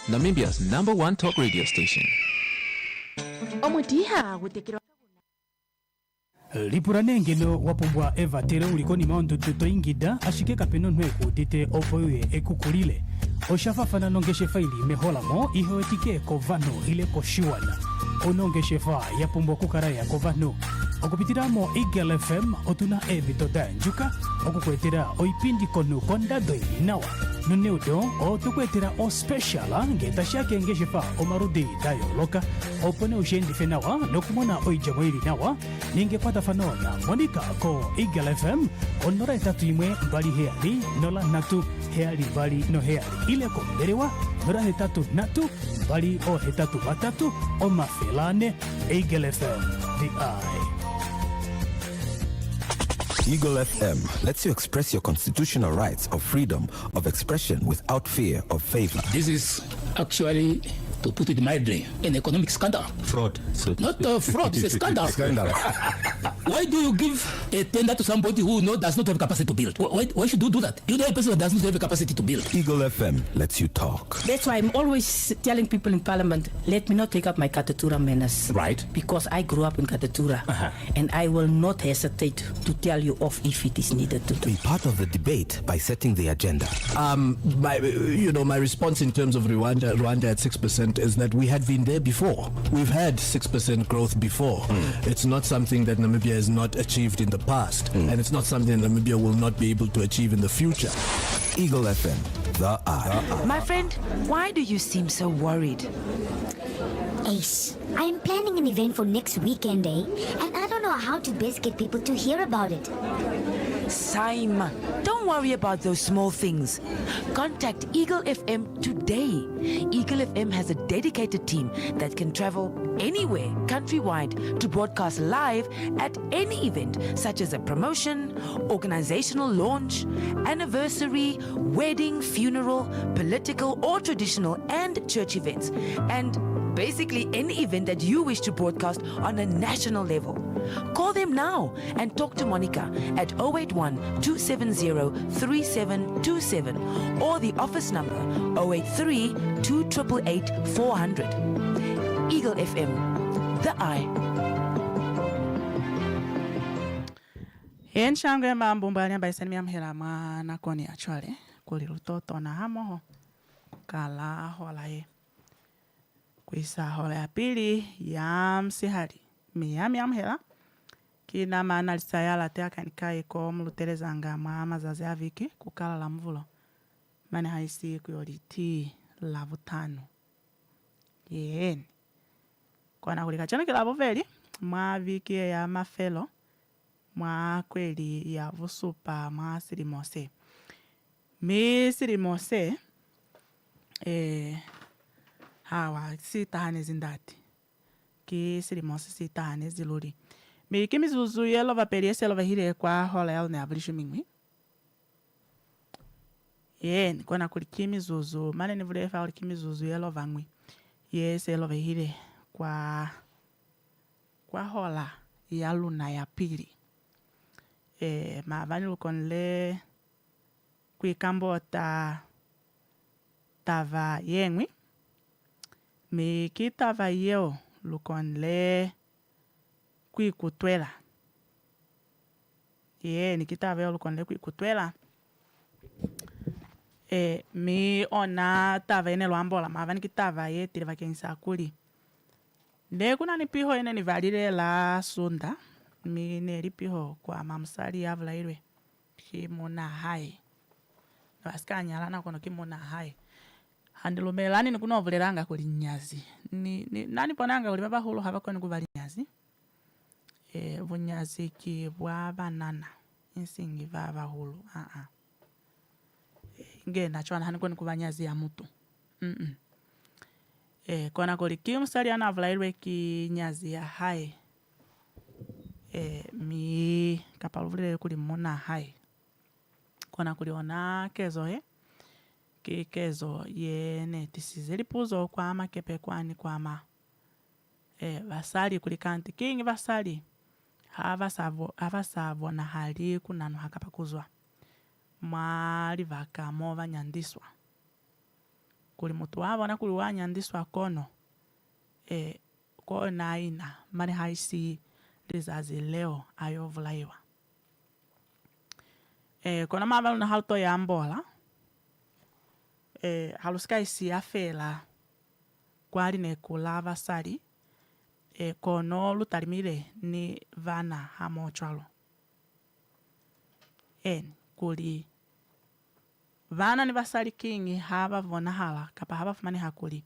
Namibia's #1 talk radio station. Omutiha gutekera Lipuranengelo wapumbwa eva tere ulikoni maondo toingida ashike kapeno nweku dite opoye ekukulile oshafafana nongeshe faili meholamo ihoetike kovano ile koshiwana onongeshe fa yapumbwa kukaraya kovano okupitiramo Eagle FM otuna evitoda njuka okukwetera oipindi konu kondado nawa nuneudo otukwetera o special ngeta shake ngeshe fa omarudi dayo loka opone ushendi fenawa nokumona oijamo ili nawa ningepata fanona monika ko Eagle FM onora tatu imwe mbali heali nola natu heali bali no heali ile ko berewa nora tatu natu bali o hetatu batatu o mafelane Eagle FM the eye. Eagle FM lets you express your constitutional rights of freedom of expression without fear of favor. This is actually, to put it mildly, an economic scandal. Fraud. So Not a fraud, it's a scandal. Scandal. Why do you give a tender to somebody who does not have capacity to build? Why should you do that? You know a person that does not have the capacity to build. Eagle FM lets you talk. That's why I'm always telling people in Parliament, let me not take up my Katatura manners. Right. Because I grew up in Katatura. And I will not hesitate to tell you off if it is needed to do. Be part of the debate by setting the agenda. My response in terms of Rwanda at 6% is that we had been there before. We've had 6% growth before. It's not something that Namibia has not achieved in the past, and it's not something that Namibia will not be able to achieve in the future. Eagle FM, the eye. My friend, why do you seem so worried? Ace, I'm planning an event for next weekend, and I don't know how to best get people to hear about it. Simon, don't worry about those small things. Contact Eagle FM today. Eagle FM has a dedicated team that can travel anywhere countrywide to broadcast live at any event, such as a promotion, organizational launch, anniversary, wedding, funeral, political or traditional and church events, and basically any event that you wish to broadcast on a national level. Call them now and talk to Monica at 081-270-3727 or the office number 083-2888-400. Eagle FM, the eye. Enshangwe mambumbani ambaisani miamhela mwana koni achwale kuli lutoto na hamoho kala holaye kwisa hola ya pili ya msihali miyami amhela kina maana lisayala te akanikaye ko muluterezanga mama zaze aviki kukala la mvulo mane haisi kuyoliti la vutano yeni kona kulika chana kila voveli mwa viki ya mafelo mwa kweli ya vusupa mwa sirimose mi sirimose hawa sitahane zindati ki sirimose sitahane ziluri mi kimi zuzu yelo va periese lo vahire kwa hola yalo ne avrishu mingwi yen kona kulikimi zuzu mane ni vule fa kulikimi zuzu yelo vangwi yes yelo vahire kwa hola ya luna ya pili mavani lukonle kwikambo tava yengwi mi kitava yeo lukonle kwikutwela nikitava yeo lukonle kwikutwela mi ona tava ene lwambola mavani kitava ye tiri vakenisa kuli ne kuna nipiho ene nivalile la sunda mi neripiho kwa mamsali yavula ilwe kimona hai vasikanyala na kono kimona hai handilumelani nikuna ovulelanga kuli nyazi nani ponanga kuli babahulu havakoni kuvali nyazi vunyazi ki bwa banana insingi vabahulu ngena chwana hanikoni kuvanyazi ya mutu kona kuli kimsali anavula ilwe ki nyazi ya hai mi kapaluvulele kuli mona hai kona kuliona kezo kezo yene tisizeli puzo kwa makepe kwani kwa vasali kulikanti kingi vasali havasavo na hali kunanu hakapakuzwa mwali vaka mova nyandiswa kuli mutu wavona kuli wanyandiswa kono kona aina mani haisi lizazi leo ayovulaiwa kona mavalu na halto ya ambola halusika isi afela kwali ne kulava sali kono lutalimile ni vana hamochwalo kuli vana ni vasali kingi hava vona hala kapa hava fumani hakuli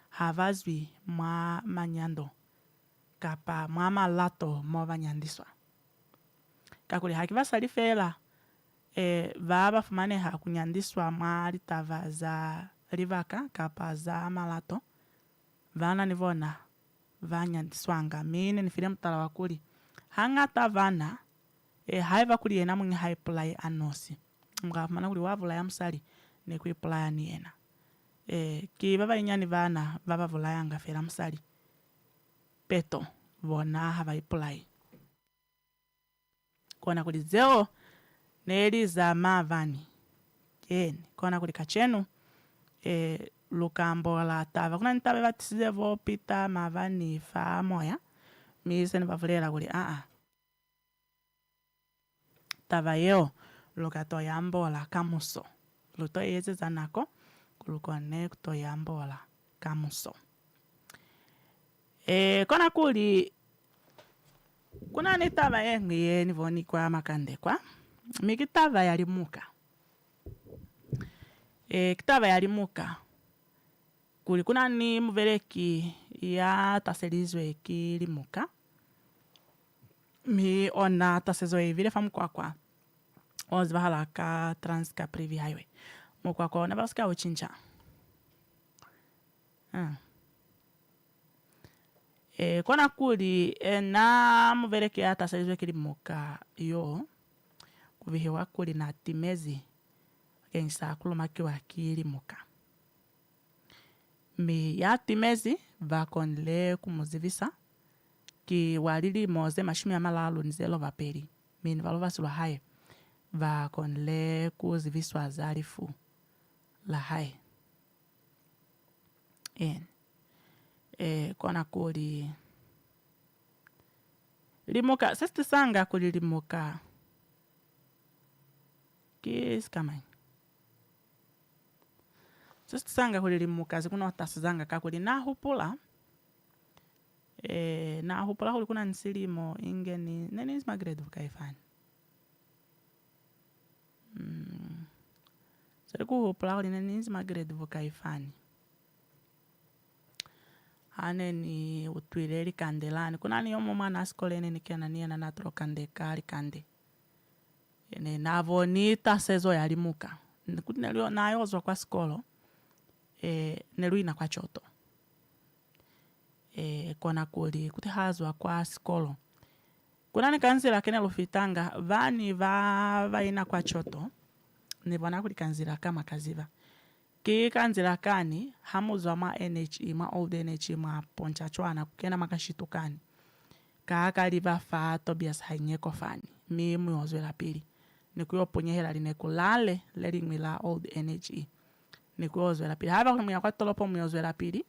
havazwi mwa manyando kapa mwa malato mo vanyandiswa kakuli haki vasali fela vava fumane hakunyandiswa mwa litava za rivaka kapa za malato vana ni vona vanyandiswanga mine nifile mtala wakuli hangata vana haiva kuli yena mwingi haipulai anosi mga fumana kuli wavula ya msali ni kuipulaya ni yena ki baba inyani vana baba vulaya nga fela msali peto vona hava ipulai kona kuli zeo neli za mavani kona kuli kachenu lukambola tava kuna nitabe batisize vo pita mavani fa moya mise ni bavulela kuli tava yeo lukato yambola kamuso luto yeze zanako kulukone kuto yambola kamuso kona kuli kuna nitava yengiye nivoni kwa makandekwa mikitava yalimuka kitava yalimuka kuli kuna ni muveleki ya taselizwe kilimuka mi ona tasezo vile famu kwa ozvahala ka Trans-Caprivi highway mukwakwa ona vasika uchincha kona kuli na muveleki ya taselizwe kilimuka yo kuvihiwa kuli na timezi kensa kulumakiwa kilimuka mi ya timezi vakonle kumuzivisa ki walili moze mashumi ya malalu nizelo vapeli mini valo vasilwa haye vakonle kuziviswa zarifu la haye kona kuli limuka sesti sanga kuli limuka kiskamai sesti sanga kuli limuka zikuna otasi zanga kakuli nahupula nahupula kuli kuna nsilimo ingeni neni izmagredu kaifani sari kuhupula kuli neni izmagredu kaifani hane ni utwile likandelani kuna ni yomo mwana askolene nikiana niya na natro kandeka likande navo nita sezo yalimuka kuti nayozwa kwa skolo neluina kwa choto kona kuli kuti hazwa kwa skolo kuna ni kanzira kene lufitanga vani vaina kwa choto nivona kuli kanzira kama kaziva ki kanzira kani hamuzwa ma NHE ma old NHE ma poncha chwana kukena makashitukani kakaliva fa Tobias Hainyeko fani mi muyozwe la pili nikuyo ponyehela linekulale lelimila old NHE nikuyozwe la pili hava kuli kwa tolopo muyozwe la pili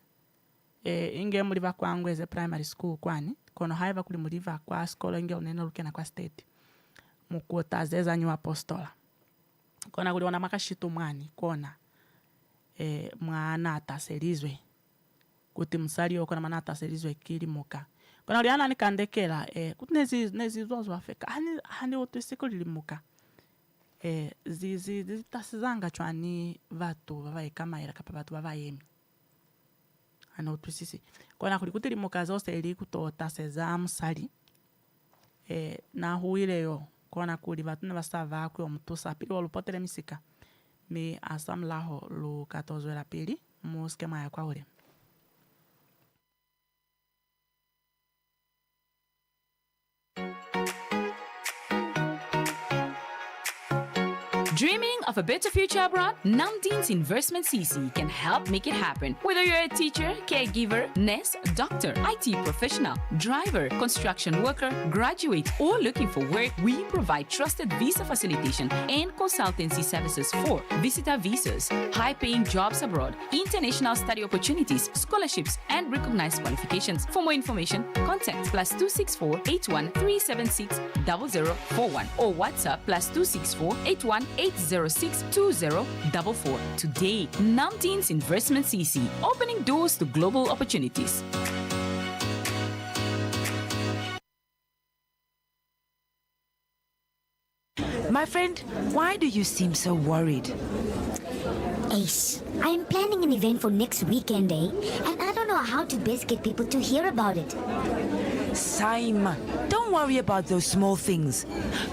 inge muliva kwa Ngweze primary school kwani kono haiva kuli muliva kwa skolo inge unene lukena kwa state mukutazeza nyu apostola kona kuli wana makashitu mwani kona mwana ataselizwe kuti msalio kona mwana ataselizwe kilimuka kona uliana nikandekela kuti nezi zozo afeka hani utusiku lilimuka zizi tasizanga chwani vatu vavae kamaira kapa vatu vavaemi ano utusisi kona kuli kuti limuka zose ili kutota seza msali na huileyo kona kuli vatu na vasava kwe omutusa pili walupotele misika mi asam laho lu 14 la pili muskema ya kwa ule. Dreaming of a better future abroad? Namdeen's Investment CC can help make it happen. Whether you're a teacher, caregiver, nurse, doctor, IT professional, driver, construction worker, graduate, or looking for work, we provide trusted visa facilitation and consultancy services for visitor visas, high-paying jobs abroad, international study opportunities, scholarships, and recognized qualifications. For more information, contact +264 81 376 0041 or WhatsApp +264 81 806 2044. Today, Namdeen's Investment CC, opening doors to global opportunities. My friend, why do you seem so worried? Ace, I'm planning an event for next weekend, and I don't know how to best get people to hear about it. Saima, don't worry about those small things.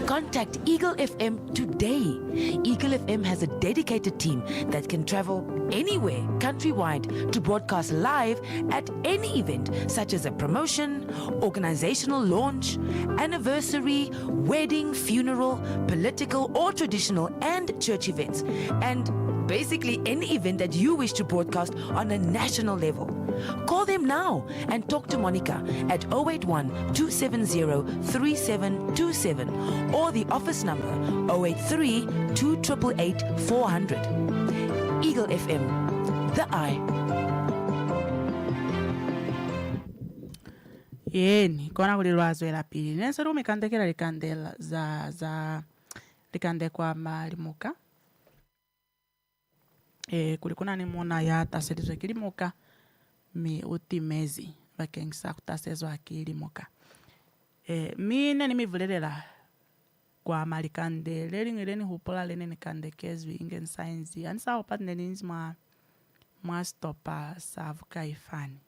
Contact Eagle FM today. Eagle FM has a dedicated team that can travel anywhere countrywide to broadcast live at any event, such as a promotion, organizational launch, anniversary, wedding, funeral, political or traditional, and church events. And basically any event that you wish to broadcast on a national level. Call them now and talk to Monica at 081 270 3727 or the office number 083 2888 400. Eagle FM, the eye. Yeni kona kuli lwazo la pili nensero mikandekera likandela za likandekwa malimuka kulikuna ni muna ya taselizwe kilimuka mi utimezi vakengisa kutasezwa akilimuka mine nimivulelela kwa malikandele lingileni hupula lene nikandekezwi ingen sainzi anisa hopatne ninzi mwa stopa savuka ifani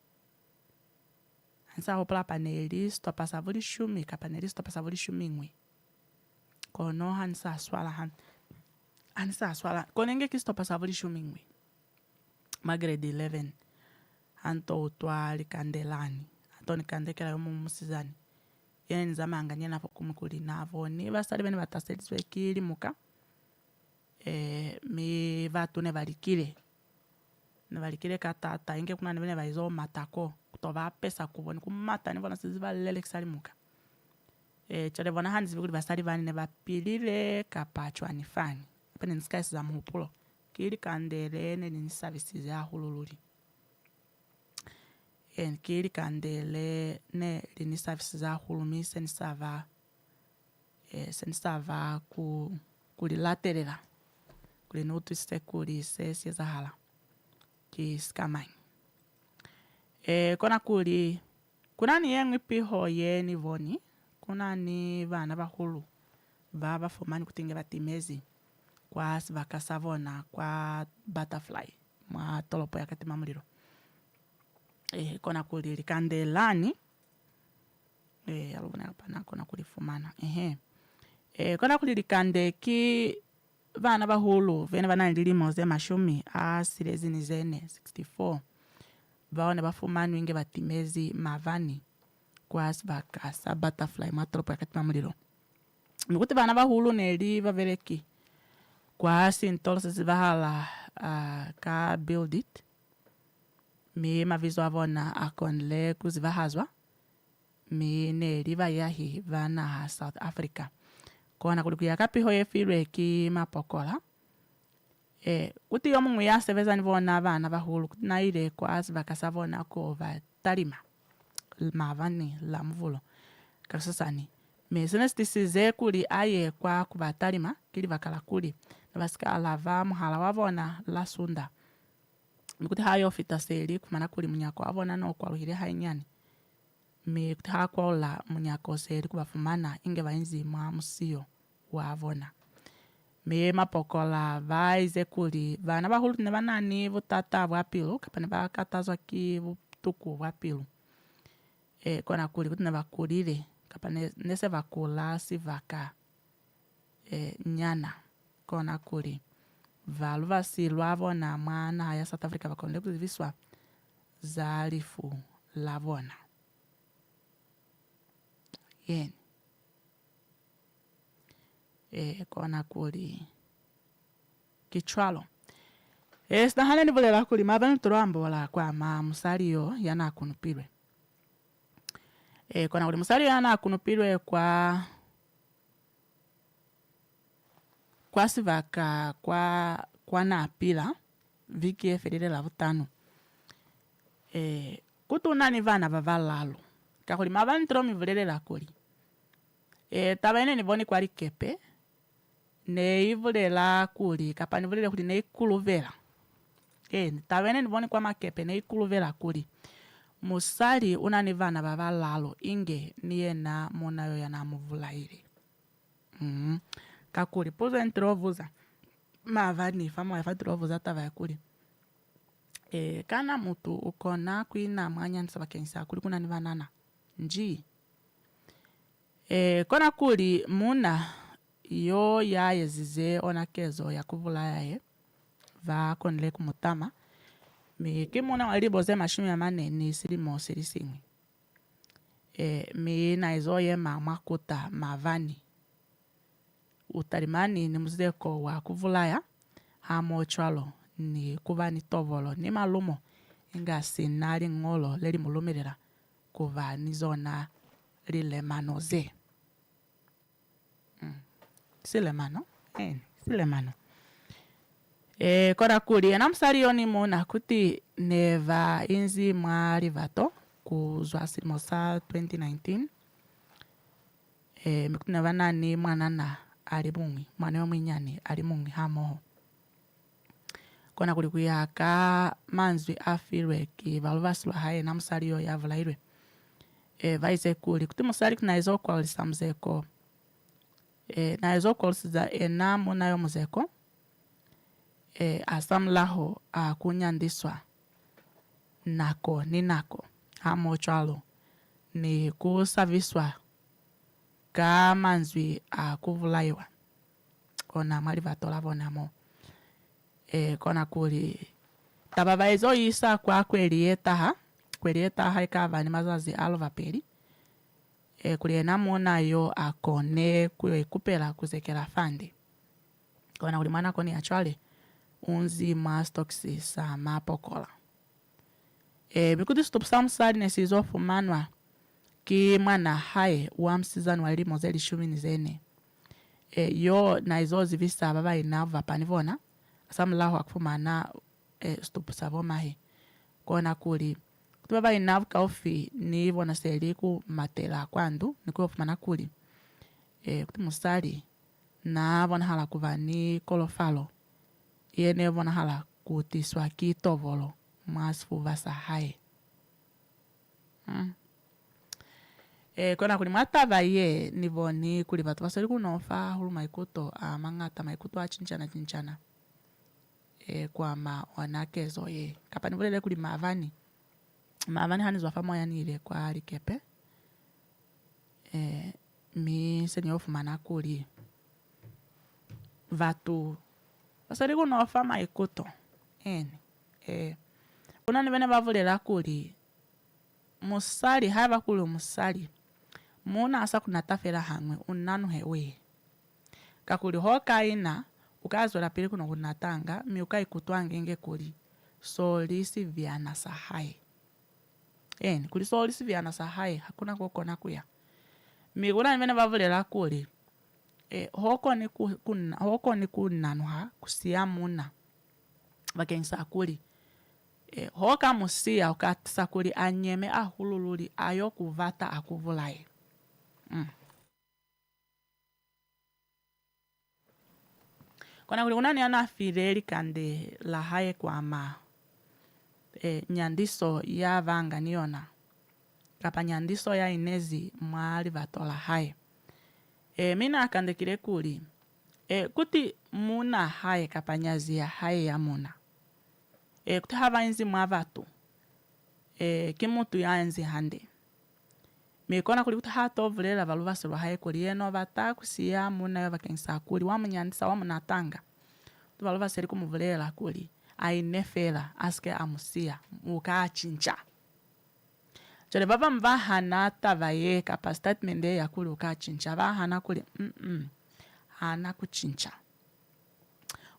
anisa hopula paneli stopa savuli shumi kapaneli stopa savuli shumi ngwi kono hansa swala ansa swala konenge kistopa savuli shumi ngwi magrade 11 anto utwa likandelani anto nikandekela yomu musizani yene nizama anganye nafo kumukuli navo ni basali bene bataseliswe kili muka mi vatu ne valikile katata inge kuna ne bene baizo matako kutova pesa kuboni kumata ni bona siziba lele kisali muka chale bona hanzi bikuli basali bani ne bapilile kapachwa nifani apene niskaisi za muhupulo kili kandele ne ni services ya hulululi kili kandele ne lini services za hulumi senisava kulilaterela kulini utwiste kuli sesi za hala kiskamai kona kuli kuna ni yengi piho yeni voni kuna ni vana bahulu baba fomani kutinge batimezi kwa vakasavona kwa butterfly mwa tolopo ya katima muliro kona kuli likandelani alubona pana kona kuli fumana kona kuli likande ki vana bahulu vene vana ndilimo ze mashumi silezini zene 64 vaone bafumana winge batimezi mavani kwa vakasa butterfly mwa tolopo ya katima muliro mikuti vana bahulu neli vavereki kwa sintolo sivahala ka build it mi mavizo avona akonle kuzivahazwa mi neli vayahi vana ha South Africa kona kulikuya kapiho yefilwe ki mapokola kuti yomu nguya sevezani vona vana bahulu kuti naile kwa vakasavona ko vatalima mavani la mvulo kasasani mesenestisize kuli aye kwa kubatalima kili vakala kuli nabasika alava muhala wavona la sunda mikuti hayo fitaseli kumana kuli munyako avona no kwaluhile hainyani mikuti hakwaula munyako seli kubafumana inge vainzi mwa musio wavona me mapokola vaize kuli vana bahulu ne banani vutata bwapilu kapane bakatazwa ki butuku bwapilu kona kuli kuti ne bakulile kapane nese vakula sivaka nyana kona kuli valu vasilwa vona mwana haya South Africa vakonde kuziviswa zalifu lavona kona kuli kichwalo. Stahale ni vule la kuli mabani turuambo la kwa musaliyo yana kunupirwe. Kona uli musaliyo yana kunupirwe kwa sivaka kwa na pila viki fedele la vutano. Kutuna ni vana vavalalo. Kakuli mabani turomi vule la kuli. Tabaine ni voni kwa rikepe. Ne ivule la kuli. Kapani vule la kuli ne ikuluvela. Tabaine ni voni kwa makepe ne ikuluvela kuli. Musali unani vana vavalalo inge niye na monayo ya na muvula ili. Kakuli puzo entrovuza. Mavani famo ya fatrovuza tava ya kuli. Kana mutu ukona kuina mwanya nisaba kenisa kuli kuna nivanana. Nji. Kona kuli muna yo ya yezize onakezo ya kuvula yae. Va konile kumutama. Mi kimuna waliboze mashumi ya mane ni silimo silisingwi. Mi na izoye makuta mavani. Utarimani ni muzeko wa kuvulaya. Hamo chwalo ni kuva ni tovolo. Ni malumo inga sinari ngolo leli mulumirira. Kuva ni zona lile manoze. Sile mano? Sile mano. Kora kuri na msari yoni muna kuti neva inzi mwari vato kuzwa silimosa 2019. Mikutu neva nani mwanana alimungi. Mwane mwinyani alimungi hamoho. Kona kuri kuyaka manzwi afirwe ki valuvaswa hae na msari yo ya vulairwe. Vaize kuri kuti msari kuna izo kwa ulisa mzeko. Na izo kwa ulisa ena muna yo mzeko. Asamlaho kunyandiswa nako ni nako hamo chalo ni kusaviswa ka manzwi kuvulaiwa ona mali vatola vonamo kona kuli tababa izo isa kwa kwelietaha ikava ni mazazi alova peri kuli enamona yo akone kupela kuzekela fandi kona kuli mwana koni achwale unzi mastoksi sa mapokola. Mikuti stopsa msari nesizo fumanwa ki mwana hae uamsizanu wali mozeli shumini zene. Yo na izo zivisa baba inava panivona. Asamlaho akufumana stopsa vomahe. Kona kuli. Kutu baba inavu kaufi ni vona seliku matela kwandu. Nikuwa fumana kuli. Kutu musari na vona hala kuva ni kolofalo. Yene vona hala kutiswa ki tovolo masfu vasa hae. Kona kuli matava ye nivoni kuli vatu vasari kunofa hulu maikuto mangata maikuto chinchana. Kwa wanakezo ye. Kapa nivulele kuli mavani. Mavani hani zwafa moya nile kwa rikepe. Mi senyofu manakuli. Vatu vasari kunofa maikuto. Kuna nivene vavulela kuli. Musali, hava kuli musali. Muna asa kunatafela hangwe, unanu hewe. Kakuli hoka ina, ukazwela pili kuno kunatanga, miuka ikutuange inge kuli. Solisi viana sahai. Kuli solisi viana sahai, hakuna kukona kuya. Kuna nivene vavulela kuli. Hoko ni kunanuha kusia muna. Vakensa kuli. Hoka musia ukatisa kuli anyeme ahulululi ayo kuvata akuvulai. Kona kuli kuna niana fireli kande la hae kwa ma nyandiso ya vanga niona. Kapa nyandiso ya inezi mwali vatola hae. Mina kande kile kuli. Kuti muna hae kapa nyazi ya hae ya muna. Kuti hava inzi mwavatu. Kimutu ya inzi hande. Mikona kuli kuti hato vulela valuvasirwa hae kuli yeno vata kusiya muna yo vakensa kuli. Wamunyandisa wamunatanga. Tu valuvasiri kumuvulela kuli. Ainefela aske amusia. Muka chincha. Chole baba mvahana tavaye kapa statement ya kuli uka chincha. Vahana kuli. Hana kuchincha.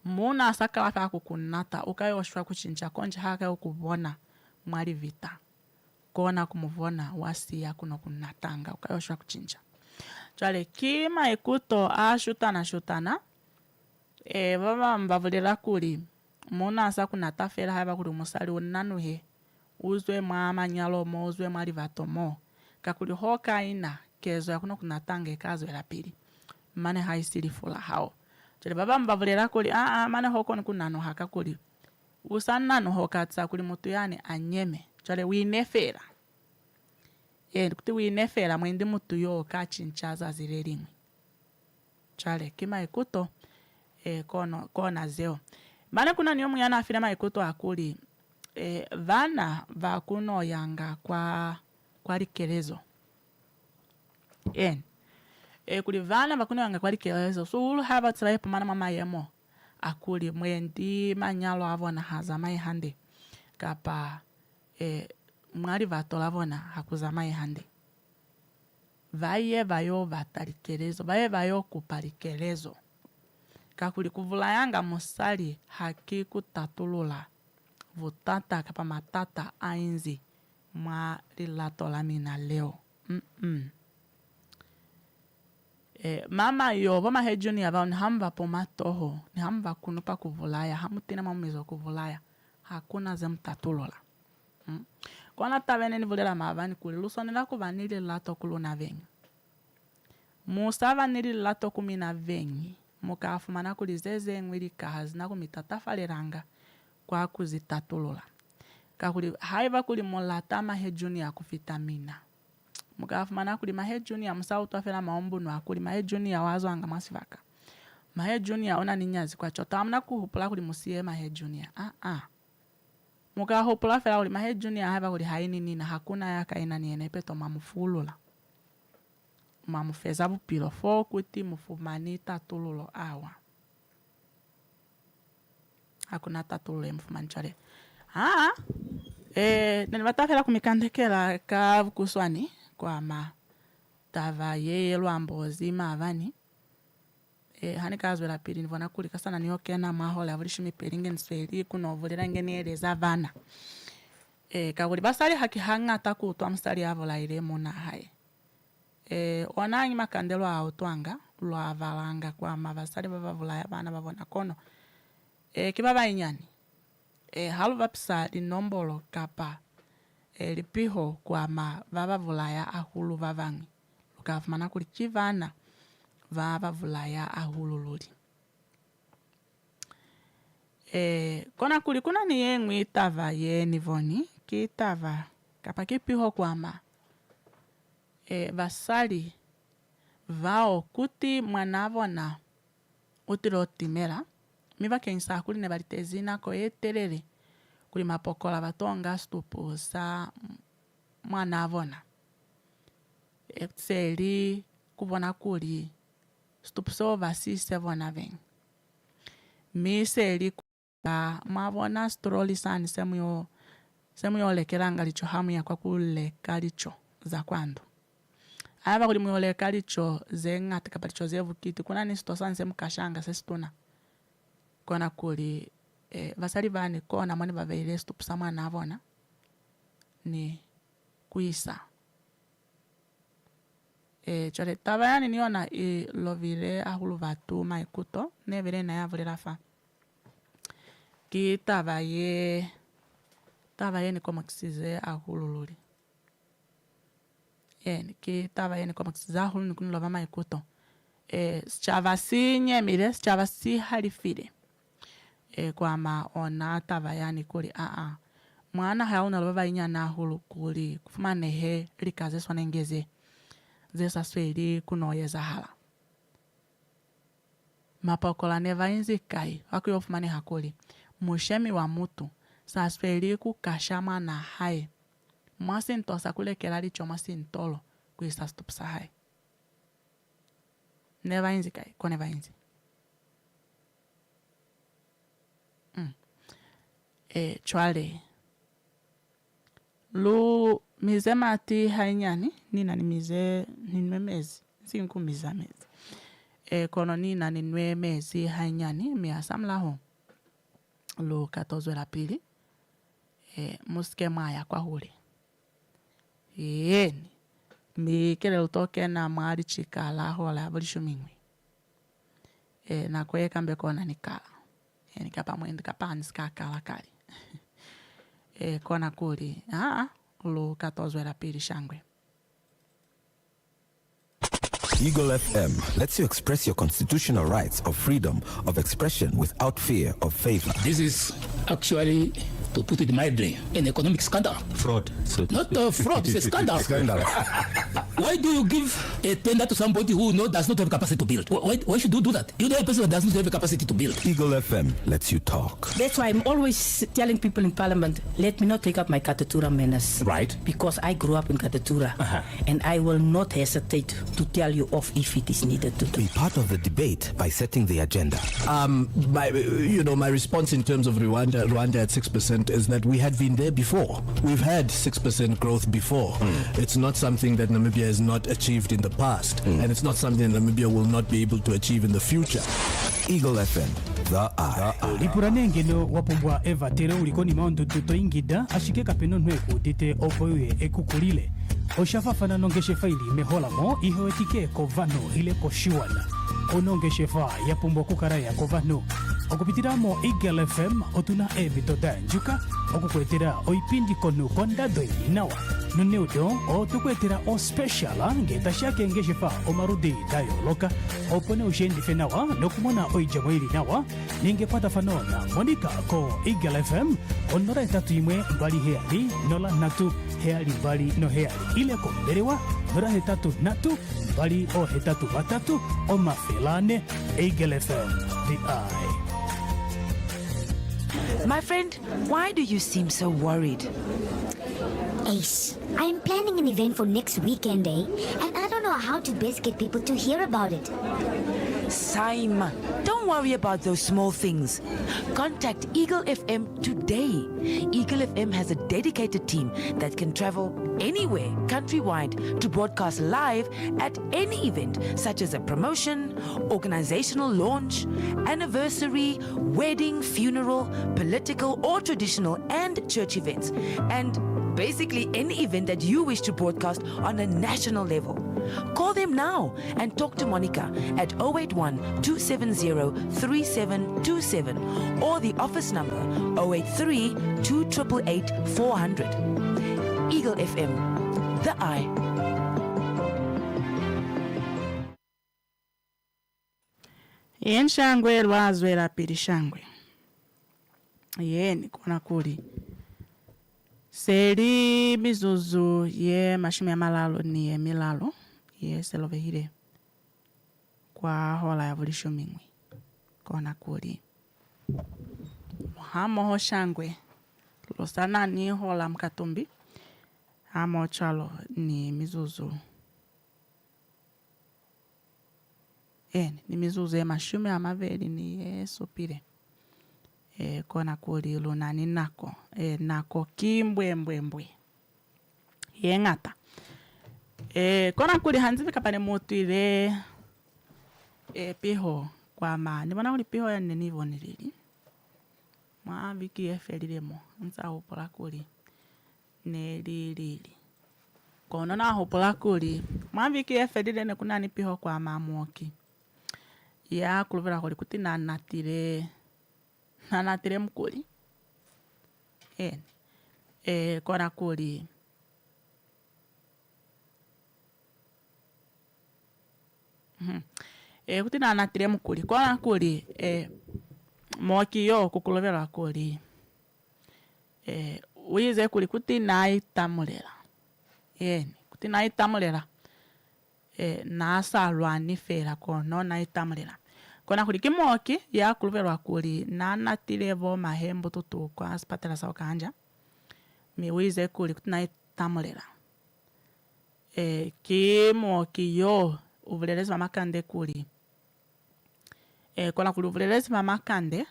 muna asaka wapa kukunata ukayoshwa kuchinja konje haka ukubona mwali vita kona kumuvona wasi kuno kunatanga ukayoshwa kuchinja chale kima ikuto shutana baba mbavulira kuli muna asa kunata fera haba kuli musali unanuhe uzwe mama nyalo mo uzwe mwali vatomo kakuli hoka ina kezo yakuno kunatanga kazo la pili mane haisili fula hao chale baba mbavulira kuli mane hoko nikunano haka kuli usanano hoka tsa kuli mutu yani anyeme chale winefera kuti winefera mwendi mutu yo kachinchaza zile limwe chale kima ikuto kona zeo mane kuna niyo muyana afira maikuto akuli vana vakuno yanga kwa likelezo kuli vana vakuno yanga kwa likelezo so ulu haba tsala yepo mana mama yemo akuli mwendi manyalo avona hazama ihande kapa mwali vatola vona hakuzama ihande vaye vayo vatalikelezo vaye vayo kupalikelezo kakuli kuvula yanga musali haki kutatulula vutata kapa matata ainzi mwa lilatola mina leo mama yo vama he junior vao ni hamba pomatoho ni hamba kunupa kuvulaya hamutina mamumizo kuvulaya hakuna zemtatulula kona tavene ni vulera mavani kuli lusonela kuvanili lato kuluna venyi musa vanili lato kumina venyi mukafumana kuli zeze ngwili kahazi na kumitatafaliranga kwa kuzitatulula kakuli haiva kuli mulata mahe junior kuvitamina mukafumana kuli mahe junior musa utwafela maombunu akuli mahe junior wazo anga masivaka mahe junior ona ninyazi kwa chota amna kuhupula kuli musiye mahe junior mukahupula fela kuli mahe junior haiva kuli haini nina hakuna yaka ina niene peto mamufulula mamufeza bupilo fo kuti mufumani tatululo awa hakuna tatululo mufumani chale nani vatafela kumikandekela ka kuswani kwa ma tava yeye lwambozi mavani hani kazwela pili nivona kuli kasana niyokena mahola avulishimi pelinge nsweli kunovulira ngeni eleza vana kakuli basali haki hangata kutwa msali avola ile muna hai onanyi makandelo awo twanga lwavalanga kwa mavasali vavavulaya vana vavona kono kibaba inyani halu vapisa linombolo kapa lipiho kwa vavavulaya ahulu vavangi lukafumana kuli chivana vavavulaya ahulu luli kona kuli kuna niye ngwitava ye nivoni kitava kapa kipiho kwa vasali vao kuti mwanavona utilotimela mivakenisa kuli ne valitezina ko etelele kuli mapokola vatonga stupu sa mwanavona seli kuvona kuli stupu so vasise vona vengi miseli mavona stroli sani semu yolekelanga licho hamu ya kwa kuleka licho za kwandu ava kuli muyoleka licho zengati kapa licho zevukiti kuna nisitosani semu kashanga sesituna kona kuli vasali vani kona mwani vaveile stupu sa mwana avona ni kuisa chole tava yani niona ilovile ahulu vatu maikuto nevile na yavulila fa ki tava ye ni koma kisize ahulu luli ki tava ye ni koma kisize ahulu ni kunilova maikuto sichava sinyemile sichava sihalifile kwa maona tava yani kuli mwana hauna lova inyana ahulu kuli kufuma nehe likaze swanengeze zesa sweli kunoyeza hala mapokola neva inzikai wakuyofumane hakuli mushemi wa mutu sa sweli kukashama na hai mwasintosa kulekela licho mwasintolo kuisa stupsa hai neva inzikai ko neva inzi chwale lu mize mati hainyani nina ni mize nimemezi sinkumiza mezi koloni na ninwe mezi hanyani miasamlaho lo 14 la pili muske maya kwa hule yeni mi kele utoke na maari chika la hola abolisho mingwi na kwe kambe kona nikala nikapa mwendi kapani skakala kali kona kuli lo 14 la pili shangwe. Eagle FM lets you express your constitutional rights of freedom of expression without fear of favor. This is actually, to put it mildly, an economic scandal. Fraud. So Not fraud, it's a scandal. Scandal. Why do you give a tender to somebody who does not have capacity to build? Why should you do that? You know a person that does not have the capacity to build. Eagle FM lets you talk. That's why I'm always telling people in Parliament, let me not take up my Katatura manners. Right. Because I grew up in Katatura. And I will not hesitate to tell you off if it is needed to do. Be part of the debate by setting the agenda. My response in terms of Rwanda at 6% is that we had been there before. We've had 6% growth before. It's not something that Namibia has not achieved in the past, and it's not something that Namibia will not be able to achieve in the future. Eagle FM, the eye. lipuranenge no wapumbwa eva tere ulikoni maondo tuto ingida ashike kapeno nweku dite opoye ekukulile oshafafana nongeshe faili mehola mo ihoetike kovano ile koshiwana onongeshe fa yapumbwa kukaraya kovano okupitiramo Eagle FM otuna evitoda njuka okukwetera oipindi konu kondado inawa nuneudo otukwetera o special ngetashake ngeshe fa omarudi dayo loka opone ushendi fenawa nokumona oijamwili nawa ningepata fanona monika ko Eagle FM onora etatu imwe mbali heali nola natu heali mbali no heali ile komberewa nora hetatu natu mbali o hetatu batatu o mafelane Eagle FM the eye. My friend, why do you seem so worried? Ace, I'm planning an event for next weekend, and I don't know how to best get people to hear about it. Saima, don't worry about those small things. Contact Eagle FM today. Eagle FM has a dedicated team that can travel anywhere countrywide to broadcast live at any event, such as a promotion, organizational launch, anniversary, wedding, funeral, political or traditional and church events, and basically any event that you wish to broadcast on a national level. Call them now and talk to Monica at 081-270-3727 or the office number 083-288-400. Eagle FM, the eye. Shangwe lwazwe la pili shangwe. Yeni kona kuli. Seri mizuzu ye mashumi ya malalo ni ye milalo. Ye selove hile. Kwa hola ya vulisho mingwi. Kona kuli. Hamo ho shangwe. Losana ni hola mkatumbi. Hamo chalo ni mizuzu. Ni mizuzu ye mashumi ya maveli ni ye sopire. Kona kuli lunani nako. Nako kimbwe. Ye ngata. Kona kuli hanzivi kapane motu ile piho kwa ma. Nibona kuli piho ya nenivo nilili. Maa viki efelile mo. Nsa hopola kuli. Nelilili. Kono na hopola kuli. Maa viki efelile ne kuna nipiho kwa ma mwoki. Ya kuluvela kuli kuti na natire mkuli. Kona kuli. Kuti na natire mkuli. Kona kuli. Mwoki yo kukulovela kuli. Uize kuli kuti na itamulela. Kuti na itamulela. Na salwa nifela kono na itamulela. Kona kuli kimoki ya kuluvelwa kuli na natilevo mahembo tutu kwa asipatela sa wakanja. Miwize kuli kuti na itamulela. Kimoki yo uvulelezi mamakande kuli. Kona kuli uvulelezi mamakande.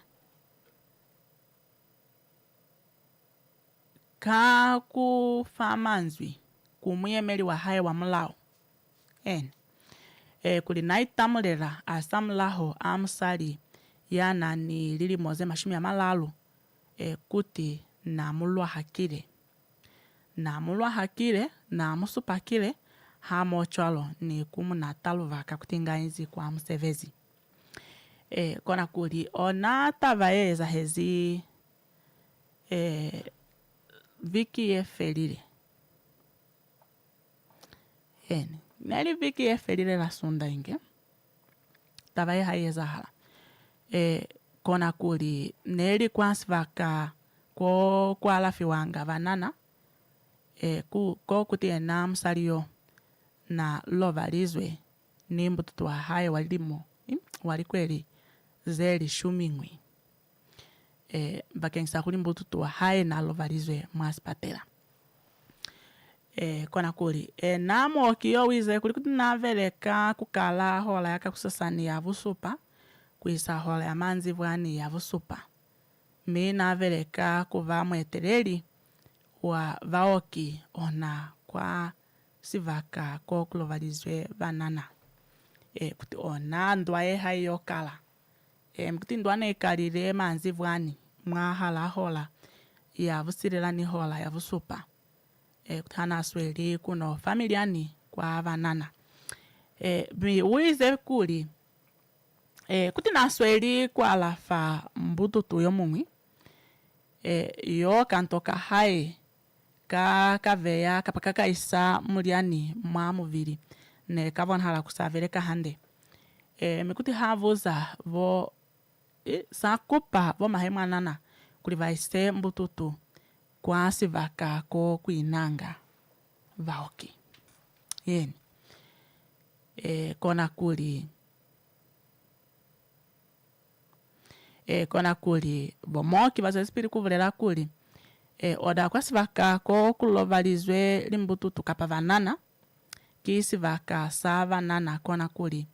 Kaku famanzwi kumuyemeli wa hae wa mulao. kuli naitamulera asamulaho amusali yana ni lili moze mashumi ya malalu kuti namulwa hakire namusupakire hamochwalo ni kumu na taluvaka kutinga inzi kwa musevezi. Kona kuli ona tavaeza hezi viki efelile neli viki efelile la sunda inge tavaye hayeza hala kona kuli neli kwansi vaka kwa lafi wanga vanana ko kuti ena musaliyo na lovalizwe nimbututu wa haye walimo walikweli zeli shumingwi bakengisa kuli mbututu wa haye na lovalizwe mwasipatela. Kona kuli namo kiyo wize kuli kuti naveleka kukala hola yaka kusasani ya vusupa kuisa hola ya manzi vwani ya vusupa mi naveleka kuva mwetereli wa vaoki ona kwa sivaka ko kulovalizwe vanana kuti ona ndwaye hayo kala mkuti ndwane kalile manzi vwani mwahala hola ya vusilelani hola ya vusupa kuti hana sweli kuno familiani kwa vanana mi wize kuli kuti nasweli kwa alafa mbututu yomumwi yo kantoka haye kaveya kapaka isa muliani mwa muvili ne kavona hala kusaveleka hande mikuti havuza vo sakupa vo mahema nana kulivaise mbututu kwa sivaka ko kuinanga vaoki yeni kona kuli vomoki vazespiri kuvulela kuli oda kwa sivaka ko kulovalizwe limbututu kapa vanana kisivaka sa vanana kona kuli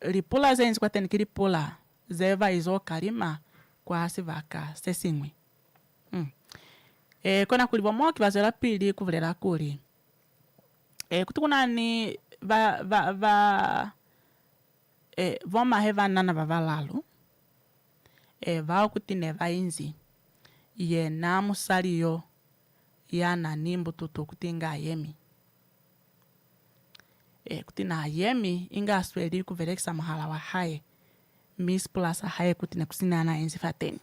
lipula zenzi kwa teni kilipula zeva izo kalima kwa sivaka sesingwi kona kuli vomoki vazela pili kuvulela kuli kuti kunani vomahe vanana vavalalu vao kuti ne vainzi ye na musaliyo yana nimbututu kuti nga yemi kuti na yemi inga asweli kuvelekisa muhala wa haye miss plus haye kuti nekusinana enzi fateni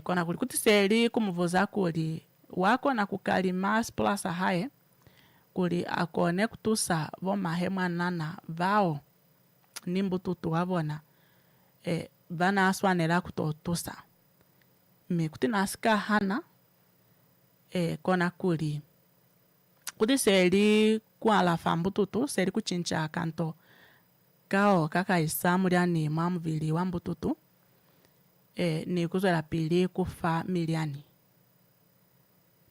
kona kuli kuti seli kumuvuza kuli wako na kukali mass plus haye kuli akone kutusa vomahe mwanana vao nimbututu wavona vana aswanela kutotusa mi kuti nasika hana kona kuli kuti seli kualafa mbututu seli kuchincha kanto kao kakaisa muliani mwa muvili wa mbututu ni kuzwela pili kufa miliani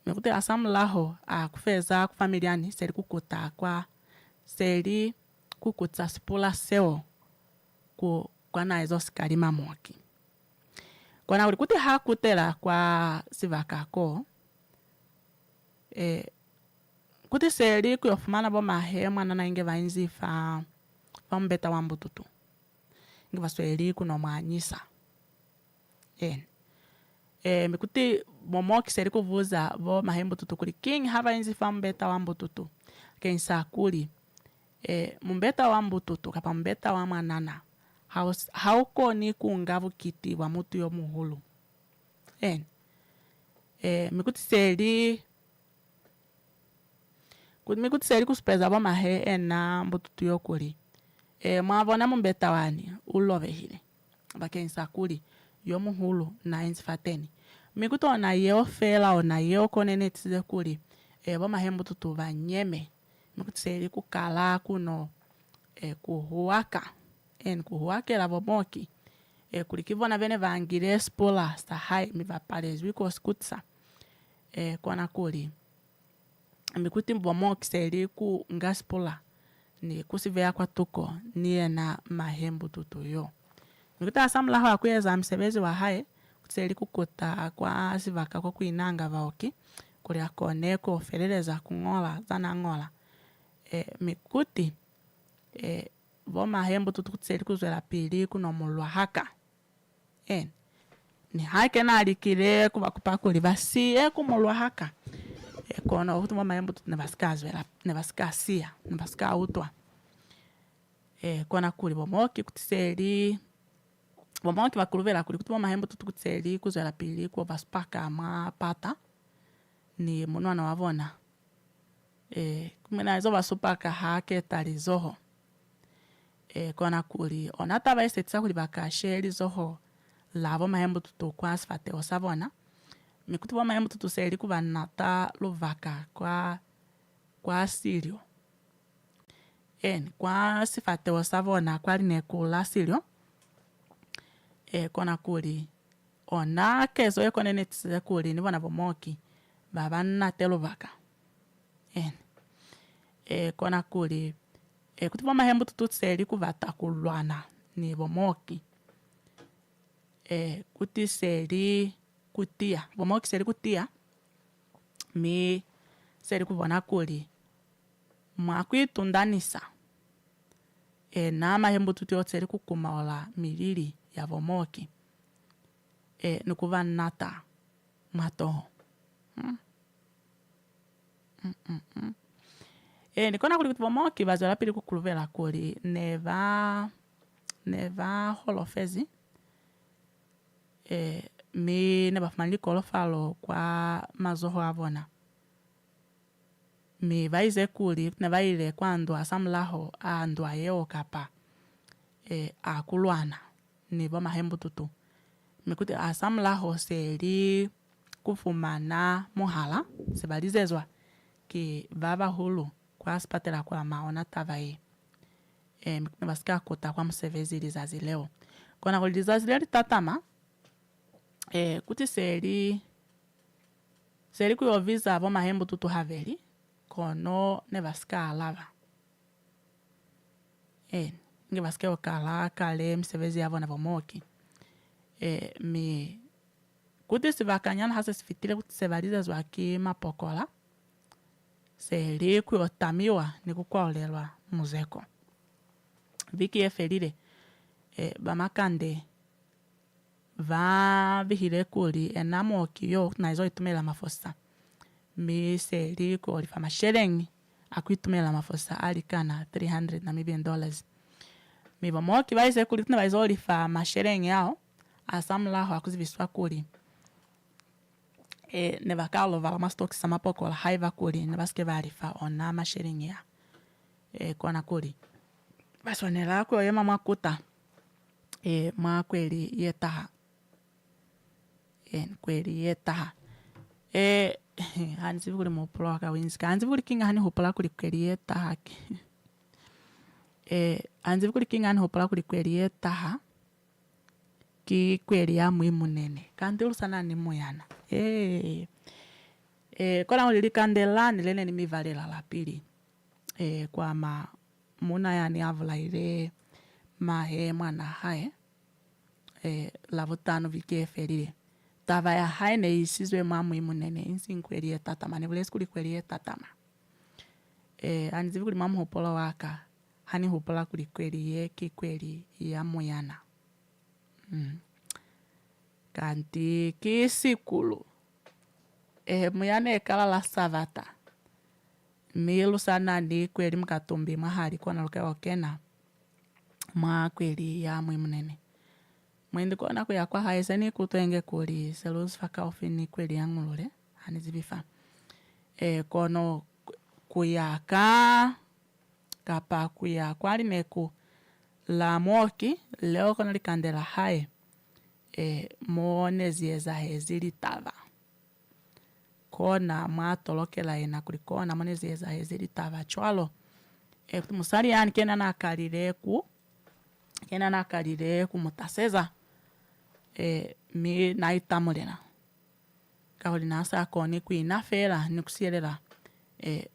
mikuti asamulaho akufeza kufa miliani seli kukuta kwa seli kukutsa sipula seo kwa na ezo sikalima moki kona uli kuti hakutela kwa sivaka ko kuti seli kuyofumana bo mahe mwanana inge vainzi fa mbeta wa mbututu inge vasweli kuno mwanyisa mikuti momoki seli kuvuza bo mahe mbututu kuli king hava inzi fa mbeta wa mbututu kensa kuli mumbeta wa mbututu kapa mbeta wa mwanana haukoni kuungavu kiti wa mutu yo muhulu mikuti seli kusupeza bo mahe ena mbututu yo kuli mwavona mumbeta wani ulovehile bakensa kuli yo muhulu na enzi fateni mikuti ona yeo fela ona yeo konene tize kuli bo mahe mbututu vanyeme mikuti seli kukala kuno kuhuaka kuhuakela vomoki kulikivona vene vangile spola sahai mivapalezwi koskutsa kona kuli mikuti vomoki seli ku nga spola ni kusiveya kwa tuko niye na mahembu tutuyo mikuti asamulaho akuyeza msebezi wa haye kutseli kukuta kwa sivaka kwa kuinanga vaoki kuli akone kuofeleleza kungola zana ngola mikuti Voma hembo tutukutseli kuzwela pili kuno mulwa haka. Ni hake na alikile kuwa kupakuli vasiye kumulwa haka. Kono hutu voma hembo tutu nevasika siya, nevasika utwa. Kona kuli vomoki kutiseli, vomoki vakuluvela kuli kutu voma hembo tutukutseli kuzwela pili kuwa vaspaka mapata. Ni munuana wavona. Kumina izo vasupaka hake tali zoho. Kona kuli onatava esetisa kuli bakasheli zoho lavo mahembo tutu kwa sifate osavona. Mikutu wa mahembo tutu seli kuva nata luvaka kwa sirio. Kwa sifate osavona kwa linekula sirio. Kona kuli ona kezo yekone netise kuli nivona vomoki baba nate luvaka. Kona kuli kutuwa mahembo tututseli kuvata kulwana ni vomoki. Kutiseli kutia. Vomoki seli kutia. Mi seli kuvona kuli. Mwakuitundanisa. Na mahembo tutio seli kukumaola milili ya vomoki. Nukuva nata matoho. Nikona kuli kutuvomoki vazwela pili kukuluvela kuli neva holofezi. Mi neba famali kolofalo kwa mazoho avona. Mi vaize kuli neva ile kwa andua samlaho andua yeo kapa akuluana ni voma hembo tutu. Mikuti asamlaho seli kufumana muhala sebalizezwa ki vava hulu kwa spatela kwa maona tavae. Nabasika kota kwa msevezi lizazi leo. Kona kuli lizazi leo tatama. Kuti seli kuyoviza voma hembo tutu haveli. Kono nebasika alava. Nge basika okala kale msevezi yavo na vomoki. Mi kuti sivakanyana hasa sifitile kuti sevalizezwa ki mapokola. Seli kuyotamiwa ni kukwolelwa muzeko. Viki efelile bamakande va vihile kuli enamoki yo na izo itumela mafosa. Mi seli kuolifa masherengi akuitumela mafosa alikana $300 Namibian. Mi vomoki vaize kuli tuna vaizo olifa masherengi yao asamlaho akuziviswa kuli. Nevakalo vala mastoki samapokola haiva kuli nevaske varifa ona masherengi ya. Kona kuli. Basonela kwa yema makuta. Kweli yetaha. Kweli yetaha. Hanzivi kuli mupula waka winzika. Hanzivi kuli kinga hani hupula kuli kweli yetaha. Hanzivi kuli kinga hani hupula kuli kweli yetaha. Ki kweli ya muimu nene. Kandilu sana ni muyana. Kona ulili kandela nilene ni mivalela la pili. Kwa muna ya ni avula ile mahe mwana hae. Lavutano vike felile. Tava ya hae ne isizwe muimu nene. Insi nkweli ye tatama. Nevulesi kuli kweli ye tatama. Anizivi kuli mamu hupula waka. Hani hupula kuli kweli ye ki kweli ya muyana. Kanti kisi kulu. Muyane ekala la savata. Milu sana ni kweli mkatumbi mahali kwa naluke wakena. Kweli ya muimu nene. Mwindi kwa kuya kwa haise ni kutuenge kuli. Selus faka ofini kweli ya ngulule. Hani zibifa. Kono kuyaka. Kapa kuya kwa lineku. La moki. Leo kono likandela hae. Mone zieza hezili tava. Kona matolokela ena kulikona mone zieza hezili tava. Chwalo. Musari yani kena nakalireku mutaseza. Mi naitamulena. Kahuli nasa koni kuina fela. Nikusielela.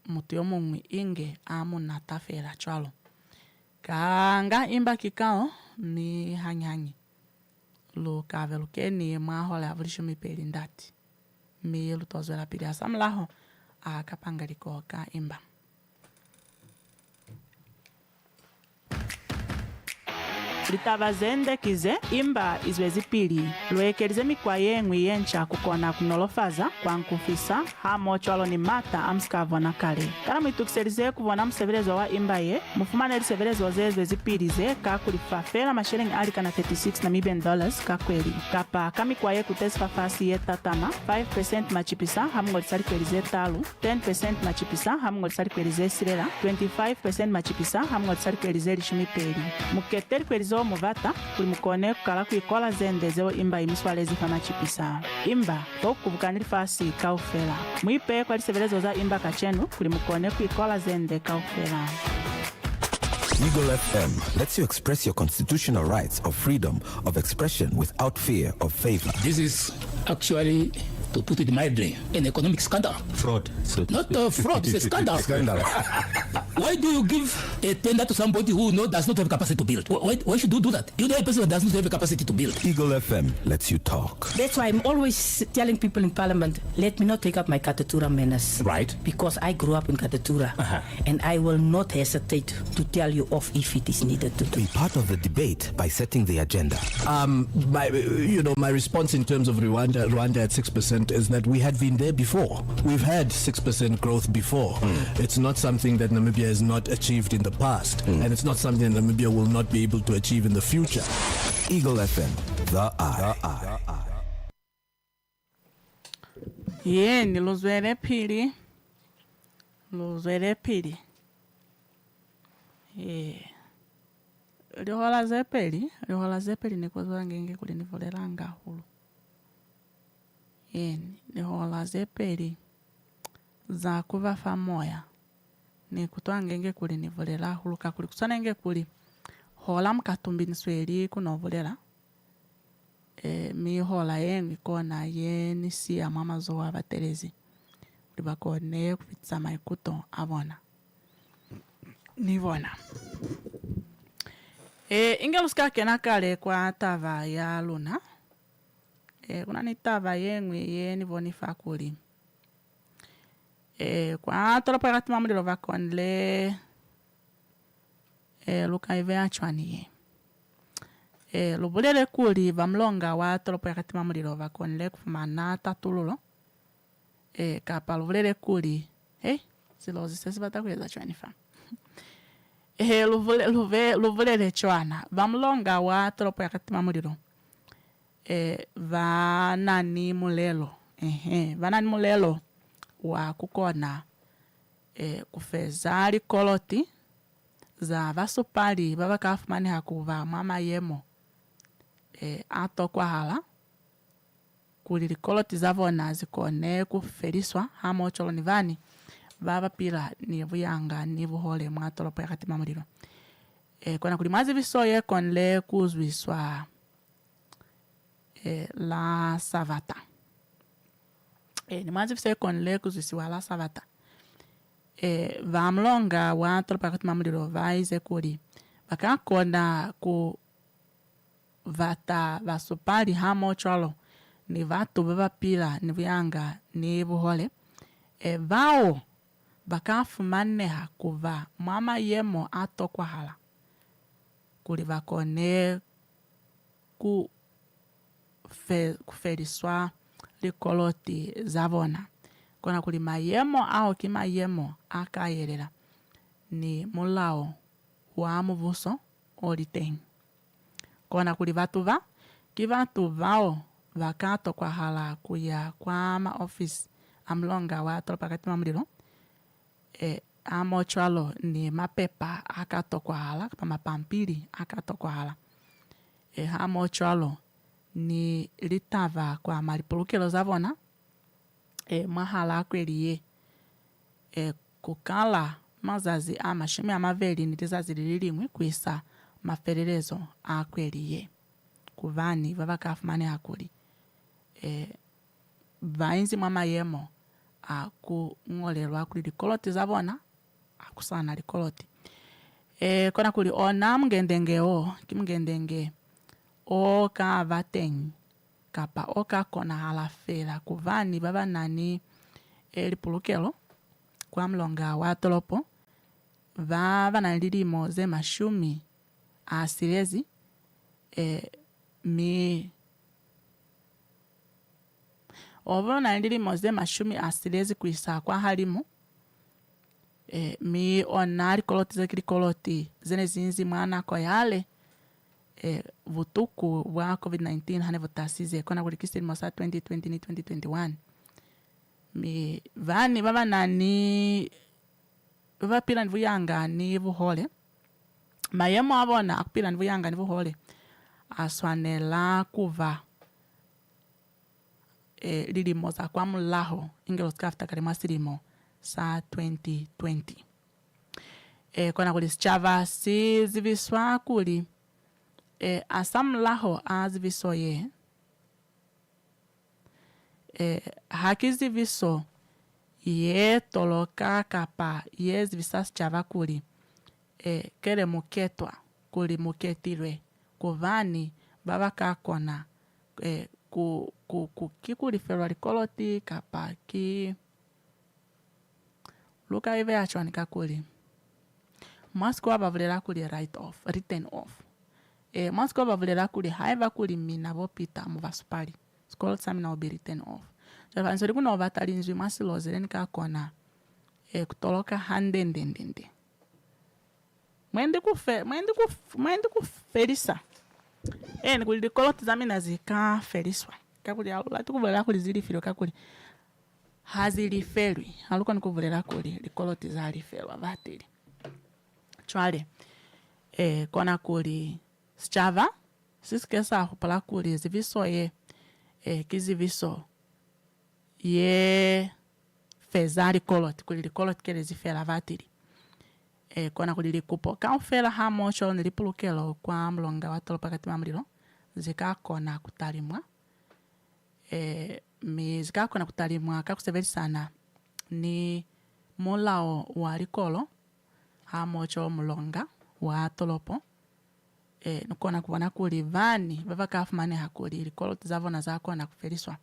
Mutuyo mungu inge amu natafela chwalo. Kanga imba kikao. Mi hangi. Lo kavelu keni mahola avulisho mi peli ndati. Mi lutozo la pili asamlaho. Kapangaliko ka imba. litava zendekize imba izwezi pili lwekelize mikwa yengwi yencha kukona kunolofaza kwa nkufisa hamo chwalo ni mata amskavona kale kana mwitukiselize kuvona msevelezo wa imba ye mufumana lisevelezo zezwezi pili ze kakulifafela mashilingi ali kana 36 Namibian dollars kakweli kapa kamikwa ye kutesifa fasi ye tatama 5% machipisa hamungo lisali kwelize talu 10% machipisa hamungo lisali kwelize silela 25% machipisa hamungo lisali kwelize lishumi peli muketeli kwelize muvata kuli mukone kukala kuikola zende zeo imba imiswalezi fa machipisa imba okubukanili fasi kaufela mwipe kwa lisevelezo za imba kachenu kuli mukone kuikola zende kaufela. Eagle FM lets you express your constitutional rights of freedom of expression without fear of favor. This is actually, to put it mildly, an economic scandal. Fraud. So Not fraud, it's a scandal. Scandal. Why do you give a tender to somebody who does not have capacity to build? Why should you do that? You know a person that does not have a capacity to build. Eagle FM lets you talk. That's why I'm always telling people in Parliament, let me not take up my Katatura menace. Right. Because I grew up in Katatura. And I will not hesitate to tell you off if it is needed to do. Be part of the debate by setting the agenda. My response in terms of Rwanda at 6% is that we had been there before. We've had 6% growth before. It's not something that Namibia has not achieved in the past, and it's not something that Namibia will not be able to achieve in the future. Eagle FM, the eye. Yeni luzwele pili lihola zepeli nikozwa ngenge kuli nivolelanga hulu yeni lihola zepeli za kuvafa moya ni kutwa ngenge kuli nivolela hulu kakuli kusana ngenge kuli hola mkatumbi nisweli kunovolela mi hola yengi kona yeni siya mama zoa batelezi ulibakone kufitisa maikuto abona nivona ingeluska kena kale kwa tava ya luna kuna ni tava yengwi ye nivonifa kuli kwa tolopo ya katima mulilo vakonle luka ive achwani ye lubulele kuli vamlonga wa tolopo ya katima mulilo vakonle kufumana tatululo kapa lubulele kuli zilozi sesi batakweza chwanifa luvulele chwana vamlonga wa tolopo ya katima mulilo vanani mulelo wa kukona kufeza likoloti za vasupali vavakafumani hakuva mama yemo atokwa hala kuli likoloti zavona zikone kufeliswa hamo cholo nivani vavapila ni vuyanga ni vuhole mwa tolopo ya katima mulilo kona kuli mwazi visoye konle kuzwiswa la savata ni mwazi visoye konle kuzwiswa la savata vamlonga wa tolopo ya katima mulilo vaize kuli vakakona ku vata vasupali hamo cholo ni vatu vavapila ni vuyanga ni vuhole vao vakafumaneha kuva mama yemo atokwa hala kuli vakone kufeliswa likoloti zavona kona kuli mayemo ao kimayemo akayelela ni mulao wa muvuso oliteng kona kuli vatuva kivatu vao vakatokwa hala kuya kwa maofisi amlonga wa tolopo ya katima mulilo amochwalo ni mapepa akatokwa hala kapa mapampili akatokwa hala amochwalo ni litava kwa malipulukelo zavona mahala akweliye kukala mazazi amashimi amaveli ni lizazi lililimwe kwisa mafelelezo akweliye kuvani vavakafumane hakuli vainzi mama yemo akung'olelwa kuli likoloti zavona akusana likoloti kona kuli ona mgendengeo kimgendenge oka vateng kapa oka kona halafela kuvani baba nani lipulukelo kwa mlonga wa tolopo vava na lilimo ze mashumi asilezi mi obona ndilimo ze mashumi asilezi kuisa kwa halimu mi onari koloti zekili koloti zene zinzi mwana ko yale vutuku wa COVID-19 hane vutasize kona kulikisiri mosa 2020 ni 2021 mi vani baba nani baba pila nivuyanga ni vuhole mayemo abona akupila nivuyanga ni vuhole aswanela kuva lilimo za kwa mulaho ingelo skafta kalima silimo sa 2020 kona kuli sichava si ziviswa kuli asamlaho azivisoye haki ziviso ye toloka kapa ye zivisa sichava kuli kele muketwa kuli muketilwe kuvani baba kakona kikuli ferwa likoloti kapa ki luka ive achwanika kuli mwasiku wabavulera kuli written off mwasiku wabavulera kuli haiva kuli mina vopita muvasupali skolo samina obi written off javansori kuna ovatalinzwi mwasilozereni kakona kutoloka handendendende mwendi kuferisa ni kuli likoloti zamina zikaferiswa kakuli alula tikuvulera kuli zilifiro kakuli haziliferwi aluko nikuvulera kuli likoloti zaliferwa vatili chwale kona kuli sichava sisikesa hupala kuli ziviso ye kiziviso ye feza likoloti kuli likoloti kele zifera vatili kona kuli likupo kaufera hamocho nilipulukelo kwa mlonga watolo pakati mamlilo zikakona kutalimwa mi zikakona kutalimwa kakuseverisana ni mulao wa likolo hamocho mlonga wa tolopo nukona kubona kuli vani vava kafumane hakuli likolo tizavona zakona kuferiswa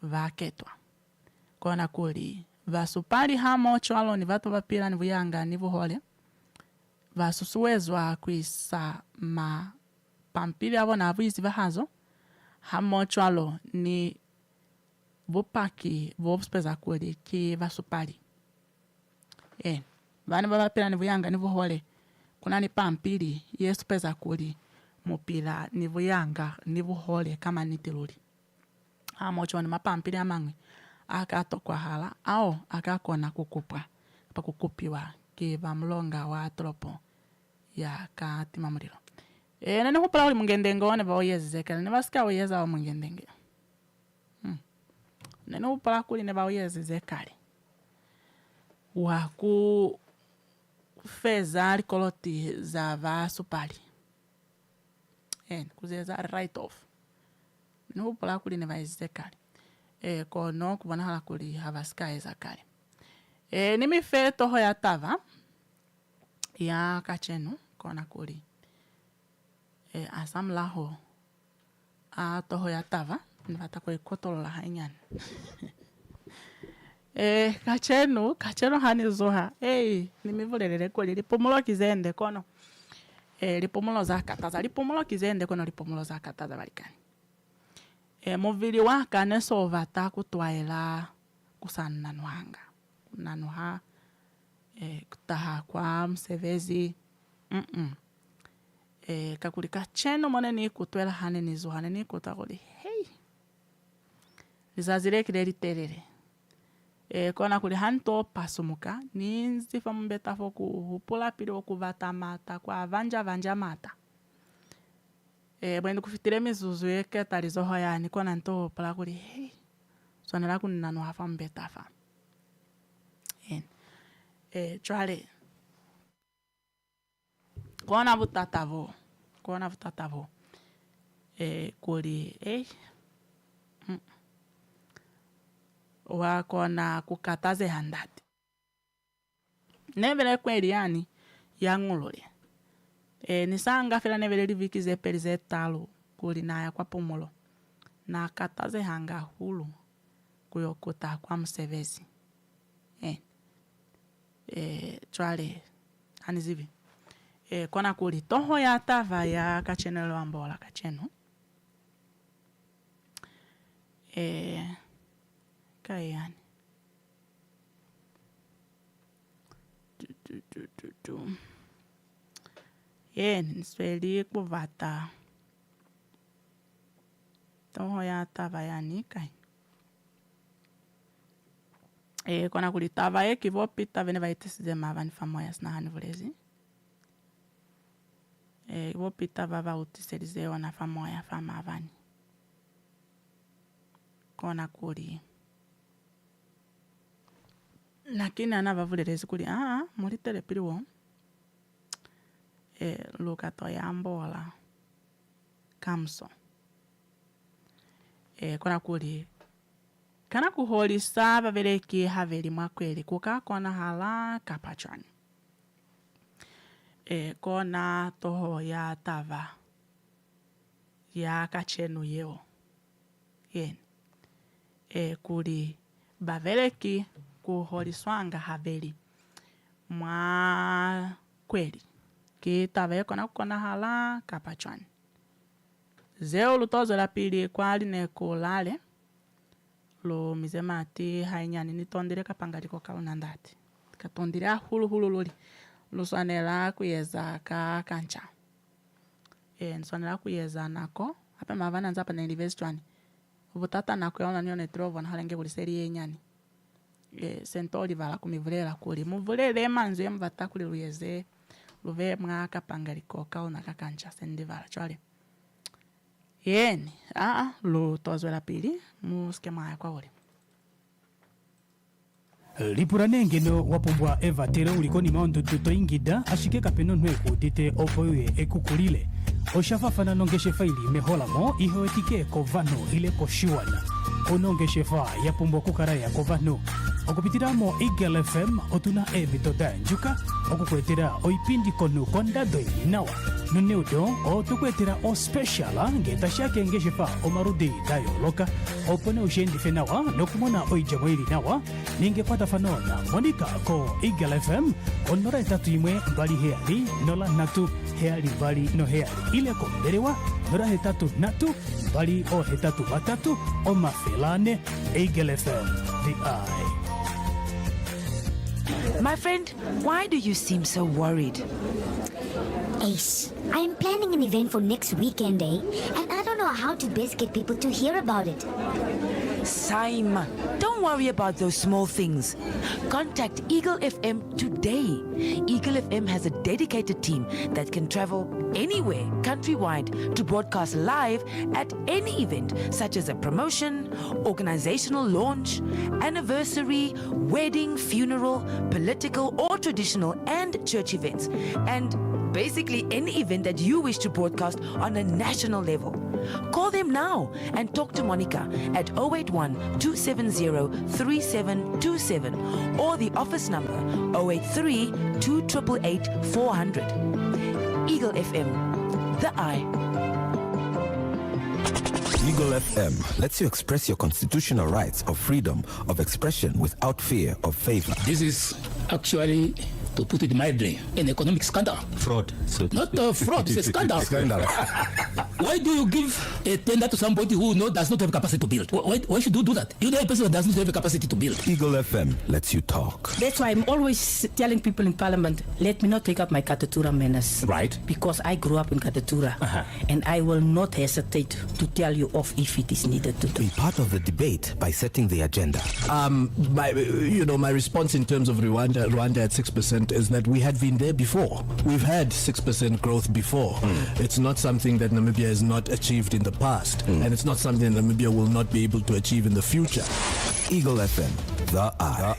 vaketwa kona kuli vasupali hamocho aloni vato vapila nivuyanga nivuhole vasusuwezwa kuisa pampili avona avuizi vahazo hamocho alo ni vupaki vovusupeza kuli ki vasupali vani vavapila nivuyanga nivuhole kuna ni pampili yesupeza kuli mupila nivuyanga nivuhole kama nitiluli hamocho ni mapampili amangwe akatokwa hala ao akakona kukupwa pakukupiwa ki vamlonga wa tropo ya katima mulilo nene hupala uli mungendenge one vaoyezezekele ne vasika oyeza wa mungendenge nene hupala kuli ne vaoyezezekale waku feza likoloti za vasupali kuzeza right off nene hupala kuli ne vaezezekale kono kubona hala kuli havasika ezakale nimife toho ya tava ya kachenu kona kuli asamlaho a toho ya tava nivatako ikotolola hainyani kachenu hani zoha nimivulelele kuli lipumulo kizende kono lipumulo za kataza lipumulo kizende kono lipumulo za kataza valikani muvili waka nesova ta kutwaela kusannanuhanga nanuha kutaha kwa msevezi kakuli kacheno mone ni kutwela hane nizo hane ni kutakuli lizazilekile literere kona kuli hanto pasumuka ninzifa mbetafo kuhupula pili okuvata mata kwa vanja mata bwende kufitile mizuzu yeketa lizoho yani kona nto pala kuli sonela kunanu hafa mbetafa chwale kona vutatavo kuli wakona kukataze handati nevele kweli yani yang'ulule nisanga fela nevele livikize perize talo kuli naya kwa pumulo na kataze hanga hulu kuyokuta kwa msevezi chwale hani zivi kona kuli toho ya tava ya kacheno lo ambola kacheno. Kayani. Nsweli kuvata. Toho ya tava ya nikai. Kona kuli tava kivo pita vene vaitesize mavani famoyas na hanivulezi. Kivo pita vava utiselize wana famoya famavani. Kona kuli. Lakini anavavulelezi kuli mulitele piliwo. Lukato ya ambola kamso. Kona kuli kana kuholisa vaveleki haveli mwakweli kuka kona hala kapachani. Kona toho ya tava ya kachenu yeo. Kuli baveleki kuholiswanga haveli mwa kweli ki tava kona hala kapachani. Zeo lutozo la pili kwa aline kulale lo mizemati hainyani nitondire kapangaliko kalunandati katondire hulu loli luswanela kuyeza kancha nswanela kuyeza nako hapa mavana nzapa na university ubutata nako yona nione trovo na halenge buliseri yenyani sentoli vala kumivulela kuli muvulele manzo yemvata kuli luyeze luve mwa kapangaliko kaluna kakancha sendivala chwale lo tozo la pili muskema kwa uli. Lipuranenge no wapumbwa Eva tere ulikoni maondo tuto ingida ashike kapeno nweku dite opoye ekukulile. Oshafafana nongeshe faili mehola mo ihoetike kovano ile koshiwana. Onongeshe fa ya pumbwa kukaraya kovano. Okupitiramo Eagle FM otuna mitoda njuka okukwetera oipindi konu kondado inawa. Nuneudo otukwetera o special ngeta shake ngeshefa omarudi dayo loka opone ushendi fenawa nokumona oijamwili nawa ninge kwata fanona Monica ko Eagle FM onora tatu imwe mbali heali nola natu heali mbali no heali ile komberewa nora hetatu natu mbali o hetatu matatu o mafelane Eagle FM the eye. My friend, why do you seem so worried? Ace, I am planning an event for next weekend, and I don't know how to best get people to hear about it. Saima, don't worry about those small things. Contact Eagle FM today. Eagle FM has a dedicated team that can travel anywhere countrywide to broadcast live at any event, such as a promotion, organizational launch, anniversary, wedding, funeral, political or traditional and church events, and basically any event that you wish to broadcast on a national level. Call them now and talk to Monica at 081-270-3727 or the office number 083-288-400. Eagle FM, the eye. Eagle FM lets you express your constitutional rights of freedom of expression without fear of favor. This is actually, to put it mildly, an economic scandal. Fraud. So Not a fraud, it's a scandal. Why do you give a tender to somebody who does not have capacity to build? Why should you do that? You know a person that does not have the capacity to build. Eagle FM lets you talk. That's why I'm always telling people in Parliament, let me not take up my Katatura manners. Right. Because I grew up in Katatura. And I will not hesitate to tell you off if it is needed to do. Be part of the debate by setting the agenda. My response in terms of Rwanda at 6% is that we had been there before. We've had 6% growth before. It's not something that Namibia has not achieved in the past. And it's not something that Namibia will not be able to achieve in the future. Eagle FM, the eye.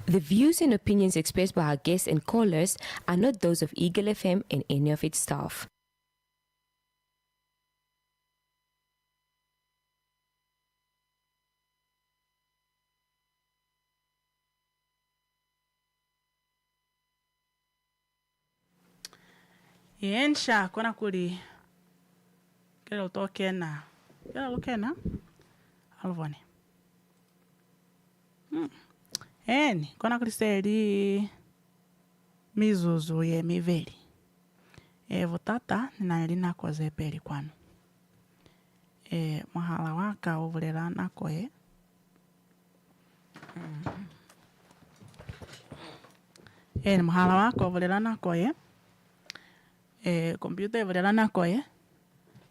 The views and opinions expressed by our guests and callers are not those of Eagle FM and any of its staff. Yensha kona kuli kela utokena alvone eni kona kuliseli mizuzu ye miveli vutata ninalina koze peli kwanu mahala waka uvulela nakoye ni mahala waka uvulela nakoye kompyuta ivulela nakoye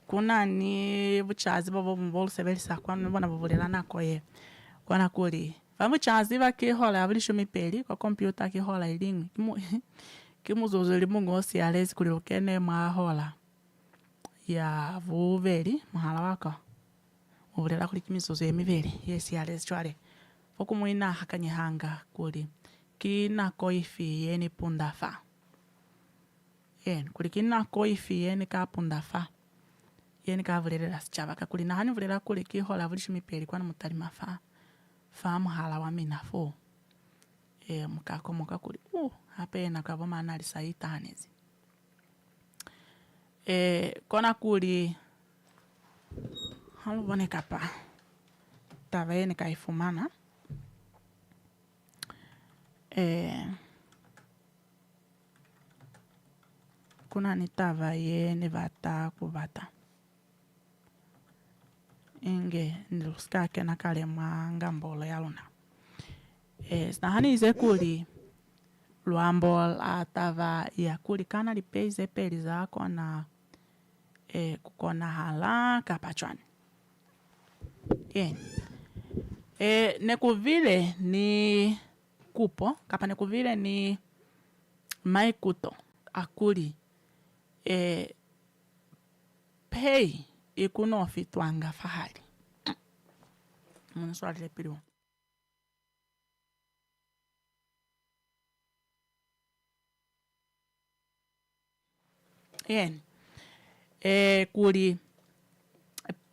kuna ni vuchazi bovo mvolusebelisa kwanu nibona vuvulela nakoye kwana kuli vavuchazi vakihola avulisho mipeli kwa kompyuta kihola ilingwi kimuzuzu limungosi alezi kulilukene mwahola ya vuveli mahala waka uvulela kuli kimizuzu emiveli yesi alezi chwale fokumuina hakanyihanga kuli kinako ifi yeni pundafa kuli kinako ifi yeni kapundafa yeni kavulelela sichava kuli nahani vulela kuli kihola avulisho mipeli kwana mutali mafa fa muhala wa minafu mukakomoka kuli hapena kavo maana alisaita hanezi kona kuli hamuboneka pa tava yeni kaifumana kuna ni tava yeni vata kuvata inge nilusikake nakale mwangambolo yaluna snahani ize kuli luambo atava ya kuli kana lipeize peli zako na kukona hala kapachwani nekuvile ni kupo kapa nekuvile ni maikuto akuli pei ikunofitwanga fahali munuswalile piliwa kuli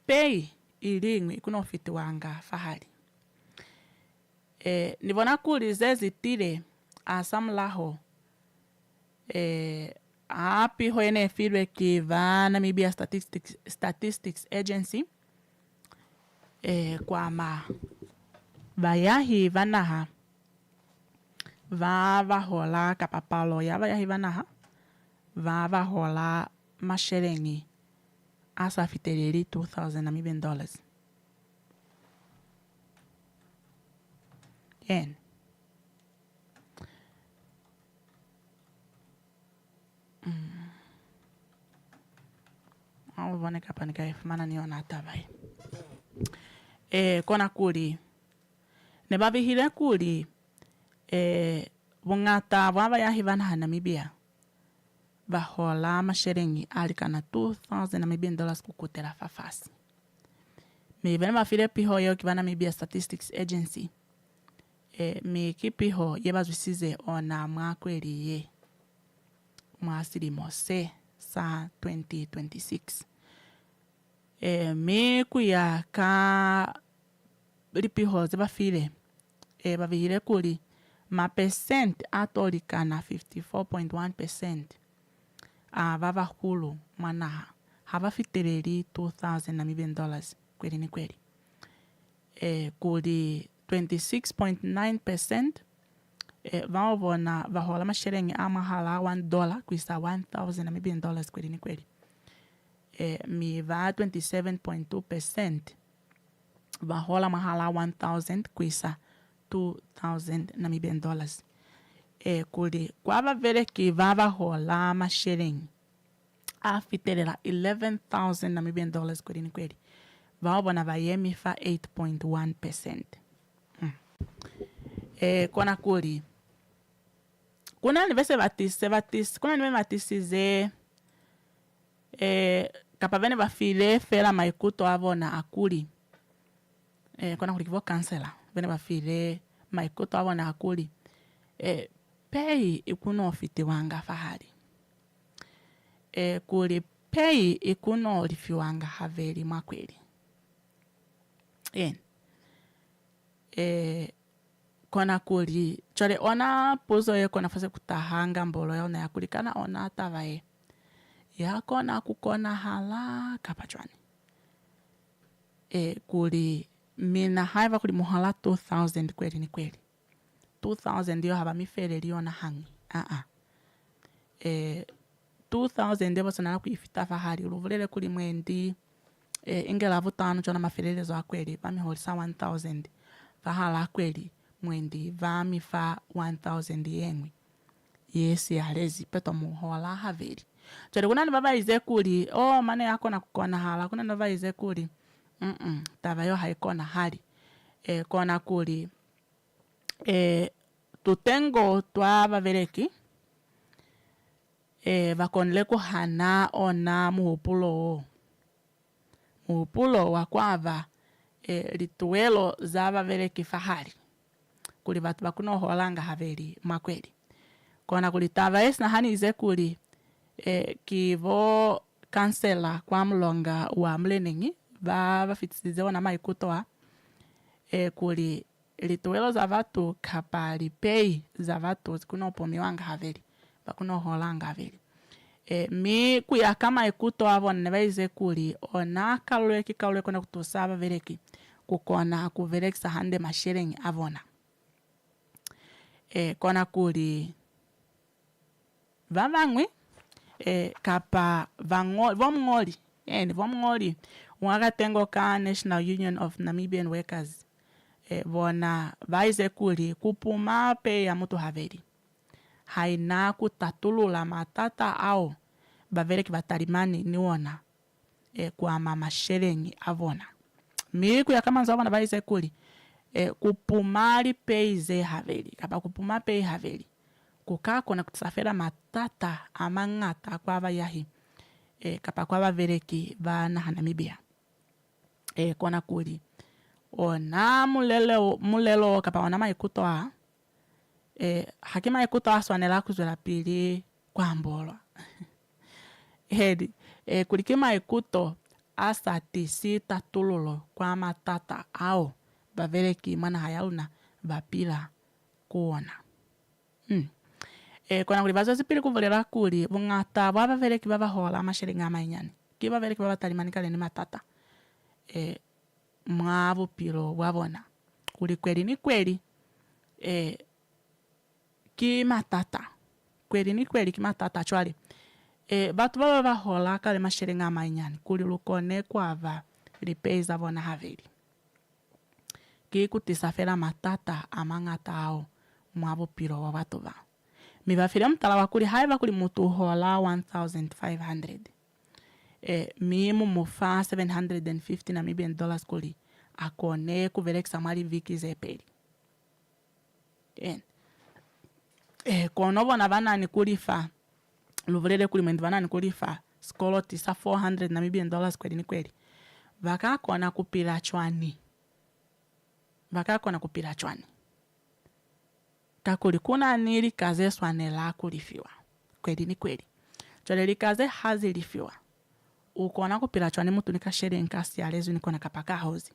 pei ilingwi ikunofitwanga fahali nivona kuli zezitile asamulaho api hoene filwe kiva Namibia Statistics Agency kwama vayahi vanaha vavahola kapapalo ya vayahi vanaha vavahola mashelengi asafiteleli $2,000 Namibian dollars voneka panikaifumana niona atavai kona kuli nevavihile kuli vung'ata vwa vayahi vanaha Namibia vahola mashelengi alikana $2,000 Namibian dollars kukutela fafasi mivene vafile piho yo kiva Namibia Statistics Agency mikipiho yevazwisize ona mwakweliye mwaasilimose sa 2026 mikuya ka lipiho zevafile vavihile kuli mapesenti atolikana 54.1% avavahulu mwanaha havafiteleli $2,000 Namibian dollars kweli ni kweli kuli 26.9% vaovona vahola mashelengi amahala $1 kwisa $1,000 Namibian dollars kweli ni kweli miva 27.2% vahola mahala $1,000 kwisa $2,000 Namibian dollars kuli kwava vele kiva vahola mashelengi afitelela $11,000 Namibian dollars kweli ni kweli vaovona vayemi fa 8.1% kona kuli kuna nivese vatisi kuna nive vatisize kapa vene vafile fela maikuto avona akuli kona kuli kivo kansela vene vafile maikuto avona akuli pei ikunofitiwanga fahali kuli pei ikunolifiwanga haveli mwakweli kona kuli chole ona puzo ye kona fase kutahanga mbolo ya ona yakulikana ona atavae yakona kukona hala kapachwani kuli mina haiva kuli muhala $2,000 kweli ni kweli 2000 yo haba mifereri ona hangi 2000 ebo sana kuifita fahari luvulele kuli mwendi ingela vutano chona maferelezo akweli vamiholisa 1000 vahala akweli mwendi vamifa 1000 yengwi yesi alezi peto muhola haveri chole kuna nivavaize kuli mane yako na kukona hala kuna nivavaize kuli tavayo haikona hali kona kuli tutengo twa vavereki vakonle kuhana ona muhupulo wakwava lituelo za vavereki fahari kuli vatu vakunoholanga haveri makweli kona kuli tavaesi na hanize kuli kivo kansela kwa mlonga wa mlenengi vafitisize ona maikutoa kuli lituelo za vatu kapali pei za vatu zikunopomiwanga haveri vakunoholanga haveri mi kuyaka maikuto avona nevaize kuli ona kaluleki kona kutusava vereki kukona kuverekisa hande masherengi avona kona kuli vavangwi kapa vomngoli vomngoli wakatengo ka National Union of Namibian Workers vona vaize kuli kupuma pe ya mutu haveri haina kutatulula matata au bavereki vatarimani niwona kwa mama sherengi avona miku ya kama nzavona vaize kuli kupumali peize haveri kapa kupuma pei haveri kukako na kutisafera matata amangata kwa vayahi kapa kwa vavereki vana Namibia kona kuli ona mulelo kapa ona maikutoa hakima ikutoa swanela kuzwela pili kwa mbolwa hedi kulikima ikuto asati sita tululo kwa matata au bavereki mana hayaluna vapila kuona kona kuli vazo zipili kuvulera kuli vungata vwa vavereki vavahola masherengi amainyani ki vavereki vavatalimani kaleni matata mwavupilo wavona kuli kweli ni kweli kimatata kweli ni kweli kimatata chwali vatu vava vahola kale masherengi amainyani kuli lukone kwava lipeiza vona haveri kikutisafera matata amangata ao mwavupilo wa vatu va mivafire mtala wakuli haiva kuli mutu hola 1500 mimu mufa 750 Namibian dollars kuli akone kuverekisa mwali viki zepeli kono vona vanani kulifa luvulele kuli mwendi vanani kulifa skolo tisa 400 Namibian dollars kweli ni kweli vakakona kupila chwani kakuli kuna nili kaze swanela kulifiwa kweli ni kweli chole likaze hazilifiwa ukona kupila chwani mutu nikashere nkasi alezu nikona kapaka hozi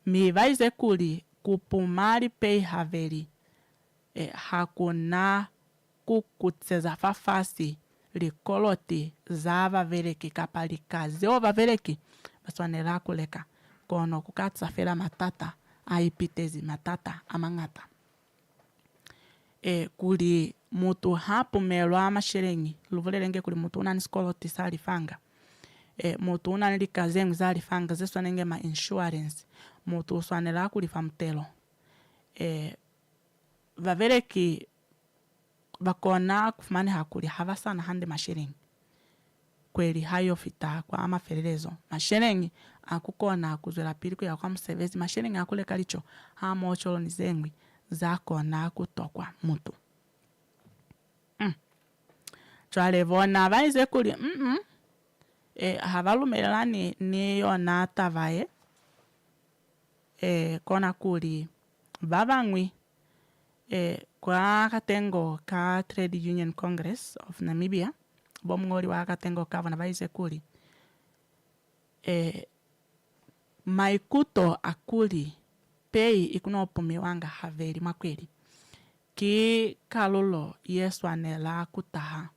mivaize kuli kupumali pei haveri hakuna kukutseza fafasi likoloti za vavereki kapa likaze o vavereki baswanela kuleka kono kukatsafela matata aipitezi matata amangata kuli mutu hapumelwa masherengi luvulelenge kuli mutu unani skoloti salifanga mutu unani likazengu zalifanga zeswanenge ma insurance mutu uswanela kulifa mtelo vavereki bakona kufumani hakuli hava sana hande masherengi kweli hayo fita kwa amaferelezo masherengi akukona kuzwela pili kuya kwa msevezi masherengi akule kalicho hamocholo nizengwi zakona kutokwa mutu chwale vona vaize kuli havalumelelani niyona tavaye kona kuli vavangwi kwa katengo ka Trade Union Congress of Namibia bomngoli wa katengo kavona vaize kuli maikuto akuli pei ikunopumiwanga haveri makweli ki kalulo yeswanela kutaha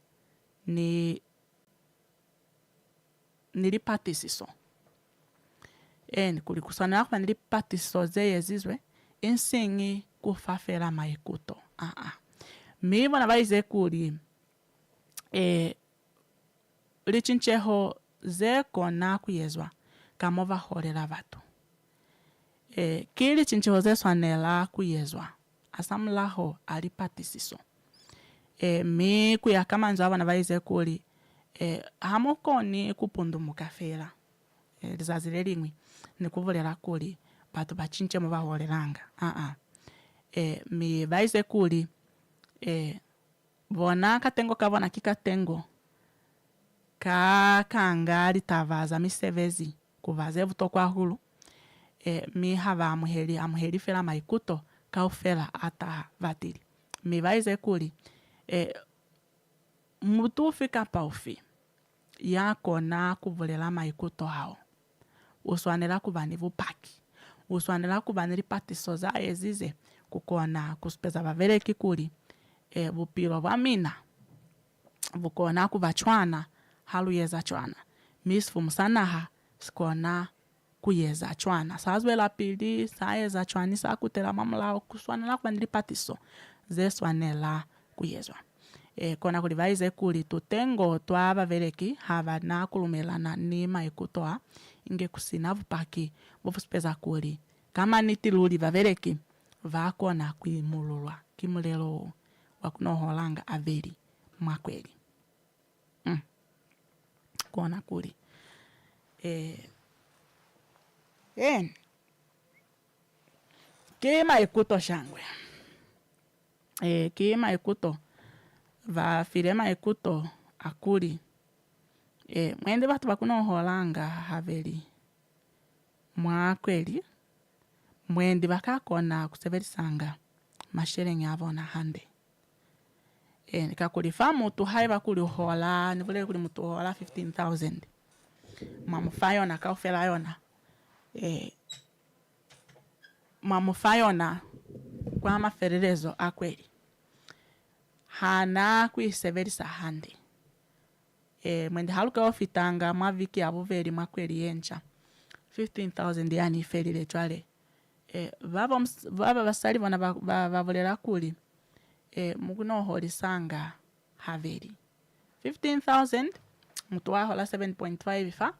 nilipatisiso kuli kuswanela kuva nilipatisiso zeye zizwe insingi kufafela maikuto. Mi vona vaize kuli lichincheho ze kona kuyezwa kama vaholela vatu. Kili chincheho ze swanela kuyezwa asamlaho alipatisiso. Mi kuyakama nzo vona vaize kuli hamokoni kupundu mukafela. Lizazile limwi ni kuvulela kuli batu bachinche mu baholelanga. Mi vaize kuli bona katengo kavona kikatengo kakanga litavaza misevezi kuvaze vuto kwa hulu. Mi hava amuheli fela maikuto kaufela ata vatili. Mi vaize kuli mutu fika paufi yako na kuvulela maikuto hao. Uswanela kubani vupaki. Uswanela kubani ripatiso za ezize kukona kuspeza vavele kikuli. Vupilo vamina. Vukona kuvachwana halu yeza chwana. Misfu msanaha skona kuyeza chwana. Sazwela pili sa yeza chwani sa kutela mamulao kuswanela kubani ripatiso ze swanela kuyezwa. Kona kulivaize kuli tutengo tuava veleki hava na kulumelana ni maikutoa inge kusina vupaki vufuspeza kuli kama nitiluli vaveleki vakona kuimululwa kimulelo wakunoholanga aveli mwakweli. Kona kuli kima ikuto shangwe kima ikuto vafirema ikuto akuli mwende vatu vakunoholanga haveli mwakweli mwende vakakona kusevelisanga masherengi avona hande. Nikakuli mutu hai vakuli uhola nivule kuli mutu uhola 15,000 mamufayona kaufela yona mamufayona kwa mafererezo akweli hana kuiseverisa hande. Mwende haluka ofitanga maviki avuveli mwakweli yencha 15,000 yani ifelile chwale. Vava vasali vona vavulela kuli mukunoholisanga haveli 15,000 mutu wahola 7.5 fa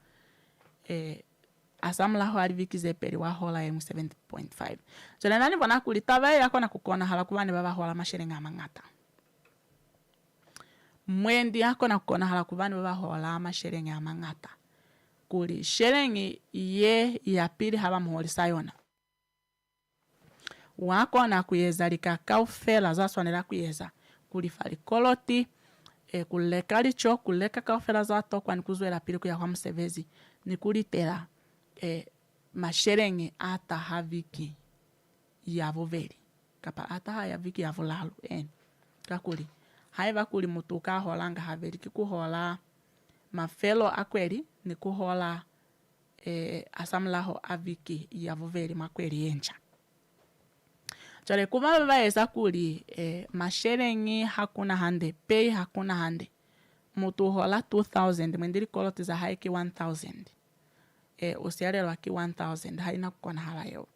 asamulaho alivikize peli wahola emu 7.5. Chole nani vona kuli tavaili akona kukona hala kubani vavahola masherenga mangata. Mwendi akona kukona hala kubani vavahola masherenga mangata. Kuli sherengi ye ya pili hava muholisa yona. Wakona kuyeza lika kaufela za swanela kuyeza kulifali koloti kuleka licho kuleka kaufela za tokwa nikuzwela pili kuya kwa msevezi nikulitela masherengi ata haviki ya vuveli kapa ata haya viki ya vulalu kakuli haiva kuli mutu kaholanga haveli kikuhola mafelo akweli nikuhola asamlaho aviki ya vuveli makweli yencha. Chale kuma vaeza kuli masherengi hakuna hande pay hakuna hande mutu hola 2,000 mwendili koloti za haiki 1,000 usialelo waki 1,000 haina kukona hala yo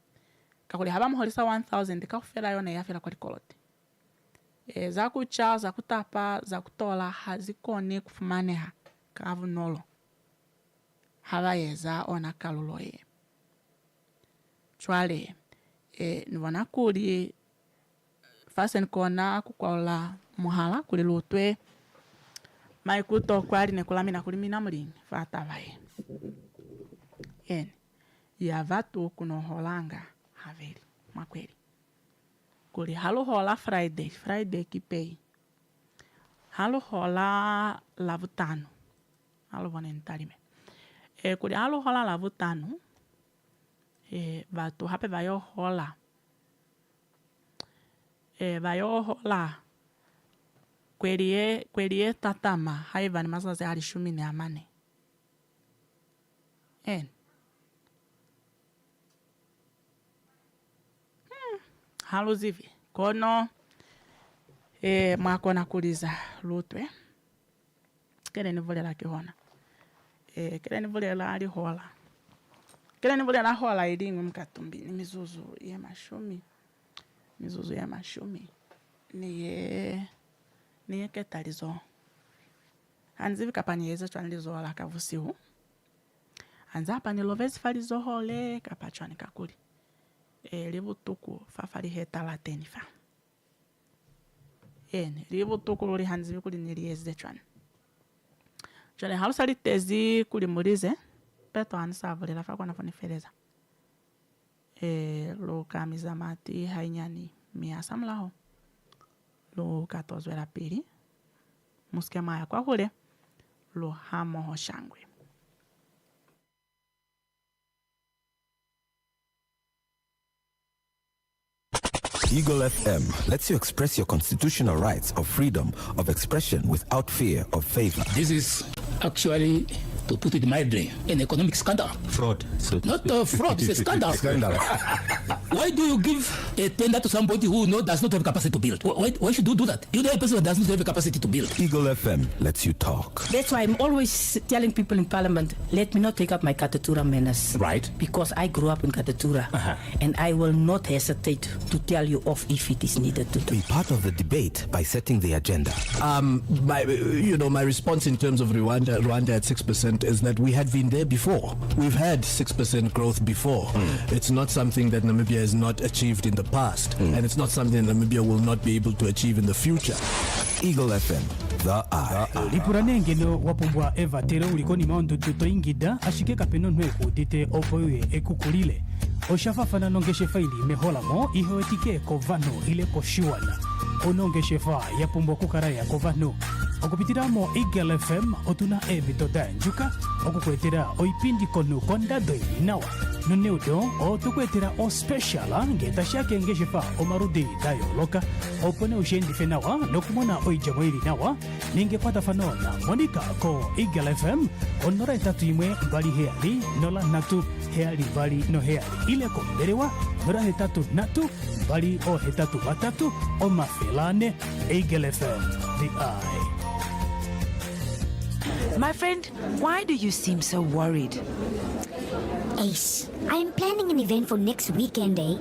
kakuli haba muholisa 1,000 kakufela yona yafela kwa koloti za kucha za kutapa za kutola hazikoni kufumaneha kavu nolo haba yeza ona kaluloye chwale nivona kuli fasen kona kukola muhala kuli lutwe maikuto kwali nekulamina kuli mina mulingi fata vae ya vatu kunoholanga haveli makweli kuli halu hola Friday kipei halu hola lavutano halu vona ntalime kuli halu hola lavutano vatu hape vayo hola kwelie tatama haiva ni masaze alishumi ni amane halu zivi kono mwakona kuliza lutwe kele nivulela kihona kele nivulela alihola kele nivulela hola ilingwe mkatumbi ni mizuzu ye mashumi mizuzu ya mashumi niye ketalizo anzivi kapanyeze chwanlizo la kavusihu anzapa nilovezi falizo hole kapachwani kakuli livutuku fafali heta la tenifa livutuku luli hanzivi kuli nilieze chwani chwani halusa litezi kuli mulize peto anisavulila fakwa nafonifereza lukamiza mati hainyani miasa mlaho lukatozwela pili musike maya kwa hule luhamoho shangwe. Eagle FM lets you express your constitutional rights of freedom of expression without fear of favor. This is actually, to put it mildly, an economic scandal. Fraud. So Not fraud, it's a scandal. Scandal. Why do you give a tender to somebody who does not have capacity to build? Why should you do that? You know a person that does not have a capacity to build. Eagle FM lets you talk. That's why I'm always telling people in Parliament, let me not take up my Katatura manners. Right. Because I grew up in Katatura. And I will not hesitate to tell you off if it is needed to do. Be part of the debate by setting the agenda. My response in terms of Rwanda at 6% is that we had been there before. We've had 6% growth before. It's not something that Namibia has not achieved in the past. And it's not something that Namibia will not be able to achieve in the future. Eagle FM, the eye. lipuranengeno wapumbwa eva tero ulikoni maondutu toingida ashike kapeno nweku dite opoye ekukulile oshafafana nongeshe faili meholamo ihoetike kovano ile koshiwana onongeshe fa yapumbwa kukaraya kovano okupitiramo Eagle FM otuna ebitoda njuka okukwetera oipindi konu kondado inawa nuneudo otukwetera o special ngetashake ngeshefa omarudi dayo loka opone ushendi fenawa nokumona oijamo ili nawa ningepata fanona monika ko Eagle FM onora etatu imwe bali heali nola natu heali bali no heali ile komberewa nora hetatu natu bali o hetatu batatu o mafelane Eagle FM the eye. My friend, why do you seem so worried? Ace, I'm planning an event for next weekend, and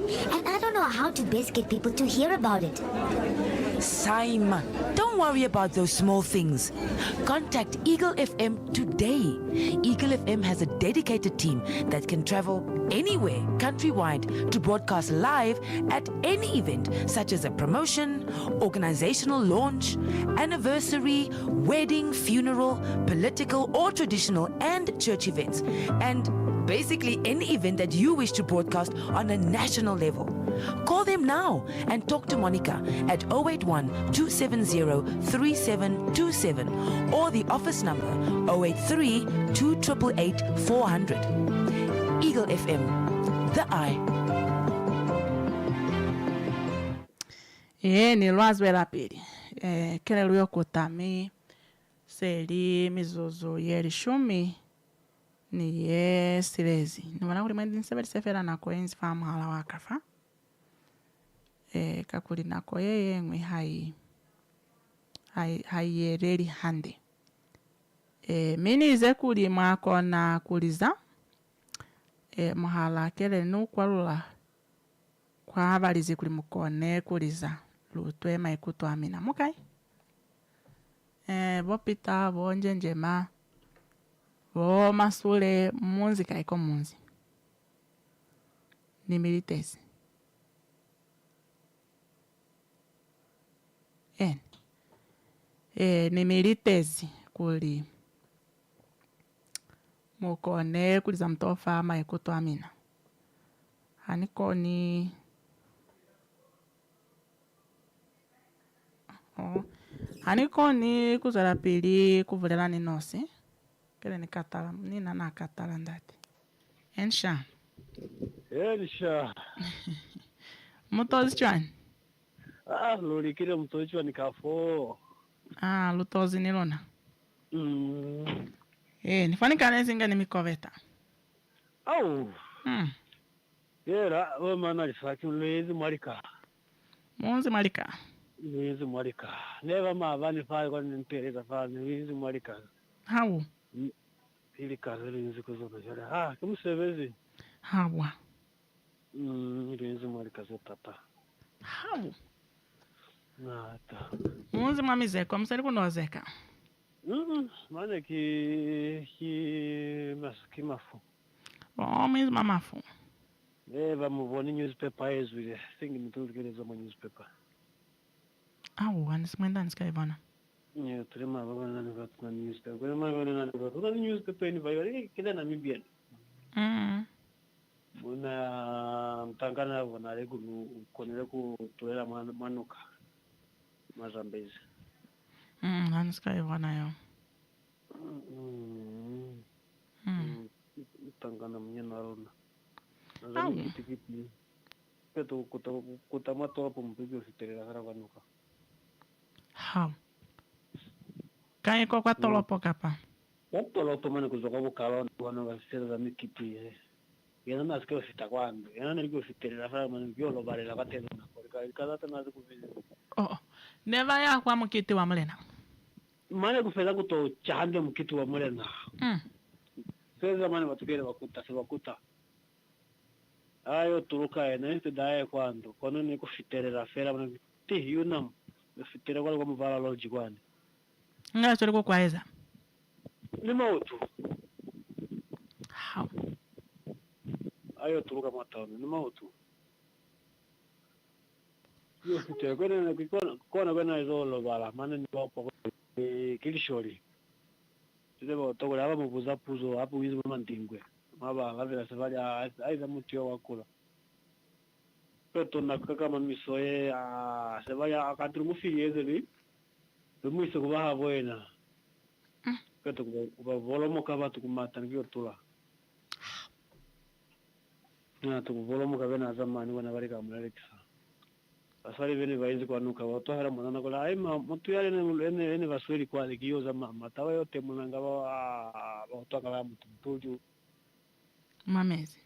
I don't know how to best get people to hear about it. Simon, don't worry about those small things. Contact Eagle FM today. Eagle FM has a dedicated team that can travel anywhere countrywide to broadcast live at any event, such as a promotion, organizational launch, anniversary, wedding, funeral, political or traditional, and church events. And basically any event that you wish to broadcast on a national level. Call them now and talk to Monica at 081-270-3727 or the office number 083-288-400. Eagle FM, the eye. Ni lwazwela pili. Kele luyo kutami seli mizuzu yeli shumi ni ye silezi. Nwala kuli mwendi nsebeli sefera nako enzi famu hala wakafa. Kakuli nako yeye ngwe hai yereli hande. Mini ize kuli mwako na kuliza. Muhala kele nukwalula kwa habalizi kuli mukone kuliza lutwe maikutu amina mukai. Bopita bonje njema bo masule munzi kaiko munzi ni militezi ni militezi kuli mukone kuliza mtofa maikutu amina hanikoni hanikoni kuzala pili kuvulela ninosi kele nikatala nina nakatala ndati ensha mutozi chwani lulikile mutozi chwani kafo lutozi nilona nifanikane zinga ni mikoveta yera wemana lisaki lwezi mwalika munzi mwalika lwezi mwalika neva mavani fai kwa nimpereza fai lwezi mwalika hawu ili kazi linzi kuzoka jara kumusebezi hawa lwezi mwalika zotata Hawu. Nata. Munzi mwamizeko msali kunozeka. Mane kimafu. Mizi mamafu. Vamuvoni newspaper ezwile. Singi mtulukeleza mu newspaper. Awu, anisimwenda nisikayibona. Yeah, tulema baba nani vatu na newspaper. Kwa maana nani vatu na newspaper ni vayo kile na Namibia. Una mtangana vanale kukonele kutolera manuka mazambezi. Anisikayibona yo. Mtangana mnyana rona. Nazami kitikiti. Peto kutamato hapo mpigo usiterera kara vanuka. Hawu. Kaya kwa tolopo kapa. Tolopo mane kuzoka bukala wana basera za mikiti. Yana nasikio sitakwando. Yana nilikuwa siterera kara mane byolo barela bateza na kwa kaza tanaze kuveza. Neva ya kwa mkiti wa mulena. Mane kufeza kuto chande mkiti wa mulena. Feza mane batukele bakuta. Ayo turuka ena este dae kwando. Kono niko fiterera fera mane ti yunam. Fiterera kwa mvala logi kwani. Nga chole ko kwaeza. Ni mautu. How? Ayo turuka matano ni mautu. Yo fiterera kwena izolo bala mane ni wapo kilishori. Tudebo tokole aba mubuza puzo hapo wizi mandingwe. Maba lavela sevalia aiza mutio wakula. Peto nakaka mamisoe sevalia akatru mufiri ezeli. Lumiso kubaha buena. Peto kubavolomo kabatu kumata ngio tula. Na tukuvolomo kabena zamani wana barika mlalekisa. Asali vene vainzi kwa nuka watohera mwana kola ai mtu yale ene vasweli kwa likiyo zama matawa yote munanga watoka la mtuju mamezi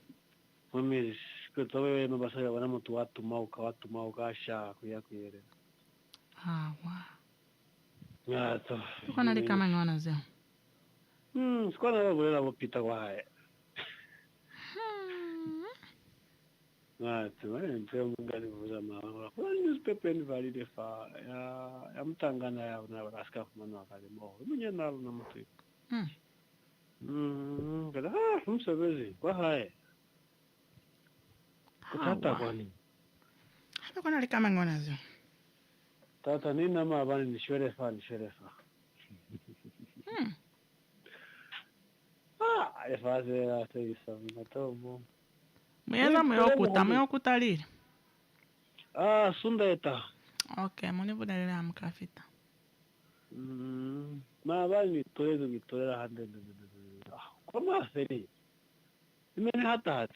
kutawe mabasaya wana mtu watu mauka sha kuyakuyere hawa yato tukona likama ngona zeo sikona wabula wapita kwa haya Ndio mungani vuzama. Kwa newspaper ni valide fa ya mtangana ya na raska kumana akalimo. Mwenye nalo na mtu. Kada msabezi kwa haya. Kutata kwani. Hapa kuna likama ngona zio. Tata nina mabani ni sherefa. Efaze atisa matomo. Mweza mweokuta lili. Sundeta. Okay, muni budalile amkafita. Mabani mitolera hande. Kama seli. Imeni hata.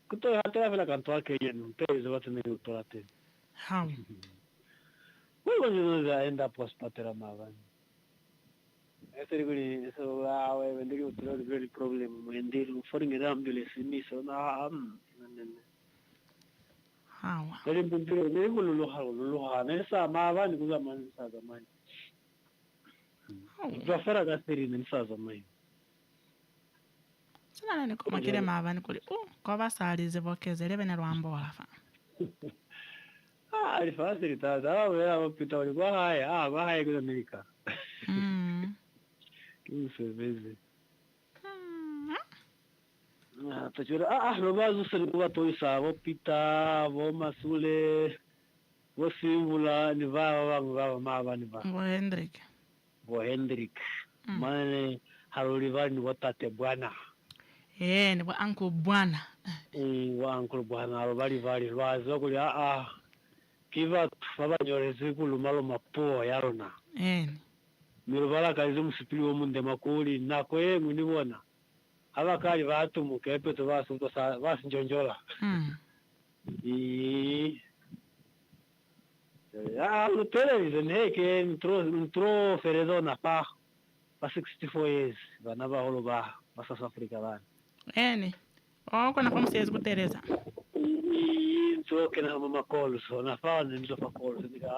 Kuto hata vela kanto wake yenu. Peze watu ni utolate. How? Wewe unaweza enda postpatera mabani. Everybody, so when they go through the very problem, when they're foreign ambulance in me, so now how? Very good. They go Luluha. Nessa Mava, and Guzaman Sazamai. Jafara Gasterin and Sazamai. Sana niko makile mavani kuli. Kwa sali zivoke zile bene rwambo walafa. Alifasi ritaza. Wewe pita ulikuwa haya. Kwa haya kwa Amerika. Useveze. Tachura robazo selikuwa toisa pita vo masule vo simula ni va mava ni va. Vo Hendrik. Mane haroliva ni watate bwana. Ni wa uncle bwana. Wa uncle bwana robali rwazo kuli kiva baba nyorezi kulumalo mapo yarona. Mirubala kaizo musipili wo munde makuli nako yemwe nibona abakali batumuka epeto basuto basinjonjola lutele neke ntro feredona pa 64 years bana baholo ba South Africa bana kuna kwa msezi kutereza ntoke na mama kolo so na faana nizofa kolo nika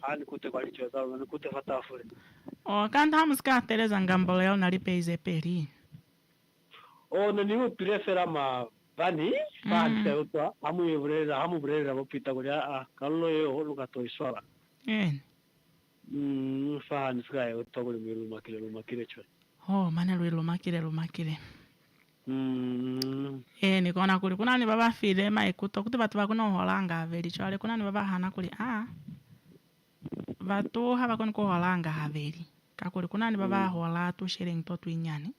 ani kute kwa licho zao na kute fatafule kanda hamuska tereza ngambolo yao nalipe ize peri na niwe prefera Vani, fani se utwa, hamu brera wopita kulia kallo yo luka to iswala. Fani sky utwa kuli lumakile chwe. Oh, mane lumakile. Nikaona kuli kuna ni baba file maikuto kuti batu bakuna holanga veli chwale kuna ni baba hana kuli batu haba kuna holanga haveli kakuli kuna ni baba hola tu sharing to tu inyani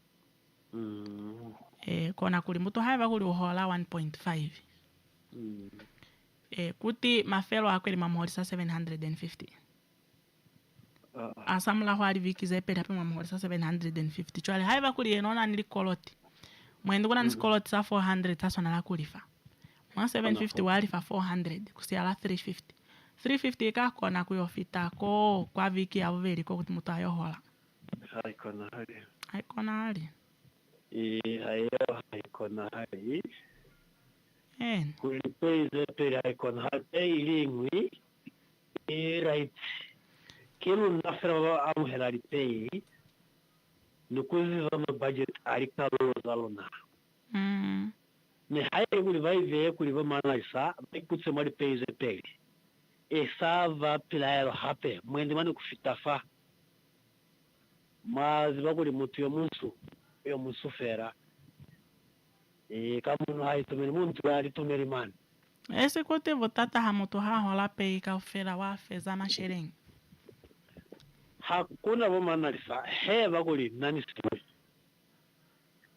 kona kuli mutu haba kuli hola 1.5 kuti mafelo akweli mamholisa 750 asamula hwali viki zepeli hapi mamholisa 750 chwale haba kuli yenona nilikoloti mwendo kuna niskoloti sa 400 taso nala kulifa 750 walifa 400 kusiala 350 ikakona kuyofita ko kwa viki ya uveli ko kuti mutu ayohola haikona hali haikona hali kulipeize peri haikona hali ilingwi right kilu nafira amuhela lipei nukuziva budget alikalo zalona ne haye kuli vaive kuli vamanalisa ikutse mali peize peri esava pilaelo hape mwende mane kufitafa maziva kuli mutu yo musu fera kamuno haitumeni muntu alitumeli mani ese kote votata hamutu hahola pei kaufera wafeza mashereng hakuna vomanalisa heva kuli nani story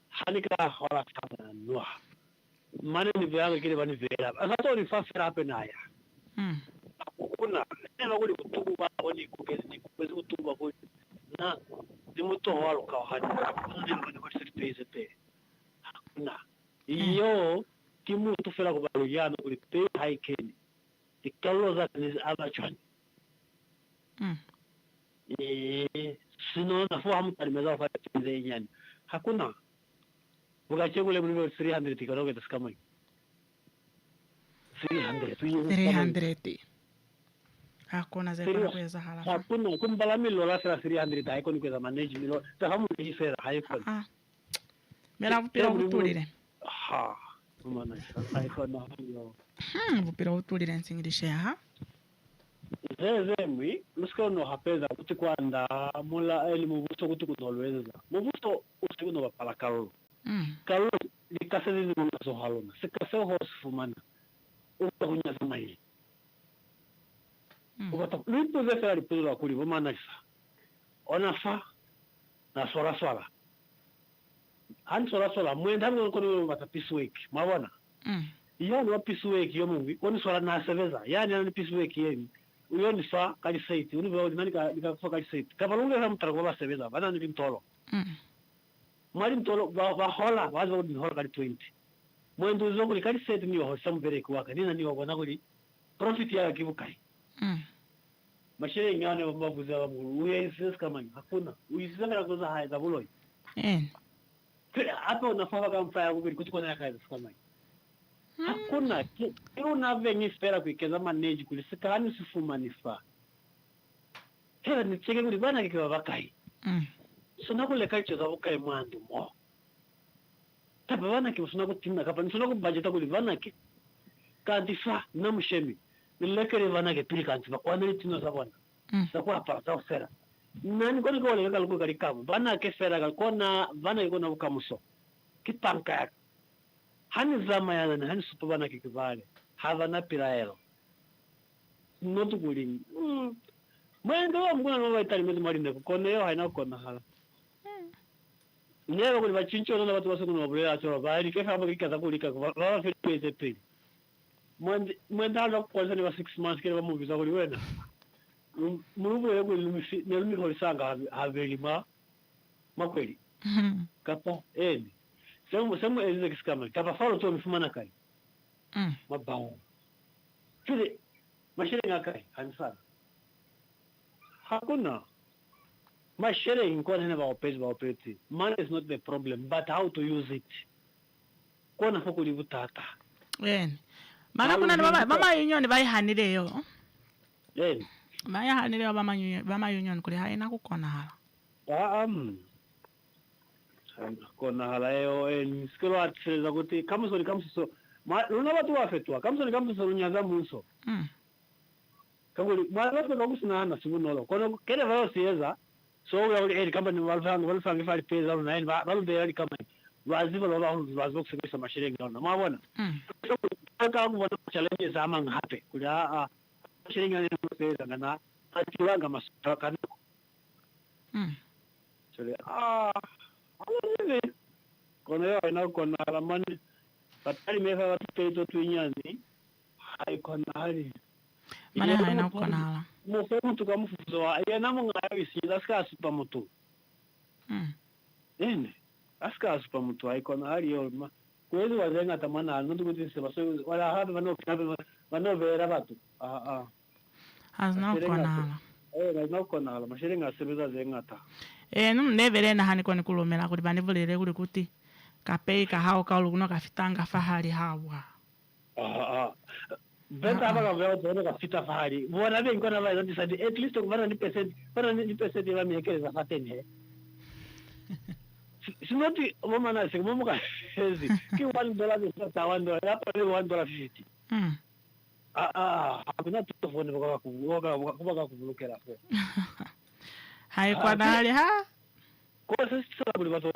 hanika hola kama noa mane ni vyangu kile bani vera asato ni fafera hape naya kuna heva kuli kutuba boni kugezi kutuba kuli na ni mutu walo kwa hadi ni kwa sisi pe hakuna iyo kimu tufera kwa yano kuli pe haikeni tikalo za ni abachani sino na fahamu talimeza kwa tize nyani hakuna bugache kule mlimo 300 tikanoge taskamai 300 hakuna zekona kweza hala hakuna kumbala milo la 300 haikoni kweza manage milo tahamu ni sera haikoni mera vupira utulire umana haikona hiyo vupira utulire nsingidishe zezemwi muskono hapeza kuti kwanda mula eli mubuso kuti kunolweza mubuso usikuno bapala kalolo kalolo likasezi munazo halona sikaseo hosfumana ukunya zamai ukata lipo zefera lipo kuli bomanalisa onafa na swala han swala mwenda ngono bata pisweek mabona yani wa pisweek yo mungu oni swala na seveza yani ani pisweek yeni uyoni fa kali site uniwe nani ka fa kali site kabalunga sa mutarago ba sebeza bana ni mtolo mari mtolo ba hola wazo ni hola kali 20 mwendo zongo ni kali site niyo hosa mbere kuwaka nina niyo bona kuli profit ya kibukai mashire nyane mabuza wa uyeses kama hakuna uyisanga kuza haya za buloi hapo unafaa kama mfaya kubiri kuchukua na kazi kama hakuna kero na venye spera kuikeza manage kulisikani sifuma nifa hela ni cheke kuli bana kikiwa bakai sona kule kaicho za bakai mwandu mo taba bana ki sona kutimna kapa ni sona ku budget kuli bana ki kandifa na mshemi nilekere bana ke pili kanti ba kwana tino za bana za kwa pa za sera nani koni ko le kalku kali kamu bana ke sera kal kona bana iko na ukamuso kipanka hani zama ya na hani supa bana kikivale hava na piraelo notu kuli mwendo wa mguna no baitali medu marinde kone yo haina kona hala nyewe kuli bachincho na watu wasu no bure acho bali ke fama kikaza kulika kwa fe pese pe mwenda ndo kwa ni 6 months kile bamu biza kuli wena murubu yego lumi holisanga havelima makweli kapa semu elize kisikama kapa faro to mfumana kai mabao kile mashire ngakai hansana hakuna mashire inkona na baopezi money is not the problem but how to use it kona foko livutata mana kuna mama union baihanire yo baihanire yo mama union kuli haina kukona hala kona halayo nisikelo atseleza kuti kamusoni kamuso luna watu wafetwa kamusoni kamuso lunyaza munso kanguli mwana kwa kusina na sibunolo kono kele vao sieza so uli kamba ni walfanga fali pesa luna yani balubera kama waziba wazo kusekesa mashirengi na mabona kaka kubona challenge za manga hape kula mashirengi ni pesa ngana atulanga masaka sole ale kono yo ina kono alamani patali mefa watu peto tuinyani hai kono hali mana haina konala mo fe mtu kama fuzo ya namo ngayo isida ska super moto aska super moto ai kono hali yo ma kweli wazenga tamana ndo kuti se baso wala hapa vano vera batu hazna konala na konala mashirenga sebeza zengata num nevere na hani koni kulumela kuti vanivulire kuli kuti kapei kahao kaulukuno kafitanga fahali hawa beta aba kavyo zone kafita fahali bona be ngona ba decide at least kubana ni percent ya miyekeleza fateni he simoti mama na sema muka hezi ki $1 ni sasa $1 hapa ni $1.50 hakuna telefoni kwa kubulokera hapo hai kwa nali ha kwa sisi sababu watu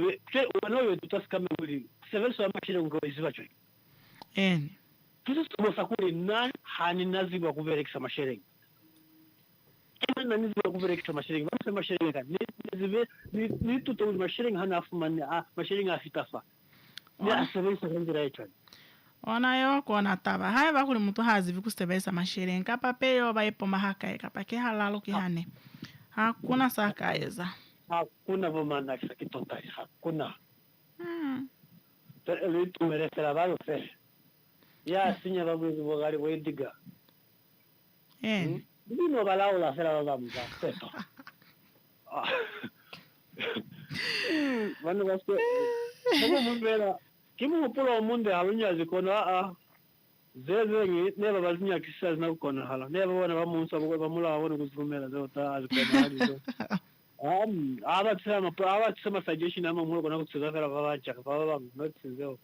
wanayo tutasikama muri seven so machine ngo izibacho tuzo sakuri na hani naziba kuverekisa mashirengi na niziba kuverekisa mashirengi basi mashirengi kan ni tuto mashirengi hana afumani mashirengi afitafa ni asebesa ngira yetu ona yo kona taba hai bakuli mtu hazivi kusebesa mashirengi kapa peyo baipo mahaka kapake halalo kihane hakuna sakaeza hakuna bomana kisakitota hakuna ele tumeresera balo fe ya sinya babuzi bogari wediga bino balaula sera babuza seto manu basko como mumbera kimu pulo munde alunyazi kona zezengi neba bazinya kisaz na kona hala neba bona bamunsa bamula wona kuzivumela zota azikona halizo abatsema suggestion ama mulo kona kutsizafera babacha baba notsinzo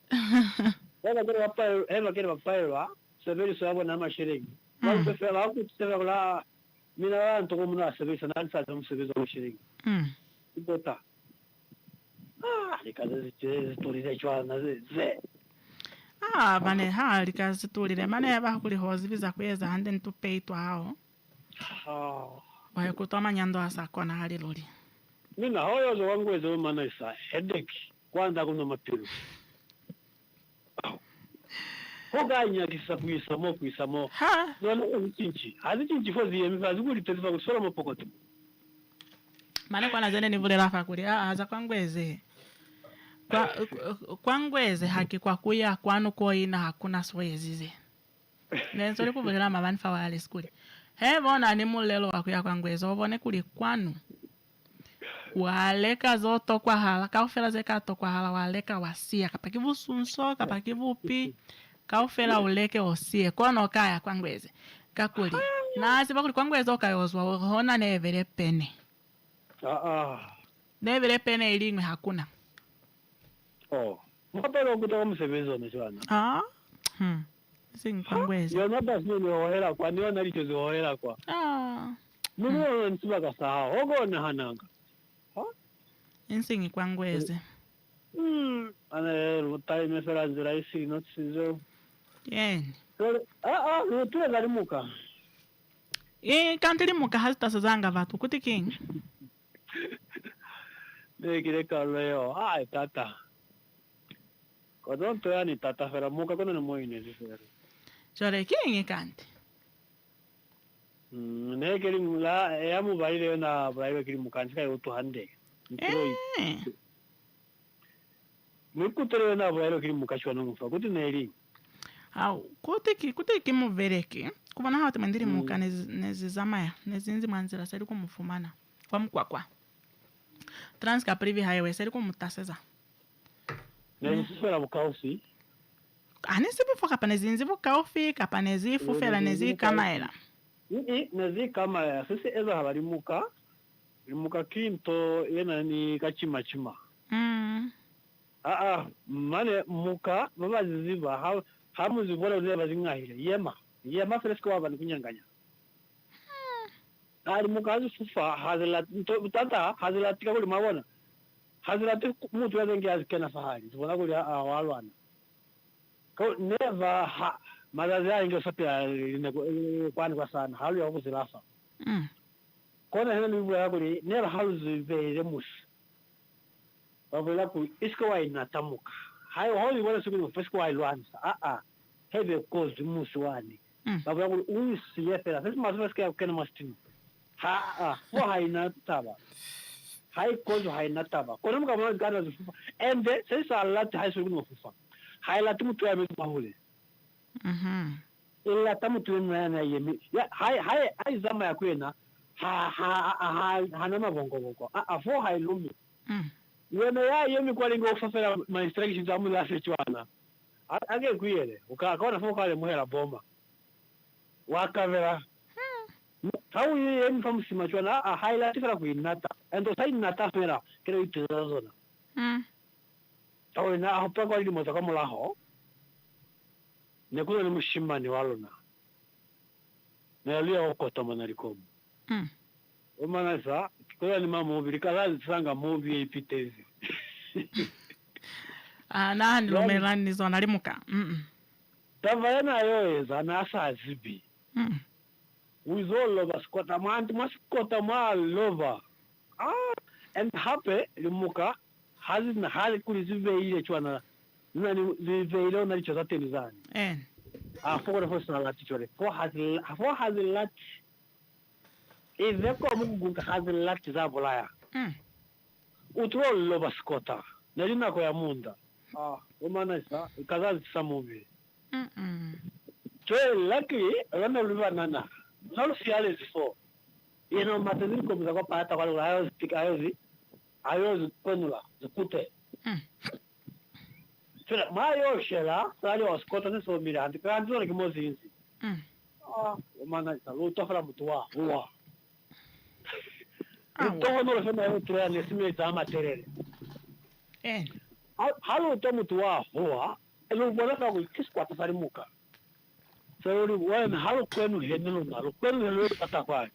eva kere bapairwa severi sabo na mashirengi bakufela kutsevela mina bantu komuna severi sana sa museveza mashirengi ibota likaze zitulire chwana ze bane likaze zitulire mane bakuli hozi biza kweza hande ntupeitwa hao kutoma nyando asakona hali loli mina hoyo zo wangu ezo mana isa headache kwanza kuno mapiru Hoganya kisapwisa mo none unchinchi alichinchi fozi yemifazi kuli telifa kusola mopokoto mane kwa nazene nivule rafa kuli aza kwangweze kwangweze haki kwa kuya kwanu koina hakuna soyezize nenzo likuvugela mabani fa wale skuli bona ni mulelo wakuya kwangweze obone kuli kwanu waleka zoto kwa hala kaufela zekato kwa hala waleka wasia kapakivu sunso kapakivu pi kaufela uleke osie kono kaya kwangweze kakuli na siba kuli kwangweze okayozwa hona nevere pene nevere pene ilingwe hakuna mwapelo kutoka msebezo nechwana singi kwangweze yona basi nyo hohera kwa niyo nalicho zihohera kwa nino nsiba kasahao ogona hananga insingi kwangweze ana rutai mesera nzira isi notsizo lutule zalimuka kantilimuka hazitasazanga vatu kuti kingi nekireka leo tata kodonto yani tata fera muka kono na moine zifera chore kingi kanti nekiri mula yamu baile na baile kiri mukanzika yoto hande Nikutere na baile kiri mukashwa no mufa kuti neri kuti kimuvereki kubona hawati mandiri muka nezizamaya nezinzi mwanzira sari kumufumana kwa mkwakwa Transka Privi Highway sari kumutaseza nezifera bukaufi anisibifoka panezinzi bukaufi kapanezifu fera nezi kamaela nezi kamaela sisi eza habarimuka limuka kinto yena ni kachima mane muka baba ziziba hamuzibona uzeba zingahile yema fresco waba nikunyanganya ari muka azufufa hazela tata hazela tika kuli mabona hazela mutu yazengi azikena fahari zibona kuli awalwana ko never mazazi ainge sapia kwani kwa sana halu ya kuzilafa kona hena nibu ya kuli never halu zibele mushi wabula ku isko wa inatamuka hayo holi wala siku fresco wa ilwansa hebe kozi mushi wani wabula ku uisi yefela sisi mazuwa ya kena mastini fo haina taba hai kozo haina taba kona mga mwana gana zufufa ende sasa alati hai sugu nufufa hai lati mutu ya mizu mahule ila tamu tuwe mwana yemi hai zama ya kuena hana mabongo fo hai lumi wena ya yemi kwa lingo ufafela maestraki zamu la sechuana age kuyele ukakona fo kale muhela bomba wakavera How you aim from Simachona, a highlight of Nata, and the same Nata Fera, can you tell us? So now, probably Motacamolaho Nekuna Mushimani Walona Nelio Cotomanaricom. Omanasa, Koyanima movie, because I sang a movie Pitezi. Nan Lomelan is on Arimuka. Tavana is an Asa Zibi. With all of us, Kotaman must Kotamal Lova. And happy, Muka has in the Harlequin each one. They don't know each other. And for the first latitude, for has a latch. If the common has a latch Zabolaya. Utro Lova Scotta, Narina Koyamunda. Omanasa, because that's some movie. So luckily, I don't know Nana. Not fearless before. You know, Martin comes a part of I was Penula, the Pute. So my old Shella, Sally was cotton so me, and the grand like most easy. Man, a lot of Ramutua. I don't know if I'm able to estimate the material. And how Tomutua, and whatever we kiss what Sarimuka. So when how can we handle that? When we look at that,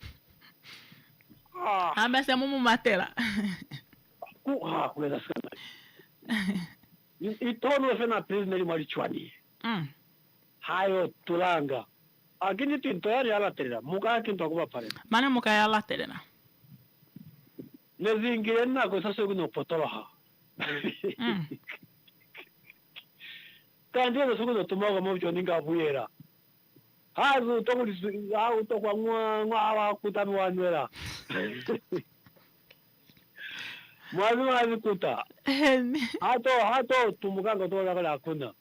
I'm a Mumu Matela. You told us a prisoner marijuana. Hayo Tulanga. I get it in Toya Latera. Muka can talk about it. Manamuka Laterna. Nezingena goes a segundo potoloha. Can't do a segundo tomorrow mojoninga buera. Hazu toku au toku ngwa kutamwanwela. Mwazi kuta. Hato tumukanga tola kala kuna.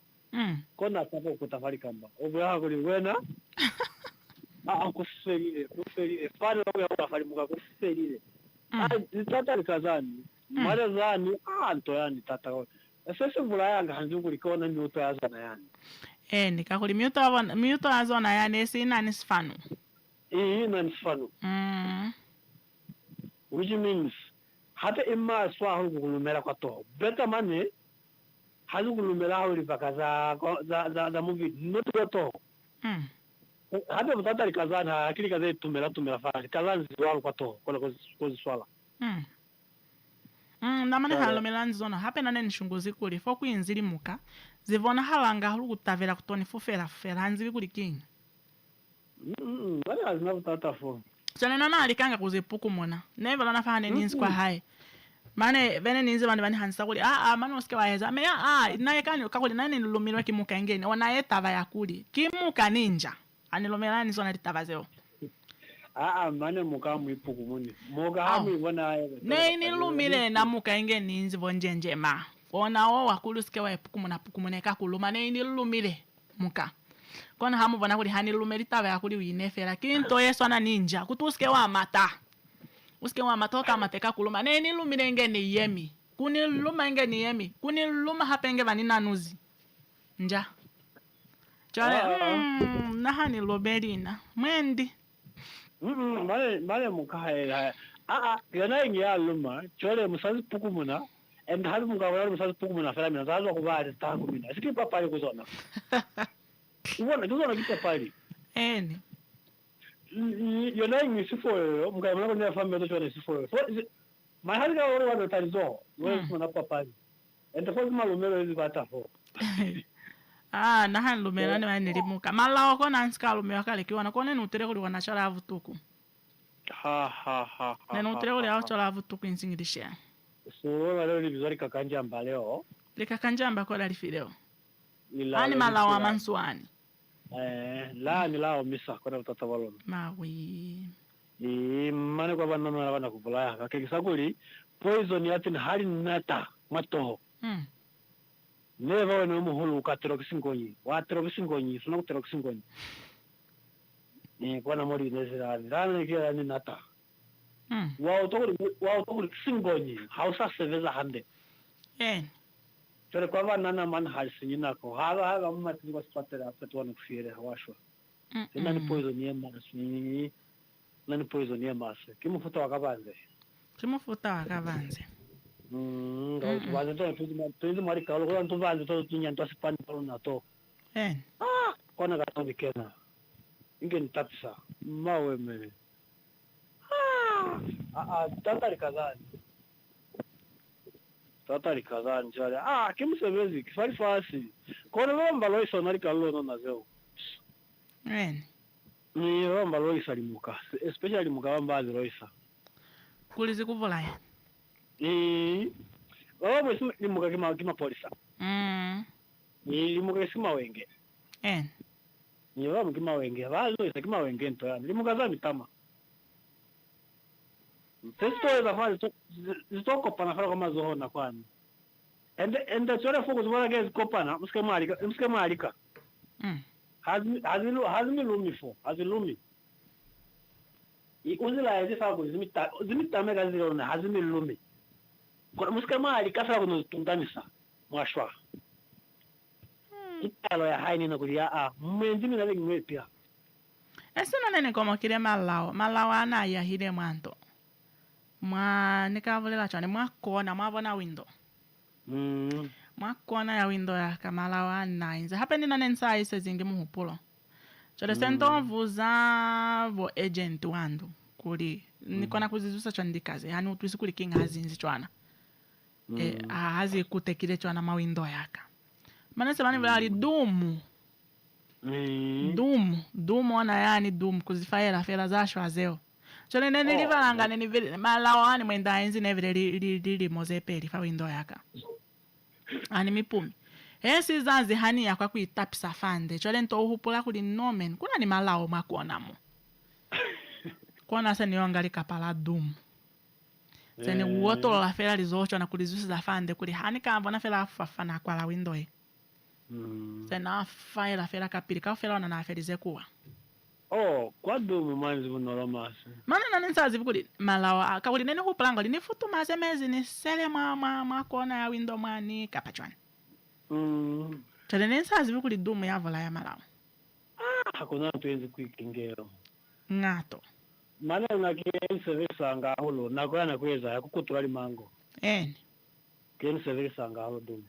Kona tapo kutafari kamba. Obya kuli wena. Kuferile. Fano ya kutafari muka kuferile. Tata kazani. Mara zani anto yani tata. Sasa vulaya hanzu kulikona nyuto yazana yani. Nikakuli miuto azona yani sina nisfanu. Nisfanu. Which means hata imma swa hulumela kwa to. Better money hazulumela hulipaka za movie not kwa to. Hata mtata likazana akili kaze tumela fani. Kazana ziwa kwa to kwa swala. Namane halomela nzona hape nane nishunguzi kuli foku inzili muka zivona halanga hulu kutavela kutoni fufela hanzi kuli king. Wale hazina utata fo. Chane nana alikanga kuzipuku mona. Neva lana fahane ninzi kwa hai. Mane vene ninzi vani hansa kuli. Mane uske wa heza. Me nae kani kakuli nane nilumirwa kimuka ingeni. Wana ye tava ya kuli. Kimuka ninja. Anilomela nizona litava zeo. Mane muka mwipuku muni. Muka hamu wana ne nilumile na muka ingeni ninzi vonjenje ma. Ona wakulu ske wa puku mune kakuluma ne nilumile muka. Kona hamu vana kuli hani lumerita ya kuli winefera kinto yeso na ninja kutuske wa mata uske wa matoka mateka kuluma ne ni lumire ngeni yemi kuni luma ngeni yemi kuni luma hapenge vanina nuzi nja chale na hani loberina mwendi male mukahe yana ngi ya luma chole musazi pukumuna and hali mungawala msasa puku mina fela mina zazo kubali tangu mina sikipa pali kuzona ubona kuzona kipa pali eni yona ngisifoyo mungawala ko ne fambe to chona sifoyo so mahali ka wona wana talizo wewe mona papali and the first malumelo izibata fo na han lumela ne mane limuka malawo ko nan ska lumela kale kiwana ko ne nutere ko wana chala vutuku ha ne nutere ko ya chala vutuku insingilisha so wale ni vizuri kakanjamba leo likakanjamba ko dali fileo Ani malawa mansuani la ni lao misa kwa utata walona mawi mane kwa bana kuvulaya kakisakuli poison yatin hali nata matoho neva wena umuhulu ukatero kisingonyi watero kisingonyi sino kutero kisingonyi kwa na mori nezira ndane kia ni nata wao tokuri kisingonyi hausa seveza hande chole kwa bana na man halisi nako haga mumati kwa spatera petwa nokufire hawashwa nani poison yemasi nani poison yemasi kimufuta wakabanze Wazi to mari kaulo ko antu vazi to tinyan to span to na to kona ga to bikena ingen tapsa mawe me tatari kazani jale kimsebezi kifari fasi kona lomba loiso nari kaulo no nazeo ni lomba loisa limuka especially mugabambazi loisa kulizi kuvulaya mwesi limuka kima polisa limuka kima wenge ni wamu kima wenge vazo isa kima wenge nto yani limuka za mitama testo za fali zitoko pana fara kama zohona kwani ende chore fuku zibona gezi kopana muske malika hazmi lumi uzila hizi faku zimitame gazi lona hazmi lumi kwa muske malika fara kuno tundanisa mwashwa italo ya haini na kulia mwenzi mina lengi mwepia esino nene komo kire malawa ana ya hile mwanto nikavulela chane mwakona mwabona window mwakona ya window ya kamalawa anainze hapendi na nensa ise zingi muhupulo chole sento vuza vo agent wandu kuli nikona kuzizusa chandikaze hani utwisi kuli king hazinzi chwana hazi kutekile chwana mawindo yaka manese bani vali dumu wana yani dumu kuzifaela fela za shwazeo chole nene livalanga nene vile malawa ani mwenda enzi nevile li mozepeli fa windo yaka ani mipumi hesi zanzi hani yakwa kuitapisa fande chole nto uhupula kuli nomen kuna ni malawo makuona mo kuona se niyongali kapala dumu sene uoto la fela lizocho na kulizusi za fande kuli hani kambo na fela fafana kwa la windo ye sena faela fela kapili ka fela wana na felize kuwa kwa dumu manzi bunolo masi mana na nensa zivukuli malawa kawuli nene huplango li nifutu maze mezi ni sele kona ya windo mani kapachwani chale nensa zivukuli dumu ya vola ya malawa hakuna tuenzi kuikingero ngato mana unakiense visanga hulo nakoya nakweza ya kukutuwali mango kiense visanga hulo dumu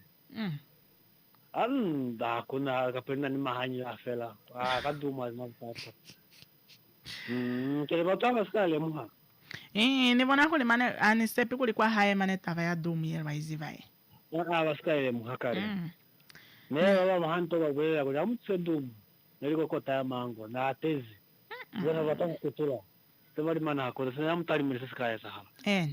hakuna kapenda ni mahanyi la fela kaduma zimapata kele batanga skale muha nibona kuli mane anisepi kuli kwa haye mane tava ya dumu yelwa izivaye baskale muha kare nero wa mahanto bagwela kuli amutse dumu neliko kota ya mango na atezi zona batanga kutula temari mana hakuna sena mutali mwese skale sahala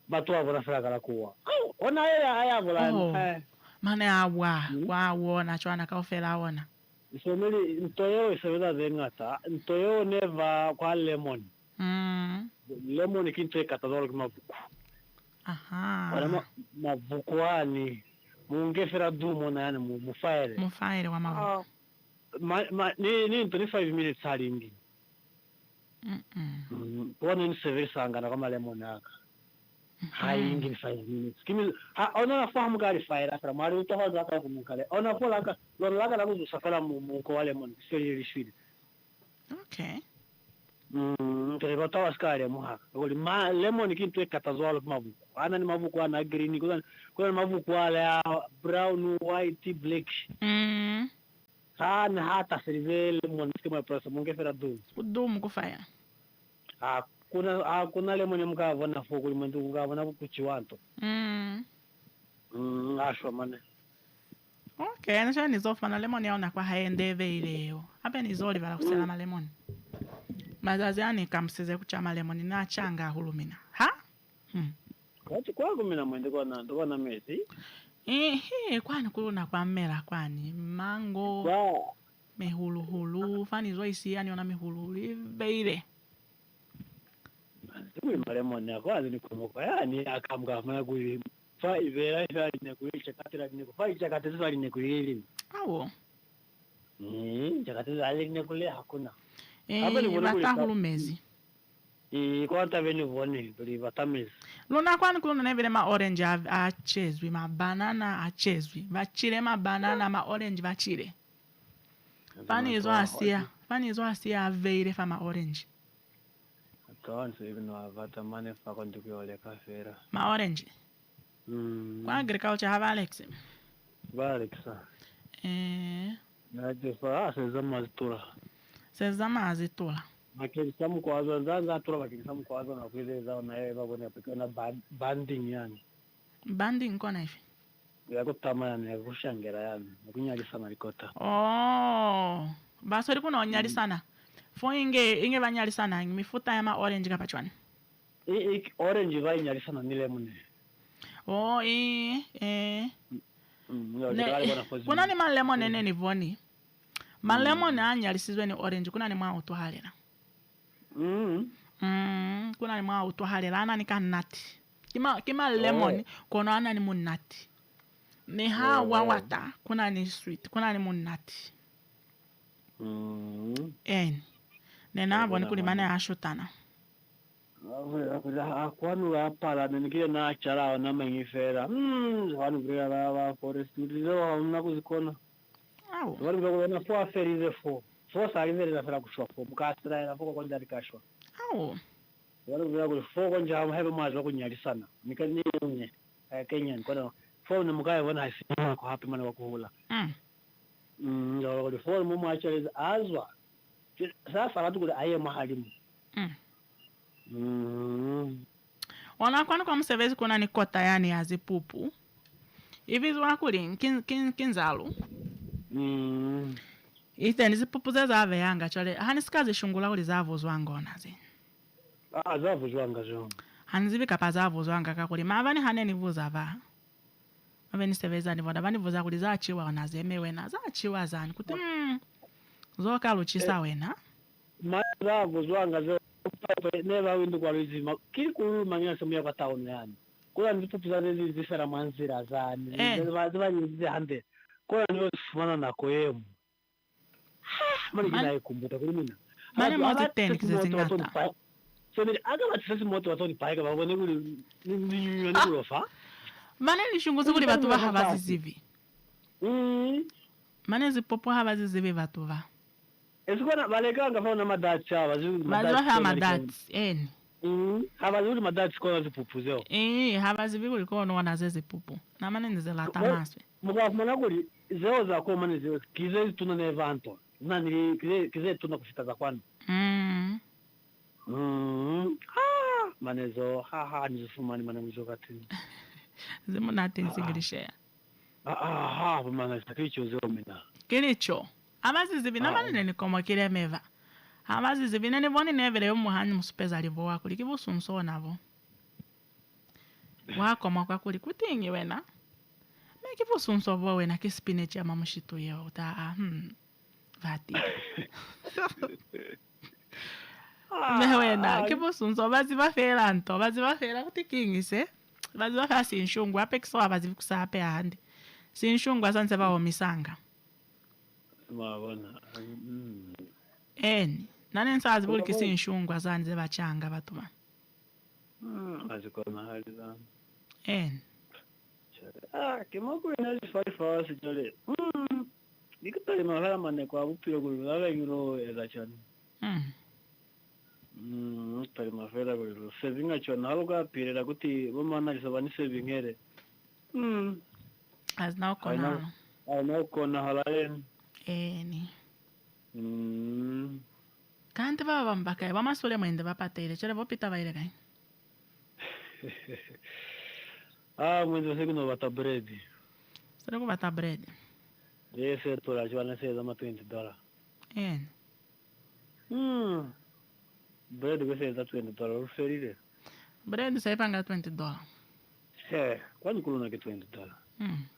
batu wabona fela kala kuwa ona ya vola mane awa na chwana kaufela wona isomeli ntoyo iseweza zengata ntoyo neva kwa lemon lemon kinte katadoro kimavuku wana mavukuani mungefera dumo na yani mufaire wa mavuku ni 25 minutes halingi wana ni sevesanga na kama lemon aka haingi 5 minutes kimi ona fahamu gari faira para mari utohoza ka kumukale ona pola ka lona laka la kuzusafala mu ko wale mon seri shwidi Kaya tawa skari muha. Kuli lemon kintu ekatazwa lo mavuko. Ana ni mavuko ana green kuna mavuko ala brown, white, black. Sana hata serve lemon kama prasa munge fera do. Kudumu kufaya. Kuna lemon mukava na foko limuntu mukava na kuchiwanto. Ashwa mane. Okay, nasho nizofana lemon yaona kwa haendeve ileo. Hapa nizoli bala kusela ma lemon. Mazazi yani kamsize kuchama lemon na changa hulumina. Ha? Kwa mina mwende kwa na mesi. Kwani kuluna kwa mmela kwani mango. Mehulu fani zo isi yani ona mehulu beile. Sikuwi malemon ya kwa ni kumoko yani akamga mana kuli fa ivera ifari ne kuli chakatira ne fa chakatira ifari ne kuli. Awo. Chakatira ali ne kuli hakuna. Batahulumezi. Kwa veni voni tuli batamezi. Luna kwani kuluna nevile ma orange achezwi, ma banana achezwi. Vachile ma banana ma orange vachile. Fani izo asia aveire fa ma orange. Atonso ibino avata mane fa kontu kyole kafera. Ma orange. Kwa agriculture have Alex. Alexa. Najefa sezama zitura. Sezama azitula. Makisamu kwa zanza atura makisamu kwa na kueleza na yeye babone apikana banding yani. Banding kona hivi. Yako tamana ya kushangera yani. Kunyali sana rikota. Baso lipo na onyali sana. Fo inge banyali sana mifuta ya ma orange kapachwani. Orange va nyali sana ni lemon. Kuna ni ma lemon nene ni voni. Ma lemon anyali sizwe ni orange kuna ni mwa utuhalera. Kuna ni mwa utuhalera ana ni kanati. Kima lemon kono ana ni munati. Ni hawa wata kuna ni sweet kuna ni munati. Nena voni kuli mane ashutana. Kwanu apala nikiye na achara na mengifera. Wanu brea wa forest ndizo unakuzikona. Wari ngona fo aferize fo salize la fera kushwa fo mukasira la fo konja likashwa wari ngona fo konja hebe mazo kunyali sana nikanye Kenya nkona fo ne mukaye bona hasima ko happy mana wakuhula ngalo fo mu machalize azwa sasa watu kule aye mahalimu wana kwa msevezi kuna ni kota yani azipupu hivi wakuli kinzalu Ite zipupu zave yanga chole hanisikaze shungula uli zavo zwangona zi. Zavo zwanga zo. Hanzibi kapa zavo zwanga kakuli mavani haneni vuza va. Maveni seveza ni voda vani vuza kuli za chiwa wanazeme wena za chiwa zani kuti zoka luchisa wena. Zavo zwanga zo neva windu kwa lizima kikulu manya semia kwa taoni yani. Kula zipupu zane zifera manzira zani. Ziva hande. Kwa niyo sifumana na koemu. Mani kina ikumbuta kuli mina. Mani mozi teni kizezingata. Soni aga batisasi moto watoni paika babone kuli ni kulofa. Mani nishunguzi kuli batuva habazizivi. Mani zipopo habazizivi batuva. Esikona balekanga fauna madati hawa. Baziva haa madati, eni. Habazivi madati kwa zipupu zeo. Habazivi kuli kono wanaze zipupu. Na mani nizela tamaswe. Mukafumana kuli zeo za kwa mani zeo kize tuna nevanto. Nani kize tuna kufitaza kwani. Manezo nizifumani mana mizokatini. Zimu nati nsigilishea. Manezo kilicho zeo mina. Kilicho. Amazi zibina mani nini koma kile meva. Amazi zibina ni voni nevele yu muhani musupeza livo wako. Likivu sunso navo. Wako mwakwa kuli kutingi wena. Kivu sunso vo wena kispinach ya mamushitu yeo. Vati. Wena, kivu sunso bazi wafela anto. Bazi wafela kutikingise. Bazi wafela sinshungwa. Pekiswa bazi vikusape ahandi. Sinshungwa sanse wa omisanga. Mabona. Nani nsazi buli kisinshungwa zanze bachanga batuma. Azikona hali zan. Kimoko ina zifarifa sijole. Nikutali mahala mane kwa upio kulu. Lala yuro eza chani. Primavera kwelo. Saving acho naloga pirera kuti bomana lisabani saving here. As now kona. I know kona halayen. Eni. Kanti baba mbaka ba masole mwende bapatele chere bopita baile kai. Mwende segno bata bread. Sere ko bata bread. Ese tola jwana se dama $20. En. Bread que se da $20 ferire. Bread sai panga $20. Quando coluna che $20?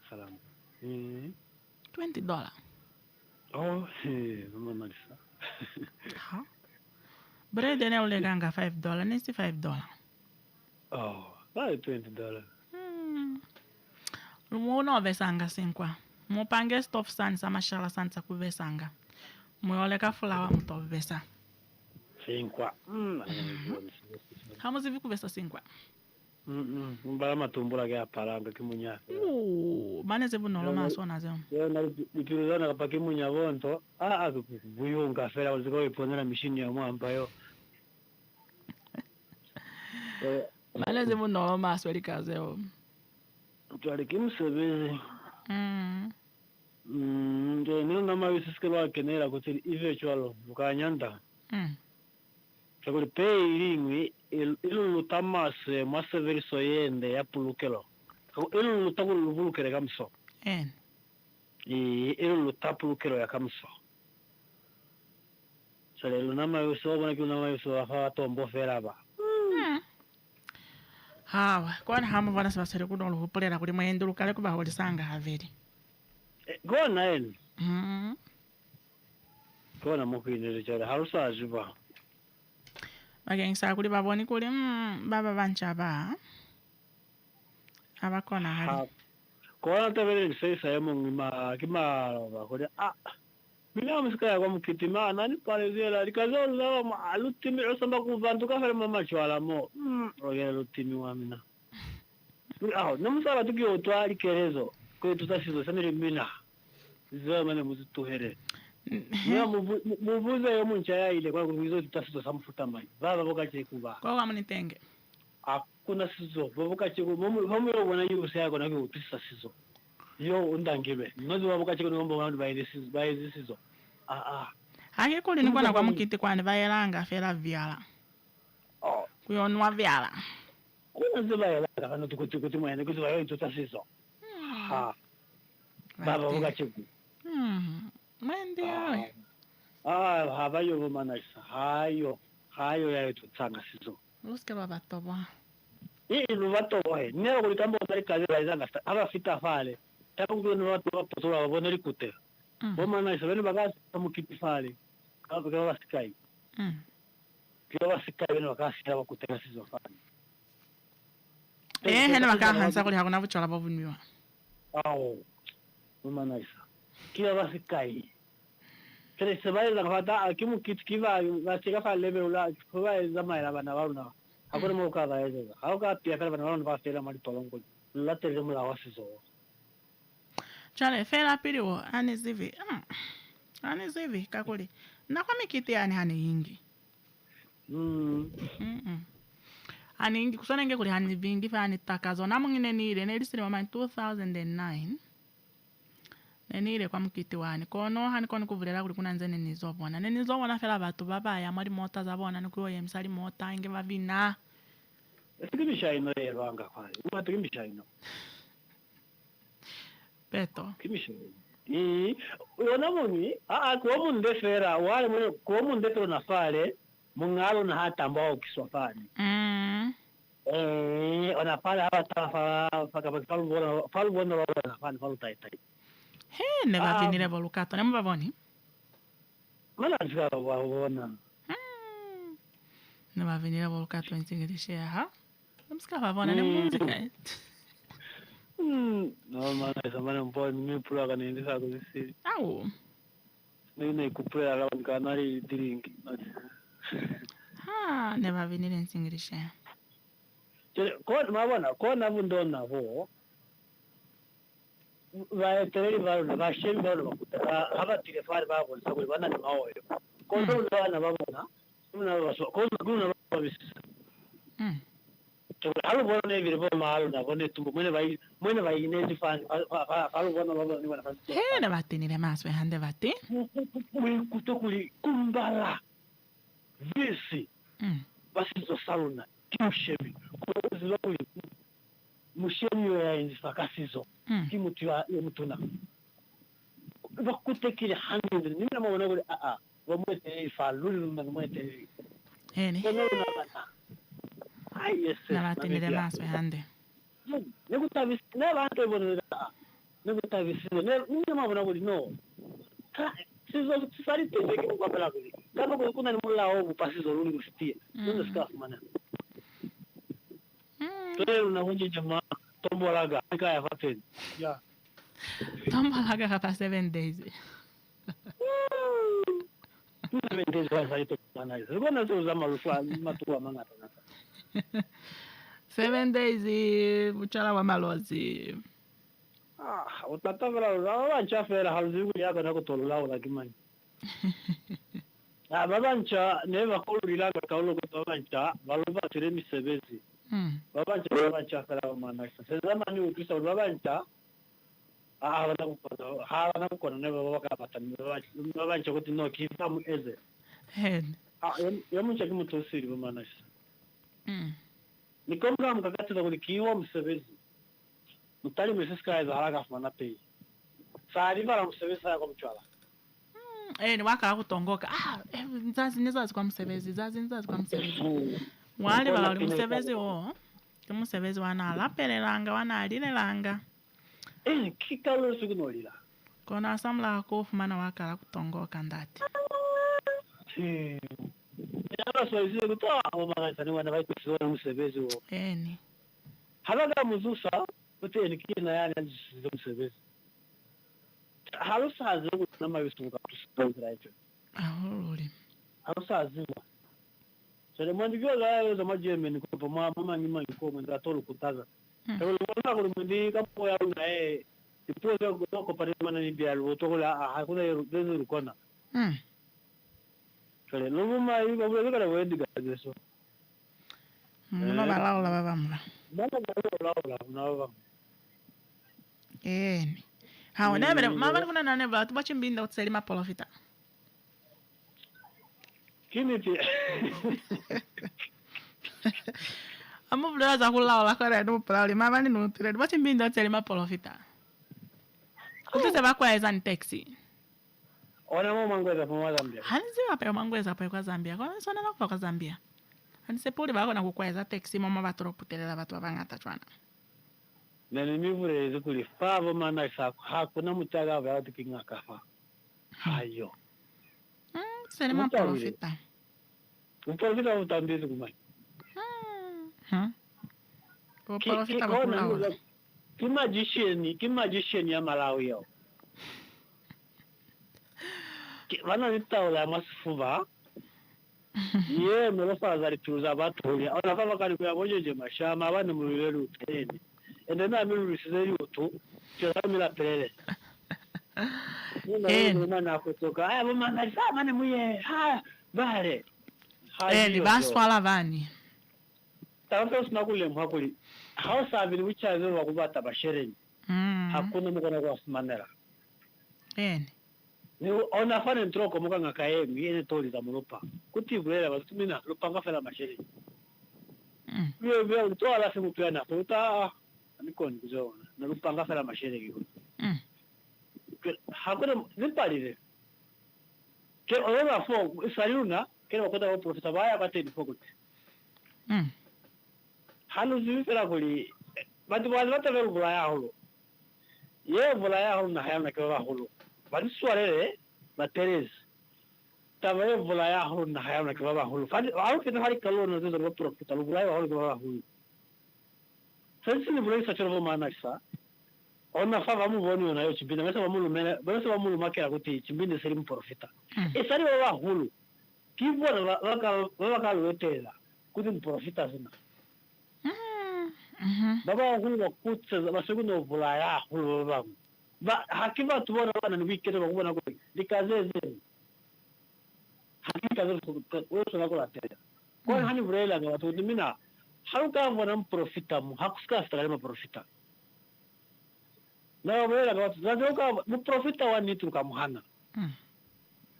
Salam. $20. Oh, sì, non mi sa. Ha. Bread ne ole ganga $5, nesti $5. Oh, vai $20. Uno vesanga sinkwa. Mo pange stop sansa mashala sansa kuvesanga. Mo ole ka flower muto vesa. Sinkwa. Hamo zivi kuvesa sinkwa. Mbala matumbula ke apalanga kimunya. Mane zebu nolo masona zeo. Yo na dipiruzana kapa kimunya bonto. Buyunga fera uziko iponera mishini ya mwamba yo. Mane zebu nolo masweli kazeo. Tuari kimsebezi. Ndio nama wisiskelo akenera kuti ive chwalo bukanyanda. Chakuli pei lingwi ilu lutamase maseveri soyende ya pulukelo. Ilu lutakulu lubulukere kamso. Ilu lutapulukelo ya kamso. Sale ilu nama wiso wana kilu nama wiso hawa tombo feraba. Hawa, kwa hamu vana sabasere kudolo hupulera kuli mwende lukale kuba holi sanga haveri. Gona eni. Gona mukwinere chare harusa ajiba. Bagengisa kuli baboni kuli baba banchaba. Abakona hali. Kona tevere ngisesa yemo ngima kima kuli mina msikaya kwa mkitima nani pale zela likazola malutimi usamba kuvantu kafere mama chwala mo. Ogera lutimi wa mina. Namusaba tukio twali kerezo. Kwa tutasizo sanere mina. Zama muzituhere. Muvuze yo munchaya ile kwa kuvizo tutasizo samfuta mai. Baba boka chekuba. Kwa kama nitenge. Hakuna sizo. Boka chekuba mumu yobona yuse yako na kutisa sizo. Yo undangebe. Nozi boka chekuba ngombo wandu bayizi sizo. Hake kuli niko na kwa mukiti kwani bayelanga fera vyala. Kuyonwa vyala. Kuna ziba yelanga kano tukuti mwene kuziba yo tutasizo. Baba boka chekuba. Mwende yawe. Habayo bomanasa. Hayo ya tutsanga sizo. Luske baba toba. Lubato he. Nero kulikambo ndari kazi baizanga. Aba fita fale. Tako kuno watu wapotola waboneri kute. Bomanasa bene bagasi mukiti fale. Aba kwa sikai. Kwa sikai bene bagasi aba kuteka sizo fale. Hene bakahansa kuli hakuna buchola bovunmiwa. Bomanasa. Kila basi kai. Kile sababu la kufata akimu kitu kiva bachika fa level la kwa zama ya bana bauna. Hakuna moka baeza. Hauka pia kale bana bauna bafera mali tolongo. La tele mula wasizo. Chale fera piliwo anizivi. Anizivi kakuli. Na kwa mikiti hani ingi. Hani ingi kusana ingi kuli hani vingi fa hani takazo. Na mwingine ni ile nelisiri mama 2009. Nenile kwa mkiti wani. Kono hani kono kuvulera kuli kuna nzene nizobona. Nenizobona fela batu baba ya mali mota zabona. Nukuyo ya msali mota inge vavina. Kimisha ino yerwanga kwa. Umatu kimisha ino. Peto. Kimisha ino. Uona muni. Kwa munde fera. Wale mune. Kwa munde tero na fale. Mungalo na hata mbao kiswa fani. Ona fale hapa tafa. Falu bona wana fani. Falu taitai. He, neva vinile volukato. Nemu bavoni? Mana zika wavona. Neva vinile volukato insingirishe ha? Nemska bavona nemu muzika. No mana isa mana mpo mimi pula kana indisa kuzisiri. Au. Nene kupula la kanari drink. Neva vinile insingirishe. Kwa mabona, kwa navundona vo. Vatereri varona vashemi varona vakuta hava telefari vavonisa kuti vana nemaoyo kondo ndavana vavona kuna babisisa halu bona vile bo mahalo na bona tumbo mwene vai inezi fan halu bona baba ni wana Hena batinile maswe hande bati. Kutokuli kumbala visi basizo saluna kimushemi kuzilokuli mushemi ya inzifakasizo kimutu ya mutuna bakutekile hande nimna mabona kuli bamwete ifalulu mwete Heni. Yes, nabatinile maswe hande. Nekutavisi nebantu bona nekutavisi nemabona kuli no. Sizo sari tezeke kupapela kuli. Kama kuna ni mula ogu pasizo luli kusitia. Ndio sikafu mana. Tole unahunje jamaa tombolaga kaya fateni. Ya. Tombolaga hapa 7 days. 7 days wa sari to mana. Sibona zo zama lufa matuwa mangata. 7 days buchala wa malozi. Utatavela wabancha fera haluziku yaka nakutolula lakimani. Babancha neva kululaga kaulo kutobancha baloba tere misebezi. Babancha fera mana. Sezama ni ukisa babancha wana kukona neva wakapata babancha kuti no kifamu eze. Hen. Yamuncha kimutosiri bamana. Nikomga mkakati za kulikiwa msebezi. Mutali msisika za haraka fumana pei. Saariva la msebezi kwa mchwala. Ni waka kutongoka. Nzazi kwa msebezi. Nzazi kwa msebezi. Wale wali msebezi o. Msebezi wana lapelelanga wana alilelanga. Kikalo sugunolila. Kona samla kufumana waka kutongoka ndati. Yaba swaizi kutoa mama wana vai kusiona msebezi o. Eni. Halaga muzusa kuti nikina yani nzizo msebezi. Halusazi ukuthi namayisunga kusiphendulayo. Ahululi. Halusazi. Sele mwandi vyoga za majemeni kwa mama nyuma yuko mwenda tolo kutaza. Kwa kuna mwindi kapo ya una ipoza kwa pale mana ni bialu tokola hakuna yezo rukona. Sele luma yuko bwe kana wendi gajeso. Muna balala babamla. Bana balala. Hawa nebere mama kuna nane ba tu bachimbinda utseli mapolofita. Kimiti. Amu bula za kula la kare no plali mama ni no tire bachimbinda utseli mapolofita. Kutse bakwa eza ni taxi. Ona mo mangweza kwa Zambia. Hanzi apa mangweza pa kwa Zambia. Kwa sona na kwa Zambia. Hani sepuli bako na kukweza taxi mama batro putelela batu abangata chwana. Nani mivure zikuli favo mana isa hakuna mutaga wa tikinga kafa. Hayo. Sene mapolofita. Upolofita utambizi kumai. Upolofita bakula. Kimagician ya Malawi yo. Wana nitaola masifuva. Ye melofa zari tuza batuli. Ona kama kali kwa bojeje mashama abana mu birero utene. Ende na miru risizeri utu. Cyo mila perere. Nina mana kutoka. Aya mama nasama ne muye. Bare. Ni baswala vani. Tanto sinakule mhakuli. Hausa vile wichazo wakubata bashereni. Hakuna mkona kwa manera. Ni ona fane ntroko muka ngakaye miene tori za mulopa. Kuti bulera batumina lupanga fela mashereni. Vyo ntoa la simu pia na futa niko nizona. Na lupanga fela mashereni. Hakuna zipalile. Ke ola fo saluna ke wakota wa profesa baya bateni fokuti. Halu zifera kuli batu wazata vero bulaya holo. Ye bulaya holo na hayana kwa holo. Bani suarere bateres. Tabe bulaya holo na hayana kwa holo. Fadi au kita hari kalo na zezo wa profesa bulaya holo kwa holo. Sasa ni bulaya sachoro maana isa. Ona fava mu boni na yo chimbina mesa bamulu mena besa bamulu makera kuti chimbinde seri mu profeta. Esari wa holo. Kibona waka lotela kuti mu profeta zina. Baba hulu kutse basukuno bulaya hulu baba. Ba hakiba tuona bana ni weekend bakubona ko likazeze. hakika wewe kwa tena kwa hani vrela ga watu mina haruka mbona mprofita mu hakusika stakale profita na vrela ga watu zazoka mprofita wani tuka muhana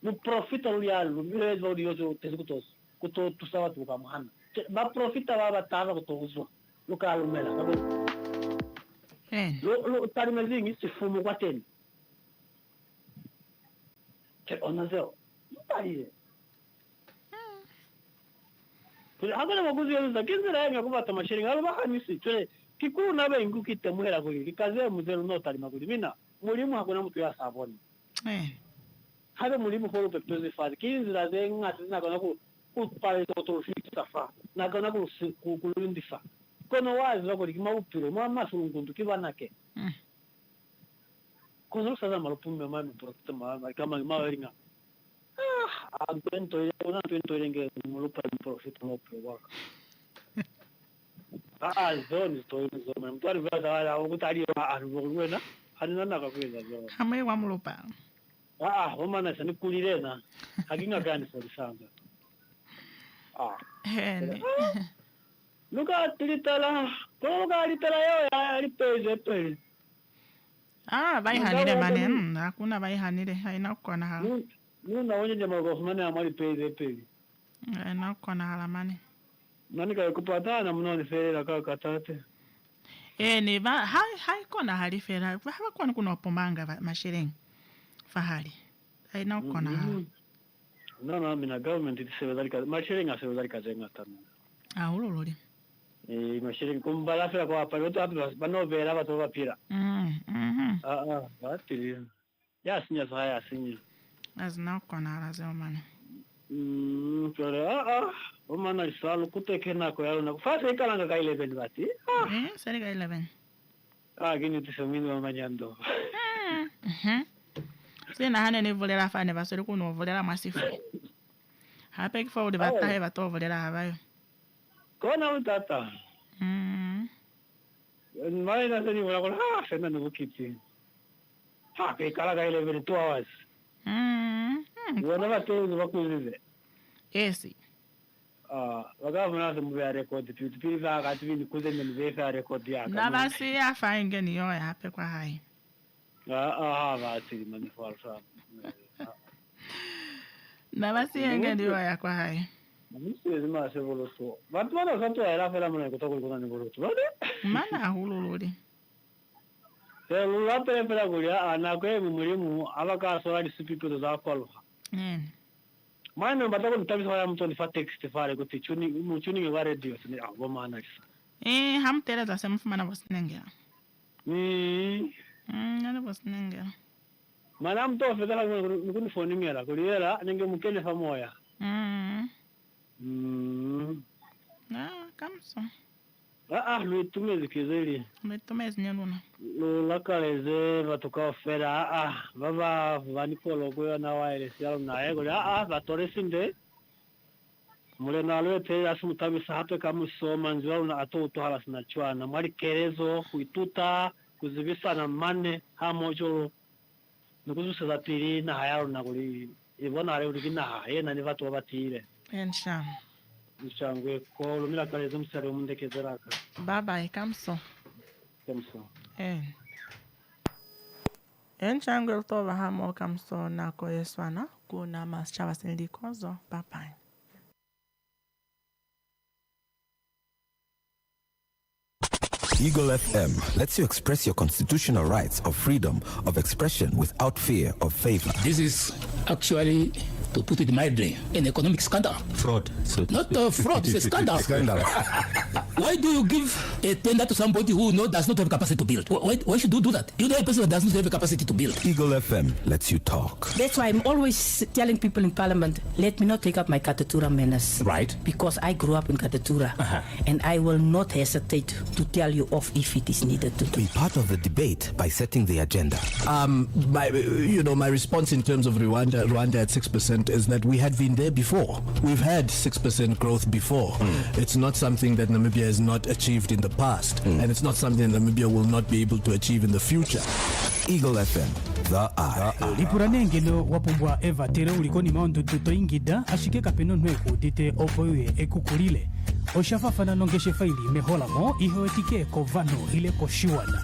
mprofita ulialu mwezo uliozo tezukutos kuto tusawa tuka muhana ba profita baba tava kutozo lukalu mela lo tari mezingi sifumu kwa tena ke onazeo mutaiye hakuna maguzi yoza kinzira yanga kubata mashiringa alo bahanisi tule kikuru nabe ingukite muhera kuli kikaze muzero no tari maguli mina mulimu hakuna mtu ya saboni habe mulimu holo peptoze fazi kinzira zenga tuna kana ku pale to fita fa na kana ku kulundifa kono wazi lako likimawupiro mama sulungundu kibanake kono saza malupume mama protesta mama kama maweringa Antento nge mulupa profit no provoca. Zone story zone. Mtwari vada wala ukutali arugwena. Halina naka kweza zone. Hamwe wa mulupa. Homana sani kulirena. Hakinga gani sori sanga. Hene. Luka tilitala. Luka litala yo ya lipeze. Bai hanire mane. Hakuna bai hanire. Haina kukona hala. Nuna onye jamaa gofumane amali peze. Na kukona hala mane. Nani kaya kupatana mnoni ferera kaka katate. Ni ba hai kona hali fera. Haba kona kuna opomanga mashiring. Fahali. Haina kukona hala. No, mina government itisewezali kazi. Mashiring asewezali kazi yenga tanu. Ulululi. Mashiring kumbala fera kwa hapa. Yoto hapi banovera bato wapira. Batiri. Ya sinya sohaya sinya. Azina kukona hala zeo mane. Omana isalo kuteke nako yalo na kufasa ikalanga ka 11 bati. Sari ka 11. Gini tisemini wa manyando. Sina hane ni volera fane basori kuno volera masifu. Hape kifa udi batahe bato volera habayo. Kona utata. Mai na sani wala kola sena nukiti. Ke kala ka 11 2 hours. Wana bato bakuzize. Esi. Wakavuna mwe record pili vaga tivini kuzende mwe record yaka. Na basi afa ingeni yo hape kwa hai. Basi mani falsa. Na basi ingeni yo ya kwa hai. Mimi sema sevoloso. Watu wana santo era fela mwana kutoka kuna ni boloto. Mana hululudi. Lula pele kulia anakwe mulimu abaka sola disipipo za kwalo. Mwana mbatako nitabisa wala mtu nifa text fare kuti chuni wa radio sini ngoma anasa. Hamtela za sema fumana bosinengera. Nana bosinengera. Mana mtu ofedala nguni phone ngera kuliera nenge mukele famoya. Kamso. Luitumezi kizeli. Luitumezi nyeluna. Lakaleze batuka fera baba vanikolo kwa na wireless yalo na ego batoresinde mule na lete asumutabisa hape kama soma nzwalo na atoto halas na chwana mwali kerezo kuituta kuzibisa na mane hamojo nukuzusa za pili na hayalo na kuli ibona ale ulikina hayena ni watu wabatire ensha Nchangwe ko lumila kaleze msare mundekezeraka baba ikamso kamso Enchangwe utova hamo kamso nako yeswana kuna maschava sindikozo bye. Eagle FM lets you express your constitutional rights of freedom of expression without fear of favor. This is actually, to put it mildly, an economic scandal. Fraud. Not fraud, it's a scandal. Scandal. Why do you give a tender to somebody who does not have capacity to build? Why should you do that? You know a person that does not have a capacity to build. Eagle FM lets you talk. That's why I'm always telling people in Parliament, let me not take up my Katatura menace. Right. Because I grew up in Katatura. And I will not hesitate to tell you off if it is needed to do. Be part of the debate by setting the agenda. My response in terms of Rwanda at 6% is that we had been there before. We've had 6% growth before. It's not something that Namibia has not achieved in the past. And it's not something that Namibia will not be able to achieve in the future. Eagle FM, the eye. lipuranengelo wapumbwa evatera ulikoni maondudu toingida ashike kapeno nweku dite opoye ekukulile oshafafana nongeshe faili meholamo ihoetike kovano ile koshiwana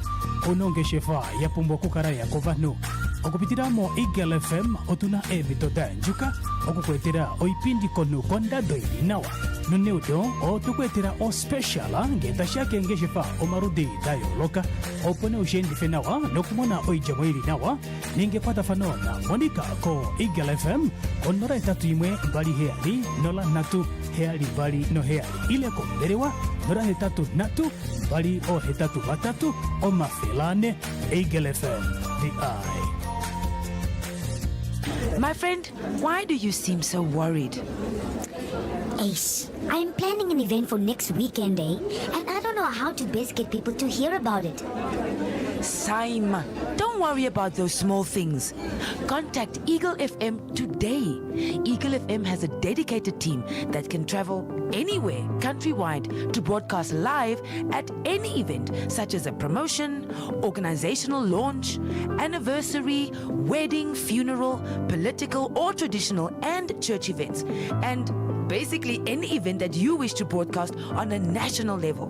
onongeshe fa yapumbwa kukaraya kovano okupitiramo Eagle FM otuna ebitoda njuka okukwetera oipindi konu kondado ili nawa nuneudo otukwetera o speciala ngetashake ngeshefa omarudi dayoloka opone ushendife nawa nokumona oijamo ili nawa ningepata fanona monika ko Eagle FM onora etatu imwe mbali heali nola natu heali mbali no heali ile komberewa nora hetatu natu mbali o hetatu batatu o mafelane Eagle FM the eye. My friend, why do you seem so worried? Ace, I'm planning an event for next weekend, and I don't know how to best get people to hear about it. Saima, don't worry about those small things. Contact Eagle FM today. Eagle FM has a dedicated team that can travel anywhere countrywide to broadcast live at any event, such as a promotion, organizational launch, anniversary, wedding, funeral, political or traditional, and church events. And basically any event that you wish to broadcast on a national level.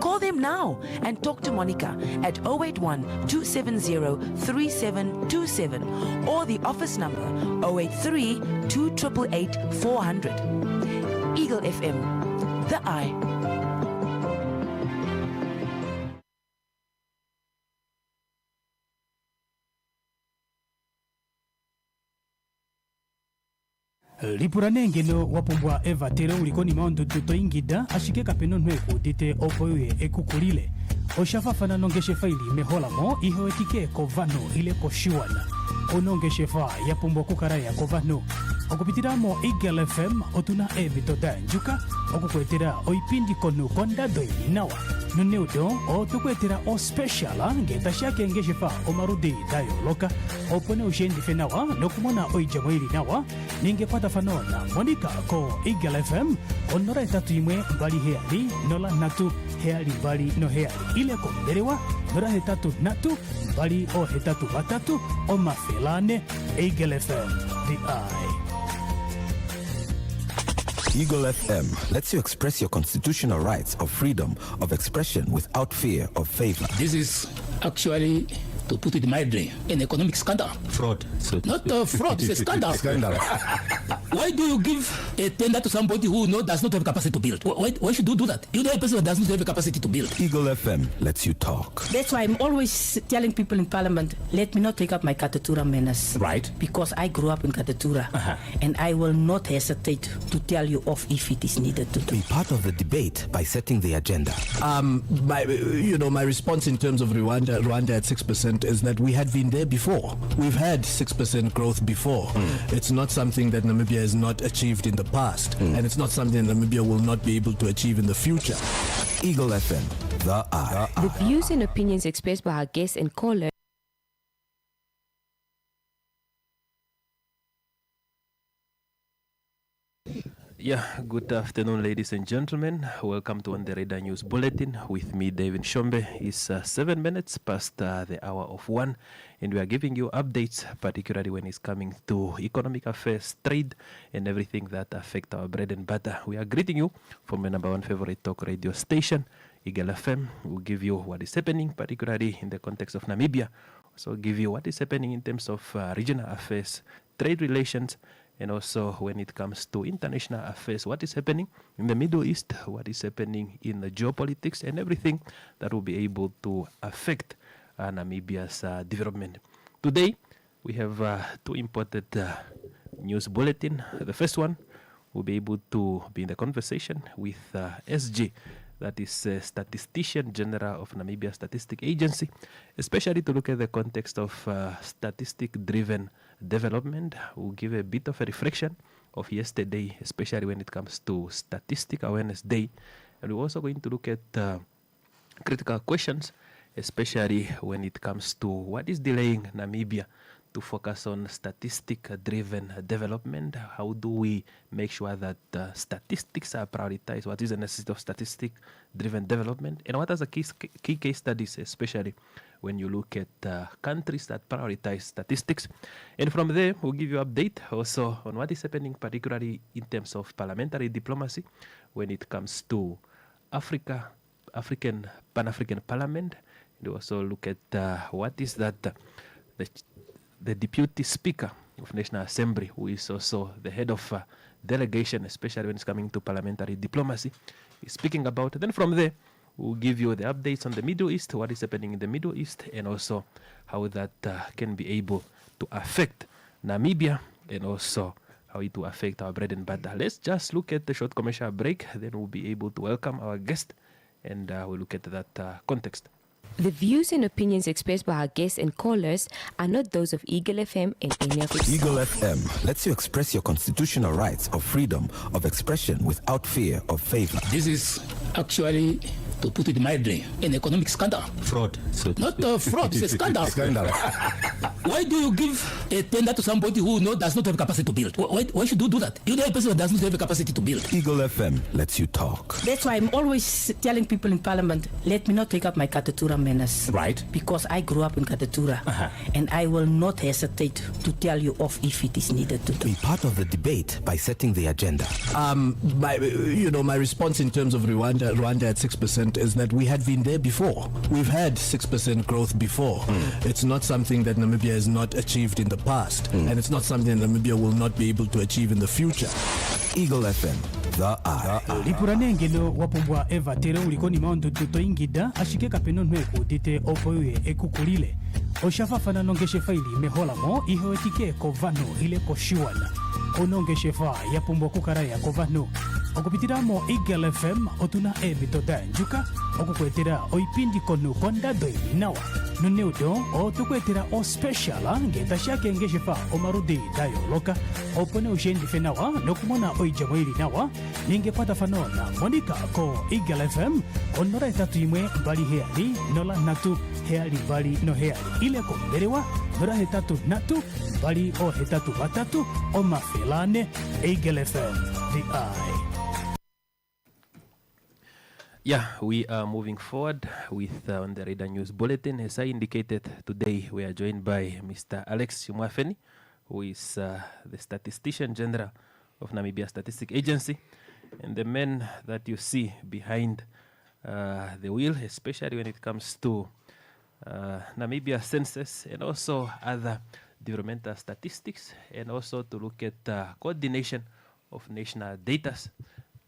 Call them now and talk to Monica at 081 270 3727 or the office number 083 2888 400. Eagle FM, the eye. lipuranengelo wapumbwa evatera ulikoni maondudu toingida ashike kapeno nweku dite opoye ekukulile oshafafana nongeshe faili meholamo ihoetike kovano ile koshiwana onongeshe fa yapumbwa kukaraya kovano okupitiramo Eagle FM otuna ebitoda njuka okukwetera oipindi konu kondado ili nawa nuneudo otukwetera o speciala ngetashake ngeshefa omarudi dayoloka opone ushendife nawa nokumona oijamo ili nawa ningepata fanona monika ko Eagle FM onora etatu imwe mbali heali nola natu heali mbali no heali ile komberewa nora hetatu natu mbali o hetatu batatu o mafelane Eagle FM the eye. Eagle FM lets you express your constitutional rights of freedom of expression without fear of favor. This is actually, to put it mildly, an economic scandal. Fraud. So Not a fraud, it's a scandal. Scandal. Why do you give a tender to somebody who does not have capacity to build? Why should you do that? You know a person who does not have the capacity to build. Eagle FM lets you talk. That's why I'm always telling people in Parliament, let me not take up my Katatura manners. Right. Because I grew up in Katatura. And I will not hesitate to tell you off if it is needed to do. Be part of the debate by setting the agenda. My response in terms of Rwanda at 6% is that we had been there before. We've had 6% growth before. It's not something that Namibia has not achieved in the past, and it's not something that Namibia will not be able to achieve in the future. Eagle FM, the eye. The views and opinions expressed by our guests and callers. Yeah, good afternoon, ladies and gentlemen. Welcome to On the Radar News Bulletin with me, David Shombe. It's 7 minutes past the hour of 1, and we are giving you updates, particularly when it's coming to economic affairs, trade, and everything that affect our bread and butter. We are greeting you from your number one favorite talk radio station, Eagle FM. We'll give you what is happening, particularly in the context of Namibia. Also give you what is happening in terms of regional affairs, trade relations, and also when it comes to international affairs, what is happening in the Middle East, what is happening in the geopolitics, and everything that will be able to affect Namibia's development. Today, we have two important news bulletins. The first one will be able to be in the conversation with SG, that is Statistician General of Namibia Statistic Agency, especially to look at the context of statistic-driven development. We'll give a bit of a reflection of yesterday, especially when it comes to Statistic Awareness Day. And we're also going to look at critical questions, especially when it comes to what is delaying Namibia to focus on statistic-driven development. How do we make sure that statistics are prioritized? What is the necessity of statistic-driven development? And what are the key case studies, especially when you look at countries that prioritize statistics? And from there, we'll give you an update also on what is happening, particularly in terms of parliamentary diplomacy when it comes to Pan-African Parliament. And we also look at what is that the Deputy Speaker of National Assembly, who is also the head of delegation, especially when it's coming to parliamentary diplomacy, is speaking about. Then from there, we'll give you the updates on the Middle East, what is happening in the Middle East, and also how that can be able to affect Namibia, and also how it will affect our bread and butter. Let's just look at the short commercial break, then we'll be able to welcome our guest, and we'll look at that context. The views and opinions expressed by our guests and callers are not those of Eagle FM and any of its Eagle staff. FM lets you express your constitutional rights of freedom of expression without fear of favor. This is actually, to put it mildly, an economic scandal. Fraud. Not fraud, it's a scandal. Scandal. Why do you give a tender to somebody who does not have capacity to build? Why should you do that? You know a person that does not have a capacity to build. Eagle FM lets you talk. That's why I'm alwaalways telling people in Parliament, let me not take up my Katatura manners. Right. Because I grew up in Katatura. And I will not hesitate to tell you off if it is needed to do. Be part of the debate by setting the agenda. My response in terms of Rwanda at 6% is that we had been there before. We've had 6% growth before. It's not something that Namibia has not achieved in the past, and it's not something that Namibia will not be able to achieve in the future. Eagle FM, the eye. lipuranengelo wapumbwa eva tere ulikoni maondutu toingida ashike kapeno nweku dite opoye ekukulile oshafafana nongeshe faili meholamo ihoetike kovano ile koshiwana onongeshe fa yapumbwa kukaraya kovano okupitiramo Eagle FM otuna emitoda njuka okukwetera oipindi konu kondado nawa nuneudo otukwetera o special ngetashake ngeshefa omarudi dayo loka opone ushendi fenawa nokumona oijamo ili nawa ningepata fanona monika ko Eagle FM onora etatu imwe bali heali nola natu heali bali no heali ile ko berewa nora hetatu natu bali o hetatu batatu o mafelane Eagle FM the eye. Yeah, we are moving forward with on the Radar News Bulletin. As I indicated, today we are joined by Mr. Alex Shumwafeni, who is the Statistician General of Namibia Statistic Agency, and the man that you see behind the wheel, especially when it comes to Namibia census and also other developmental statistics, and also to look at coordination of national data.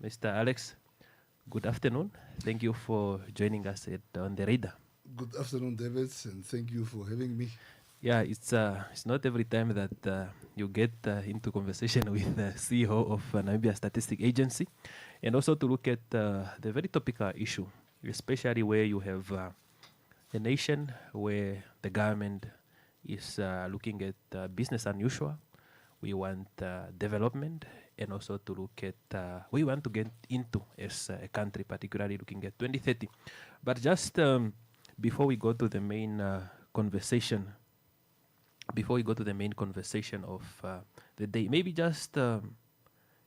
Mr. Alex, good afternoon. Thank you for joining us on the radar. Good afternoon, David, and thank you for having me. Yeah, it's not every time that you get into conversation with the CEO of Namibia Statistic Agency, and also to look at the very topical issue, especially where you have a nation where the government is looking at business unusual. We want development, and also to look at we want to get into as a country, particularly looking at 2030. But just before we go to the main conversation, of the day, maybe just a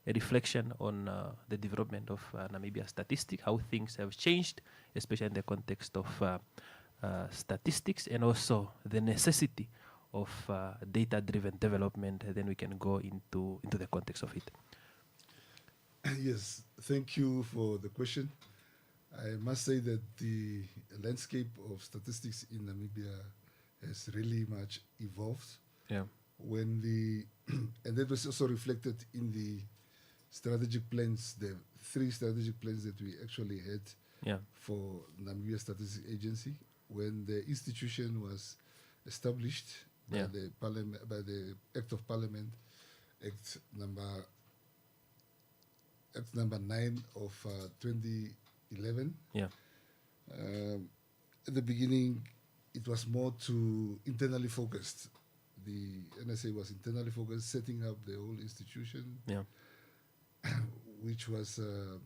reflection on the development of Namibia statistics, how things have changed, especially in the context of statistics, and also the necessity of data-driven development. Then we can go into the context of it. Yes, thank you for the question. I must say that the landscape of statistics in Namibia has really much evolved. Yeah. And that was also reflected in the strategic plans, the 3 strategic plans that we actually had for Namibia Statistics Agency when the institution was established by the Parliament, by the Act of Parliament, Act number 9 of 2011. Yeah. At the beginning, it was more to internally focused. The NSA was internally focused, setting up the whole institution, which was a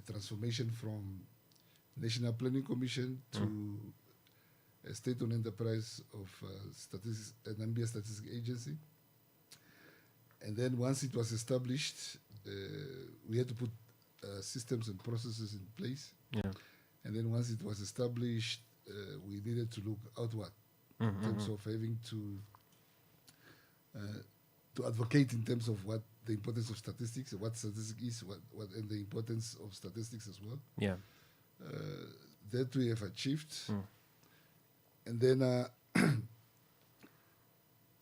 transformation from National Planning Commission to a state-owned enterprise of Namibia Statistics Agency. And then once it was established, we had to put systems and processes in place. Yeah. And then once it was established, we needed to look outward in terms of having to advocate in terms of what the importance of statistics, what statistics is, what and the importance of statistics as well. Yeah. That we have achieved. And then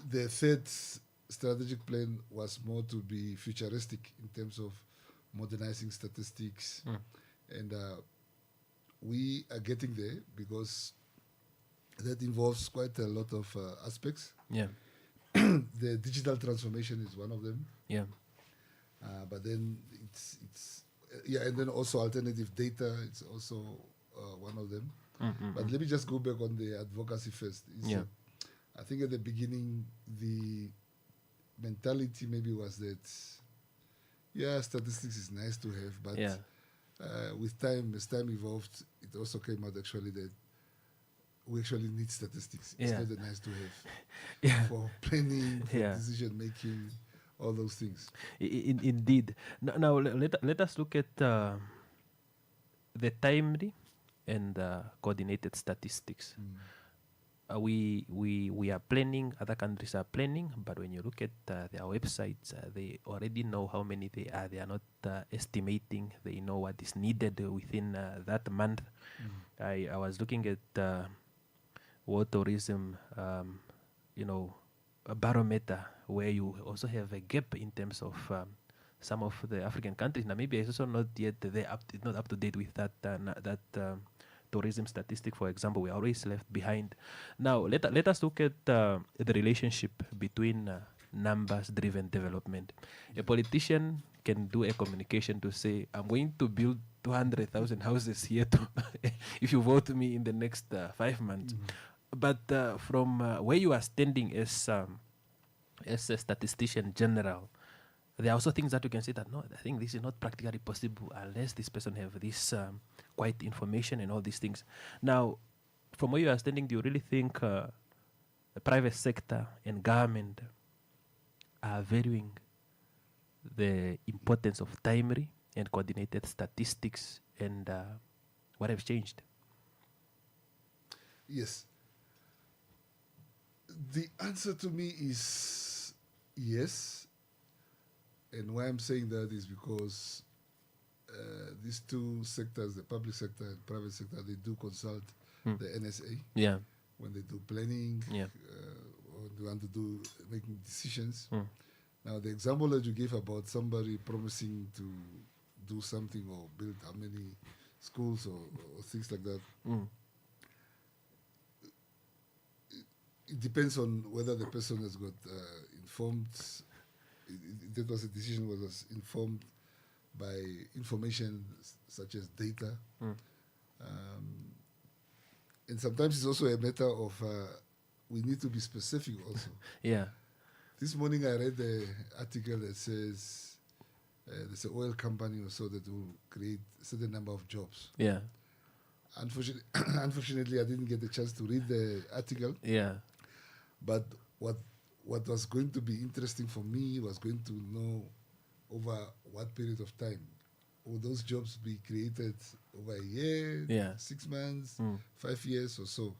the third strategic plan was more to be futuristic in terms of modernizing statistics. And we are getting there because that involves quite a lot of aspects. Yeah. The digital transformation is one of them. Yeah. But then it's and then also alternative data. It's also one of them. But let me just go back on the advocacy first. I think at the beginning the mentality maybe was that statistics is nice to have, but with time, as time evolved, it also came out actually that we actually need statistics. It's not that nice to have for planning, for decision making, all those things. Indeed. Now let us look at the timely and coordinated statistics. We are planning, other countries are planning, but when you look at their websites, they already know how many they are. They are not estimating. They know what is needed within that month. I was looking at World Tourism, a barometer where you also have a gap in terms of some of the African countries. Namibia is also not yet there, not up to date with that tourism statistic, for example. We are always left behind. Now, let us look at the relationship between numbers-driven development. A politician can do a communication to say, I'm going to build 200,000 houses here if you vote me in the next 5 months. But from where you are standing as a statistician general, there are also things that you can say that, no, I think this is not practically possible unless this person have this quite information and all these things. Now, from where you are standing, do you really think the private sector and government are valuing the importance of timely and coordinated statistics, and what have changed? Yes. The answer to me is yes. And why I'm saying that is because these two sectors, the public sector and private sector, they do consult the NSA. Yeah. When they do planning, yeah. Or they want to do making decisions. Now, the example that you gave about somebody promising to do something or build how many schools or things like that, it depends on whether the person has got informed. That was a decision was informed by information such as data. And sometimes it's also a matter of we need to be specific also. Yeah. This morning I read the article that says there's an oil company or so that will create a certain number of jobs. Yeah. Unfortunately, I didn't get the chance to read the article. Yeah. But what was going to be interesting for me was going to know over what period of time will those jobs be created, over a year, 6 months, 5 years or so.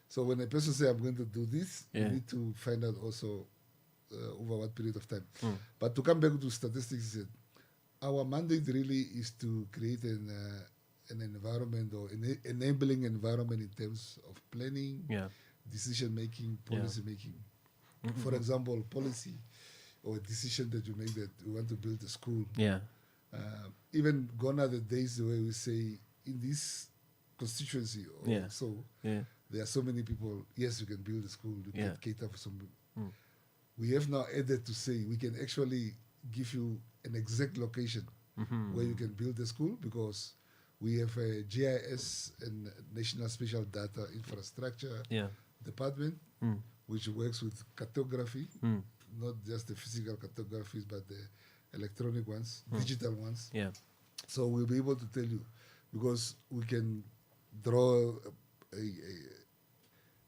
So when a person says, I'm going to do this, you need to find out also over what period of time. But to come back to statistics, our mandate really is to create an environment or enabling environment in terms of planning, decision making, policy making. For example, policy or a decision that you make that we want to build a school. Yeah. Even gone are the days where we say in this constituency or so, there are so many people, yes, you can build a school, you can cater for some people. We have now added to say we can actually give you an exact location where you can build a school, because we have a GIS and National Special Data Infrastructure department, which works with cartography, not just the physical cartographies, but the electronic ones, digital ones. Yeah. So we'll be able to tell you, because we can draw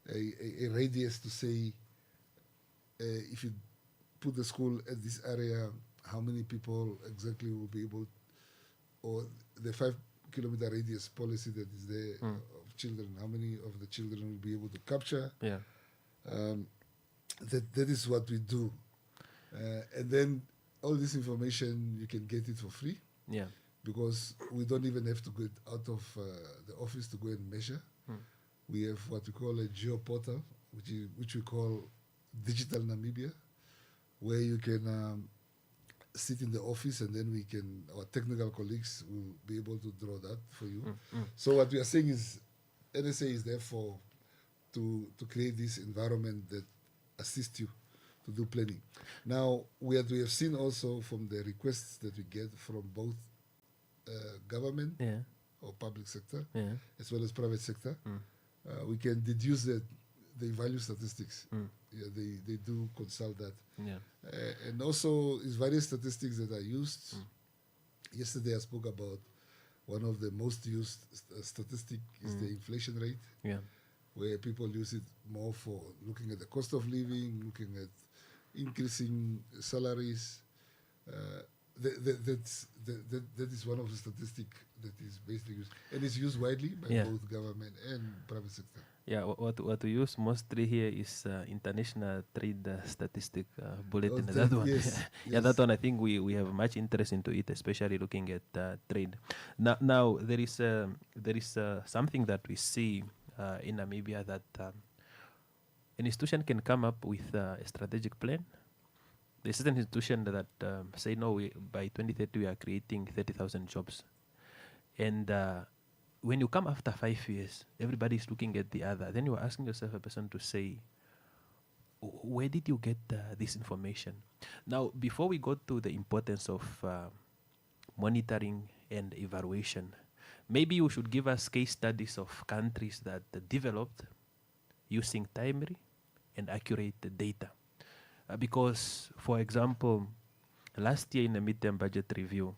a radius to say if you put the school at this area, how many people exactly will be able, or the 5-kilometer radius policy that is there of children, how many of the children will be able to capture. Yeah. That is what we do. And then all this information, you can get it for free. Yeah. Because we don't even have to get out of the office to go and measure. We have what we call a geoportal, which we call Digital Namibia, where you can sit in the office and then our technical colleagues will be able to draw that for you. So what we are saying is NSA is there to create this environment that assists you to do planning. Now, we have seen also from the requests that we get from both government or public sector as well as private sector, we can deduce that they value statistics. Yeah, they do consult that. And also, it's various statistics that are used. Yesterday I spoke about one of the most used statistic is the inflation rate, where people use it more for looking at the cost of living, looking at increasing salaries. That is one of the statistics that is basically used, and it's used widely by both government and private sector. Yeah, what we use mostly here is international trade statistic bulletin. That one, that one. I think we have much interest into it, especially looking at trade. Now there is something that we see in Namibia that an institution can come up with a strategic plan. There's certain institution that say, no, by 2030 we are creating 30,000 jobs. And when you come after 5 years, everybody is looking at the other. Then you are asking yourself a person to say, where did you get this information? Now, before we go to the importance of monitoring and evaluation, maybe you should give us case studies of countries that developed using timely and accurate data. Because, for example, last year in the midterm budget review,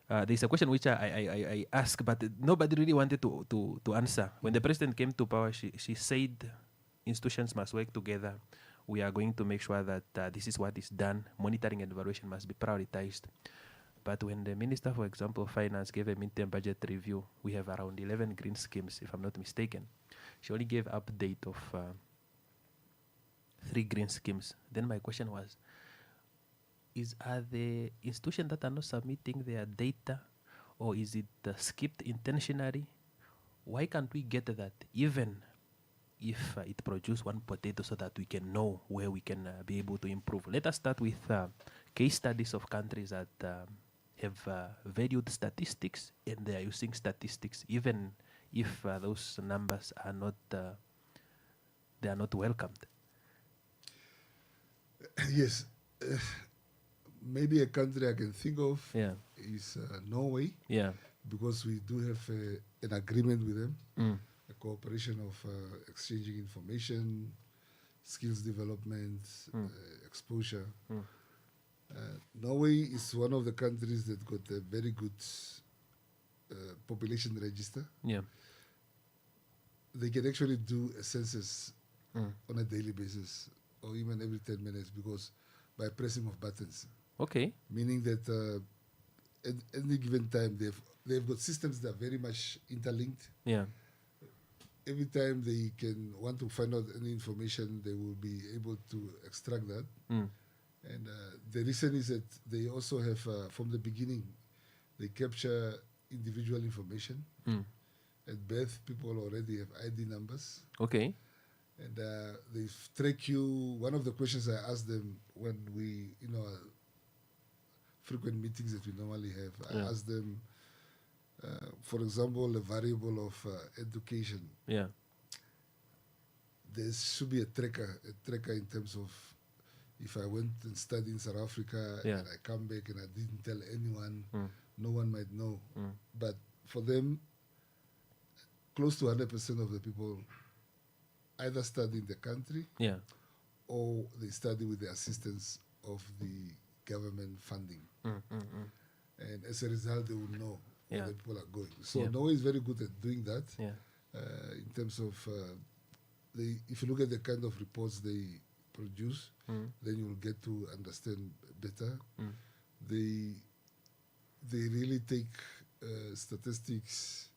there's a question which I asked, but nobody really wanted to answer. When the president came to power, she said institutions must work together. We are going to make sure that this is what is done. Monitoring and evaluation must be prioritized. But when the minister, for example, finance gave a midterm budget review, we have around 11 green schemes, if I'm not mistaken. She only gave update of 3 green schemes. Then my question was, are the institutions that are not submitting their data, or is it skipped intentionally? Why can't we get that even if it produces one potato, so that we can know where we can be able to improve? Let us start with case studies of countries that have valued statistics, and they are using statistics even if those numbers are not they are not welcomed. Yes. Maybe a country I can think of is Norway. Yeah. Because we do have an agreement with them, a cooperation of exchanging information, skills development, exposure. Norway is one of the countries that got a very good population register. Yeah. They can actually do a census on a daily basis, or even every 10 minutes, because by pressing of buttons. Okay. Meaning that at any given time, they've got systems that are very much interlinked. Yeah. Every time they can want to find out any information, they will be able to extract that. And the reason is that they also have, from the beginning, they capture individual information. At birth, people already have ID numbers. Okay. And they track you. One of the questions I ask them when we, frequent meetings that we normally have, I ask them, for example, a variable of education. Yeah. There should be a tracker in terms of if I went and studied in South Africa and I come back and I didn't tell anyone, no one might know. But for them, close to 100% of the people either study in the country or they study with the assistance of the government funding. And as a result, they will know where the people are going. So Norway is very good at doing that in terms of if you look at the kind of reports they produce, then you will get to understand better. They really take statistics,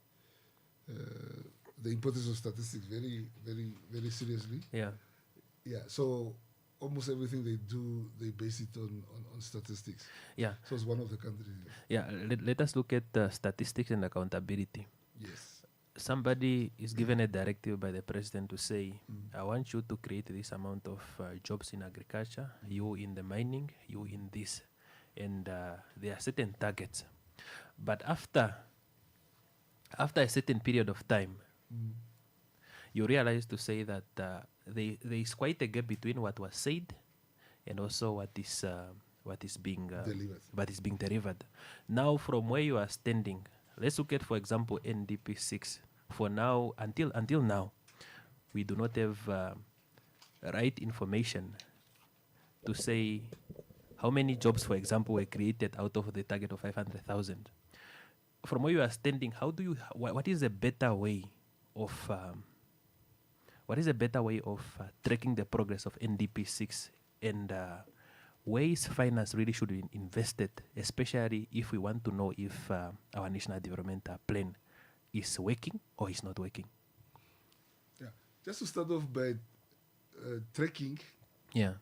the importance of statistics very, very, very seriously. Yeah. Yeah. So almost everything they do, they base it on statistics. Yeah. So it's one of the countries. Yeah. Let us look at statistics and accountability. Yes. Somebody is given a directive by the president to say, I want you to create this amount of jobs in agriculture, you in the mining, you in this. And there are certain targets. But after a certain period of time, you realize to say that there is quite a gap between what was said and also what is being delivered. Now, from where you are standing, let's look at, for example, NDP 6. For now, until now, we do not have right information to say how many jobs, for example, were created out of the target of 500,000. From where you are standing, what is a better way of tracking the progress of NDP 6 and ways finance really should be invested, especially if we want to know if our national development plan is working or is not working? Yeah. Just to start off by tracking. Yeah.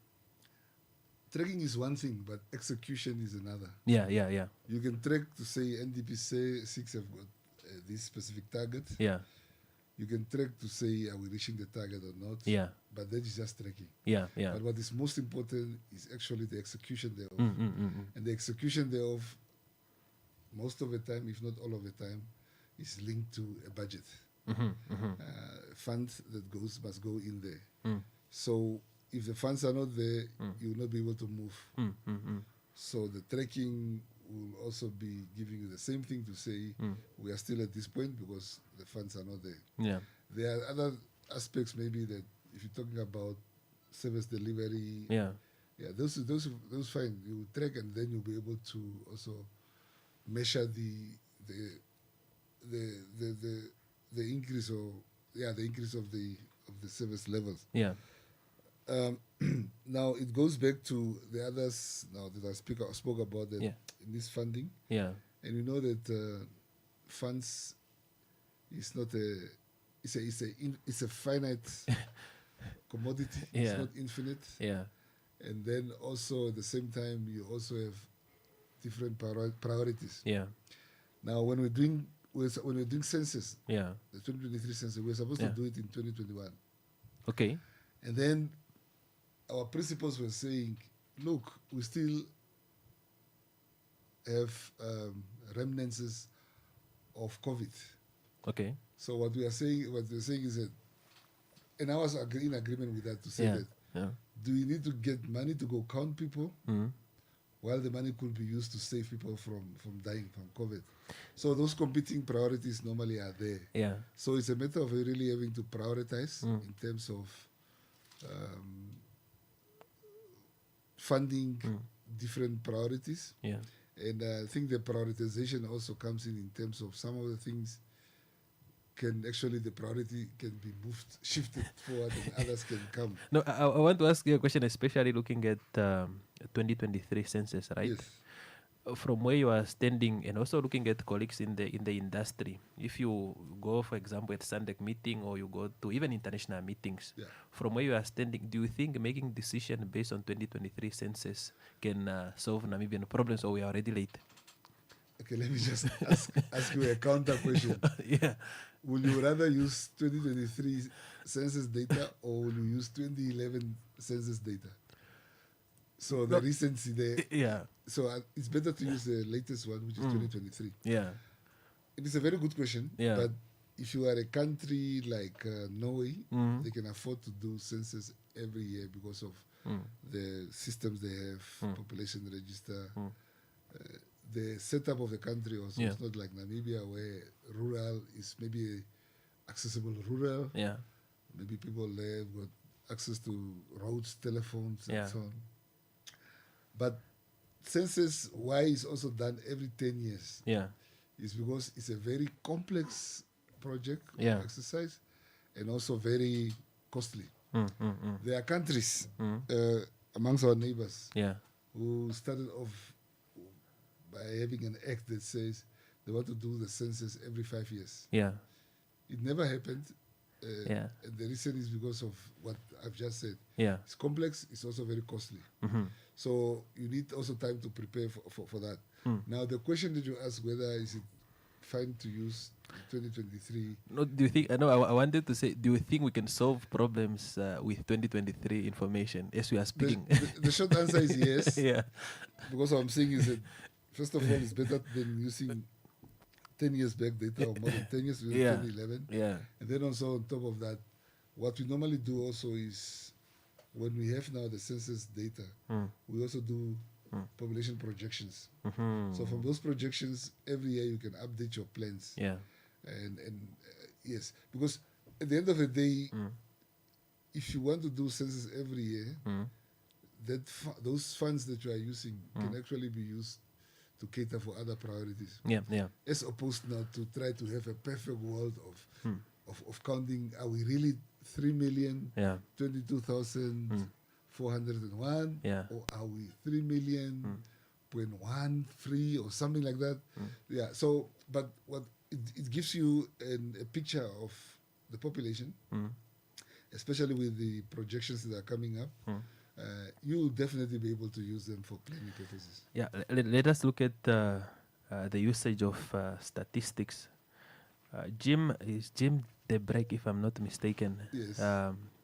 Tracking is one thing, but execution is another. Yeah. You can track to say NDP 6 have got this specific target. Yeah. You can track to say are we reaching the target or not. Yeah. But that is just tracking. Yeah. But what is most important is actually the execution thereof. And the execution thereof, most of the time, if not all of the time, is linked to a budget. Funds that must go in there. So if the funds are not there, you will not be able to move. So the tracking will also be giving you the same thing to say we are still at this point because the funds are not there. Yeah. There are other aspects maybe that if you're talking about service delivery, those fine. You track and then you'll be able to also measure the increase of the service levels. Yeah. Now it goes back to the others now that I spoke about that in this funding. Yeah. And you know that funds is not it's a finite commodity. It's not infinite. Yeah. And then also at the same time you also have different priorities. Yeah. Now when we're doing census, the 2023 census, we're supposed to do it in 2021. Okay. And then our principals were saying, look, we still have remnants of COVID. Okay. So what we're saying is that, and I was in agreement with that to say that, do we need to get money to go count people? While the money could be used to save people from dying from COVID. So those competing priorities normally are there. Yeah. So it's a matter of really having to prioritize in terms of funding different priorities. Yeah. And I think the prioritization also comes in terms of some of the things the priority can be shifted forward and others can come. No, I want to ask you a question, especially looking at 2023 census, right? Yes. From where you are standing and also looking at colleagues in the industry, if you go, for example, at SANDC meeting or you go to even international meetings, from where you are standing, do you think making decision based on 2023 census can solve Namibian problems, or we are already late? Okay, let me just ask you a counter question. Yeah. Will you rather use 2023 census data or will you use 2011 census data? So the recency there. Yeah. So it's better to use the latest one, which is 2023. Yeah. It is a very good question. Yeah. But if you are a country like Norway, they can afford to do census every year because of the systems they have, population register. The setup of the country also is not like Namibia, where rural is maybe accessible rural. Yeah. Maybe people there have got access to roads, telephones, and so on. But census, why is also done every 10 years? Yeah. Is because it's a very complex project or exercise, and also very costly. There are countries amongst our neighbors who started off by having an act that says they want to do the census every 5 years. Yeah. It never happened. And the reason is because of what I've just said. Yeah. It's complex, it's also very costly. So you need also time to prepare for that. Now, the question that you asked, whether is it fine to use 2023? No, do you think? I wanted to say, do you think we can solve problems with 2023 information as we are speaking? The short answer is yes. Yeah. Because what I'm saying is that, first of all, it's better than using 10 years back data or more than 10 years, 2011. Yeah. And then also on top of that, what we normally do also is when we have now the census data, we also do population projections. So from those projections, every year you can update your plans. Yeah. And yes, because at the end of the day, if you want to do census every year, that those funds that you are using can actually be used to cater for other priorities. Yeah, yeah. As opposed now to try to have a perfect world of counting, are we really 3,022,401? Or are we 3,000,000.13 or something like that? Yeah, so, but what it gives you a picture of the population, especially with the projections that are coming up. You will definitely be able to use them for planning purposes. Yeah, let us look at the usage of statistics. Jim Debreck, if I'm not mistaken, yes.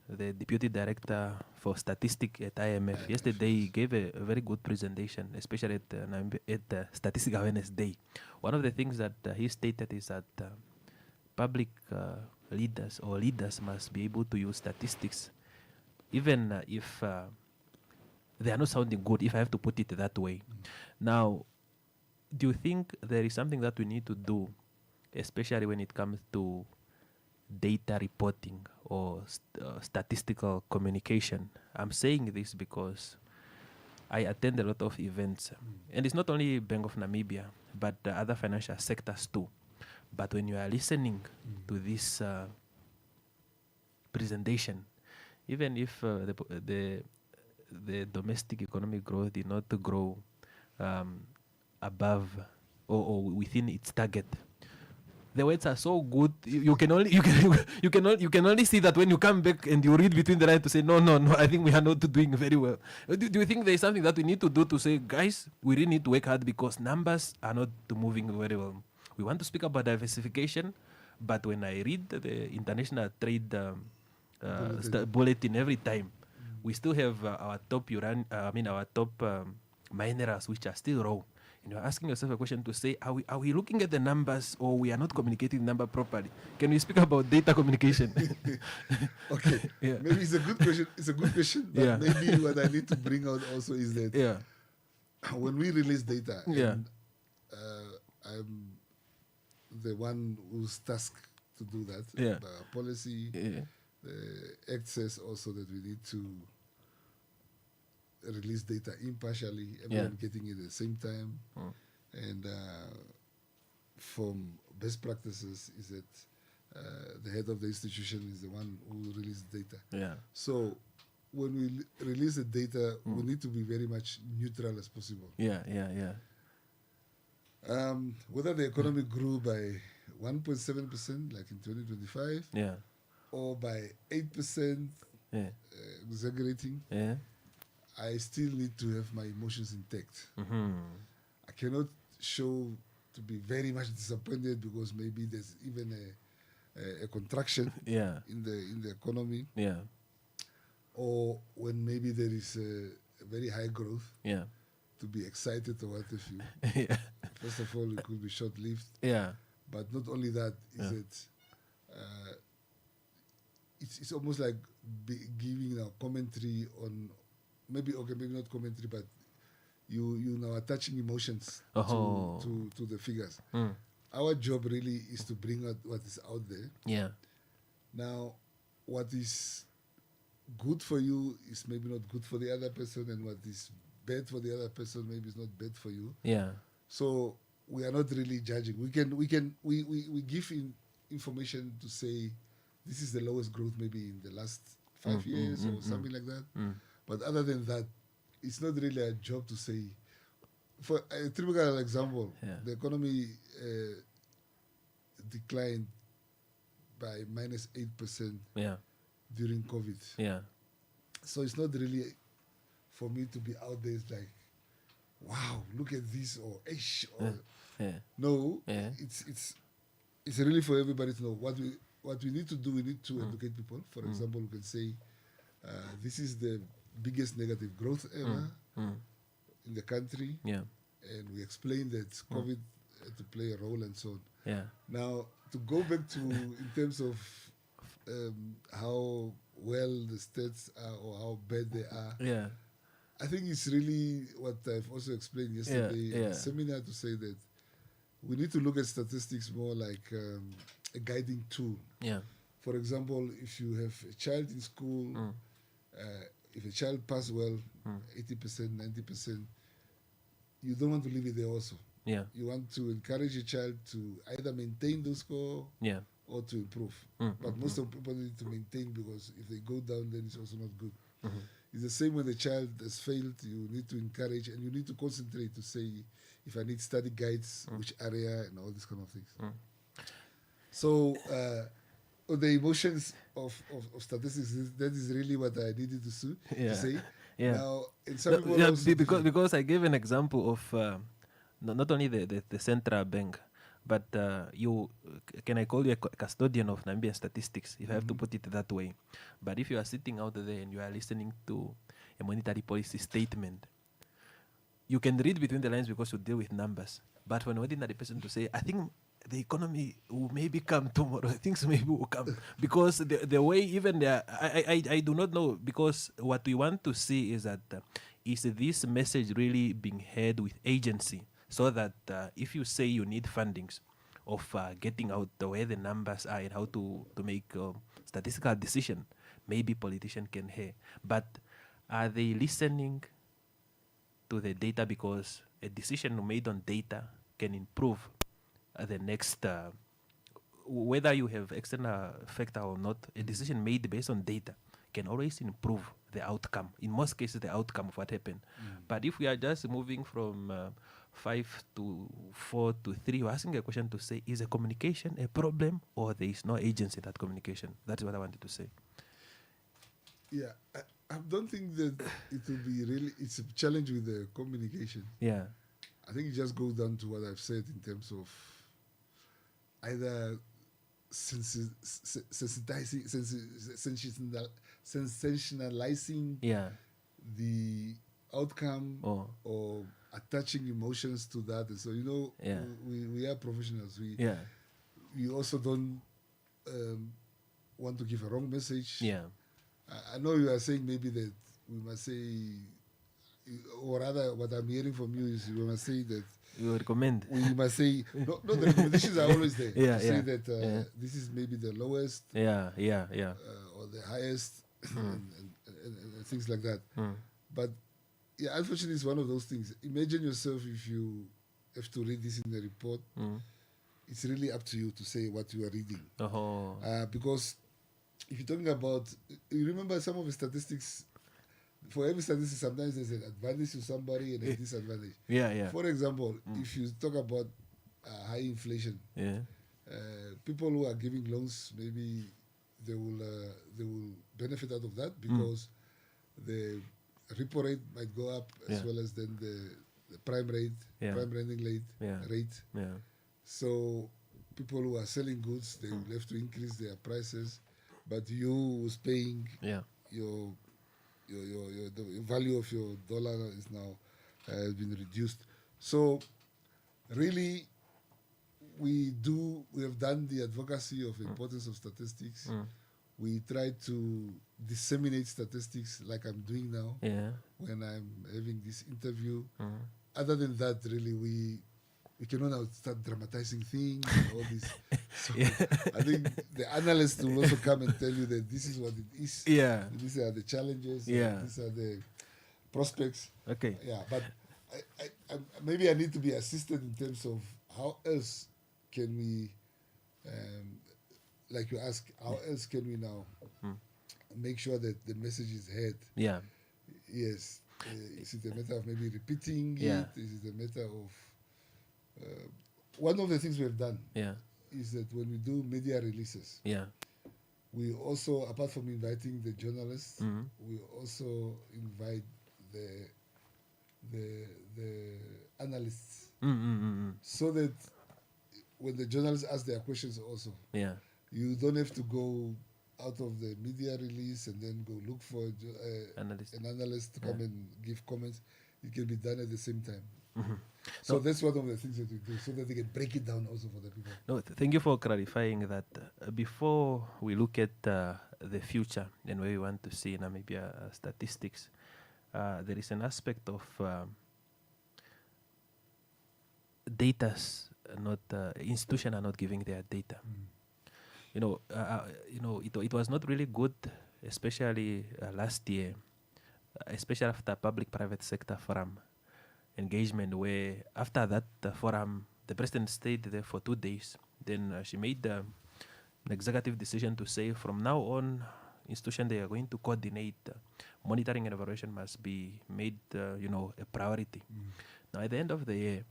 The Deputy Director for Statistics at IMF, yesterday he gave a very good presentation, especially at Statistics Awareness Day. One of the things that he stated is that public leaders or leaders must be able to use statistics, even if they are not sounding good, if I have to put it that way. Now, do you think there is something that we need to do, especially when it comes to data reporting or statistical communication? I'm saying this because I attend a lot of events, and it's not only Bank of Namibia, but other financial sectors too. But when you are listening to this presentation, even if the domestic economic growth did not grow above or within its target, the words are so good. You can only see that when you come back and you read between the lines to say no. I think we are not doing very well. Do you think there is something that we need to do to say, guys, we really need to work hard because numbers are not moving very well? We want to speak about diversification, but when I read the International Trade bulletin every time, we still have our top minerals which are still raw. And you're asking yourself a question to say, are we looking at the numbers or we are not communicating the number properly? Can we speak about data communication? Okay. Yeah. Maybe it's a good question. It's a good question. But maybe what I need to bring out also is that when we release data, and, I'm the one who's tasked to do that. The policy, the act says also that we need to release data impartially, everyone getting it at the same time. And from best practices is that the head of the institution is the one who releases data. So when we release the data, we need to be very much neutral as possible. Whether the economy grew by 1.7% like in 2025 or by 8%, exaggerating, I still need to have my emotions intact. I cannot show to be very much disappointed because maybe there's even a contraction in the economy, or when maybe there is a very high growth, to be excited or what have you. First of all, it could be short-lived. But not only that, is it it's almost like giving a commentary on maybe not commentary, but you now attaching emotions to the figures. Our job really is to bring out what is out there. Now, what is good for you is maybe not good for the other person, and what is bad for the other person maybe is not bad for you. So we are not really judging. We give information to say this is the lowest growth maybe in the last 5 years or something like that. But other than that, it's not really a job to say. For a typical example, the economy declined by -8% during COVID. So it's not really for me to be out there. It's like, wow, look at this, or ish, or no. It's really for everybody to know what we need to do. We need to educate people. For example, we can say this is the biggest negative growth ever in the country, and we explain that COVID had to play a role and so on. Now, to go back to in terms of how well the states are or how bad they are, I think it's really what I've also explained yesterday in the seminar, to say that we need to look at statistics more like a guiding tool. For example, if you have a child in school, if a child passes well, 80%, 90%, you don't want to leave it there also. You want to encourage a child to either maintain the score or to improve. But most of people need to maintain, because if they go down, then it's also not good. It's the same when the child has failed. You need to encourage, and you need to concentrate to say, if I need study guides, which area, and all these kind of things. So the emotions of statistics, that is really what I needed to say. Now, in some people because I gave an example of not only the central bank, but can I call you a custodian of Namibian statistics, if I have to put it that way. But if you are sitting out there and you are listening to a monetary policy statement, you can read between the lines because you deal with numbers. But for an ordinary person to say, I think the economy will maybe come tomorrow, things maybe will come. Because the way even there, I do not know, because what we want to see is that is this message really being heard with agency? So that if you say you need fundings of getting out where the numbers are and how to make statistical decision, maybe politicians can hear. But are they listening to the data? Because a decision made on data can improve the next, whether you have external factor or not, a decision made based on data can always improve the outcome. In most cases, the outcome of what happened. But if we are just moving from 5 to 4 to 3, we're asking a question to say, is a communication a problem, or there is no agency in that communication? That's what I wanted to say. Yeah, I don't think that it will be really, it's a challenge with the communication. I think it just goes down to what I've said in terms of either sensationalizing the outcome or attaching emotions to that. And so, we are professionals. We also don't want to give a wrong message. I know you are saying maybe that we must say, or rather what I'm hearing from you is we must say that you recommend. We must say, no, the recommendations are always there. To say that this is maybe the lowest or the highest and things like that. But unfortunately, it's one of those things. Imagine yourself if you have to read this in the report. It's really up to you to say what you are reading. Because if you're talking about, you remember some of the statistics, for every statistic, sometimes there's an advantage to somebody and a disadvantage. For example, if you talk about high inflation, people who are giving loans, maybe they will benefit out of that, because the repo rate might go up, as well as then the prime rate, prime lending rate. So people who are selling goods, they will have to increase their prices, but you who's paying the value of your dollar is now has been reduced. So really, we have done the advocacy of the importance of statistics. We try to disseminate statistics like I'm doing now when I'm having this interview. Other than that, really, we cannot now start dramatizing things and all this. So I think the analysts will also come and tell you that this is what it is. These are the challenges. These are the prospects. But I maybe I need to be assisted in terms of how else can we like you ask, how else can we now make sure that the message is heard? Yeah. Yes. Is it a matter of maybe repeating Yeah. it? Is it a matter of... one of the things we've done is that when we do media releases, we also, apart from inviting the journalists, we also invite the analysts, so that when the journalists ask their questions also, you don't have to go out of the media release and then go look for an analyst to come and give comments. It can be done at the same time. So that's one of the things that we do, so that they can break it down also for the people. No, thank you for clarifying that. Before we look at the future and where we want to see Namibia statistics, there is an aspect of data's not institutions are not giving their data. It was not really good, especially last year, especially after public-private sector forum engagement, where after that forum, the president stayed there for 2 days. Then she made an executive decision to say from now on, institutions, they are going to coordinate. Monitoring and evaluation must be made, a priority. Now, at the end of the year,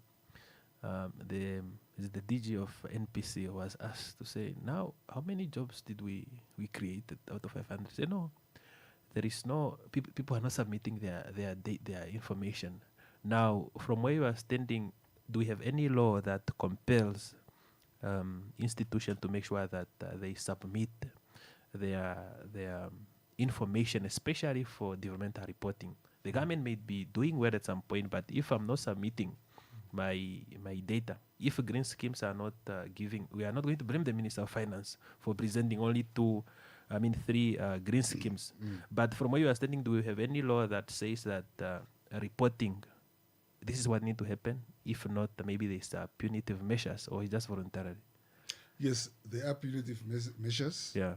the DG of NPC was asked to say, now, how many jobs did we create out of 500? Say, no, there is no, people are not submitting their information. Now, from where you are standing, do we have any law that compels institutions to make sure that they submit their information, especially for developmental reporting? The government may be doing well at some point, but if I'm not submitting my data, if green schemes are not giving, we are not going to blame the Minister of Finance for presenting only 3 green schemes. But from where you are standing, do we have any law that says that reporting, this is what needs to happen? If not, maybe there's punitive measures, or it's just voluntarily? Yes, there are punitive measures. Yeah.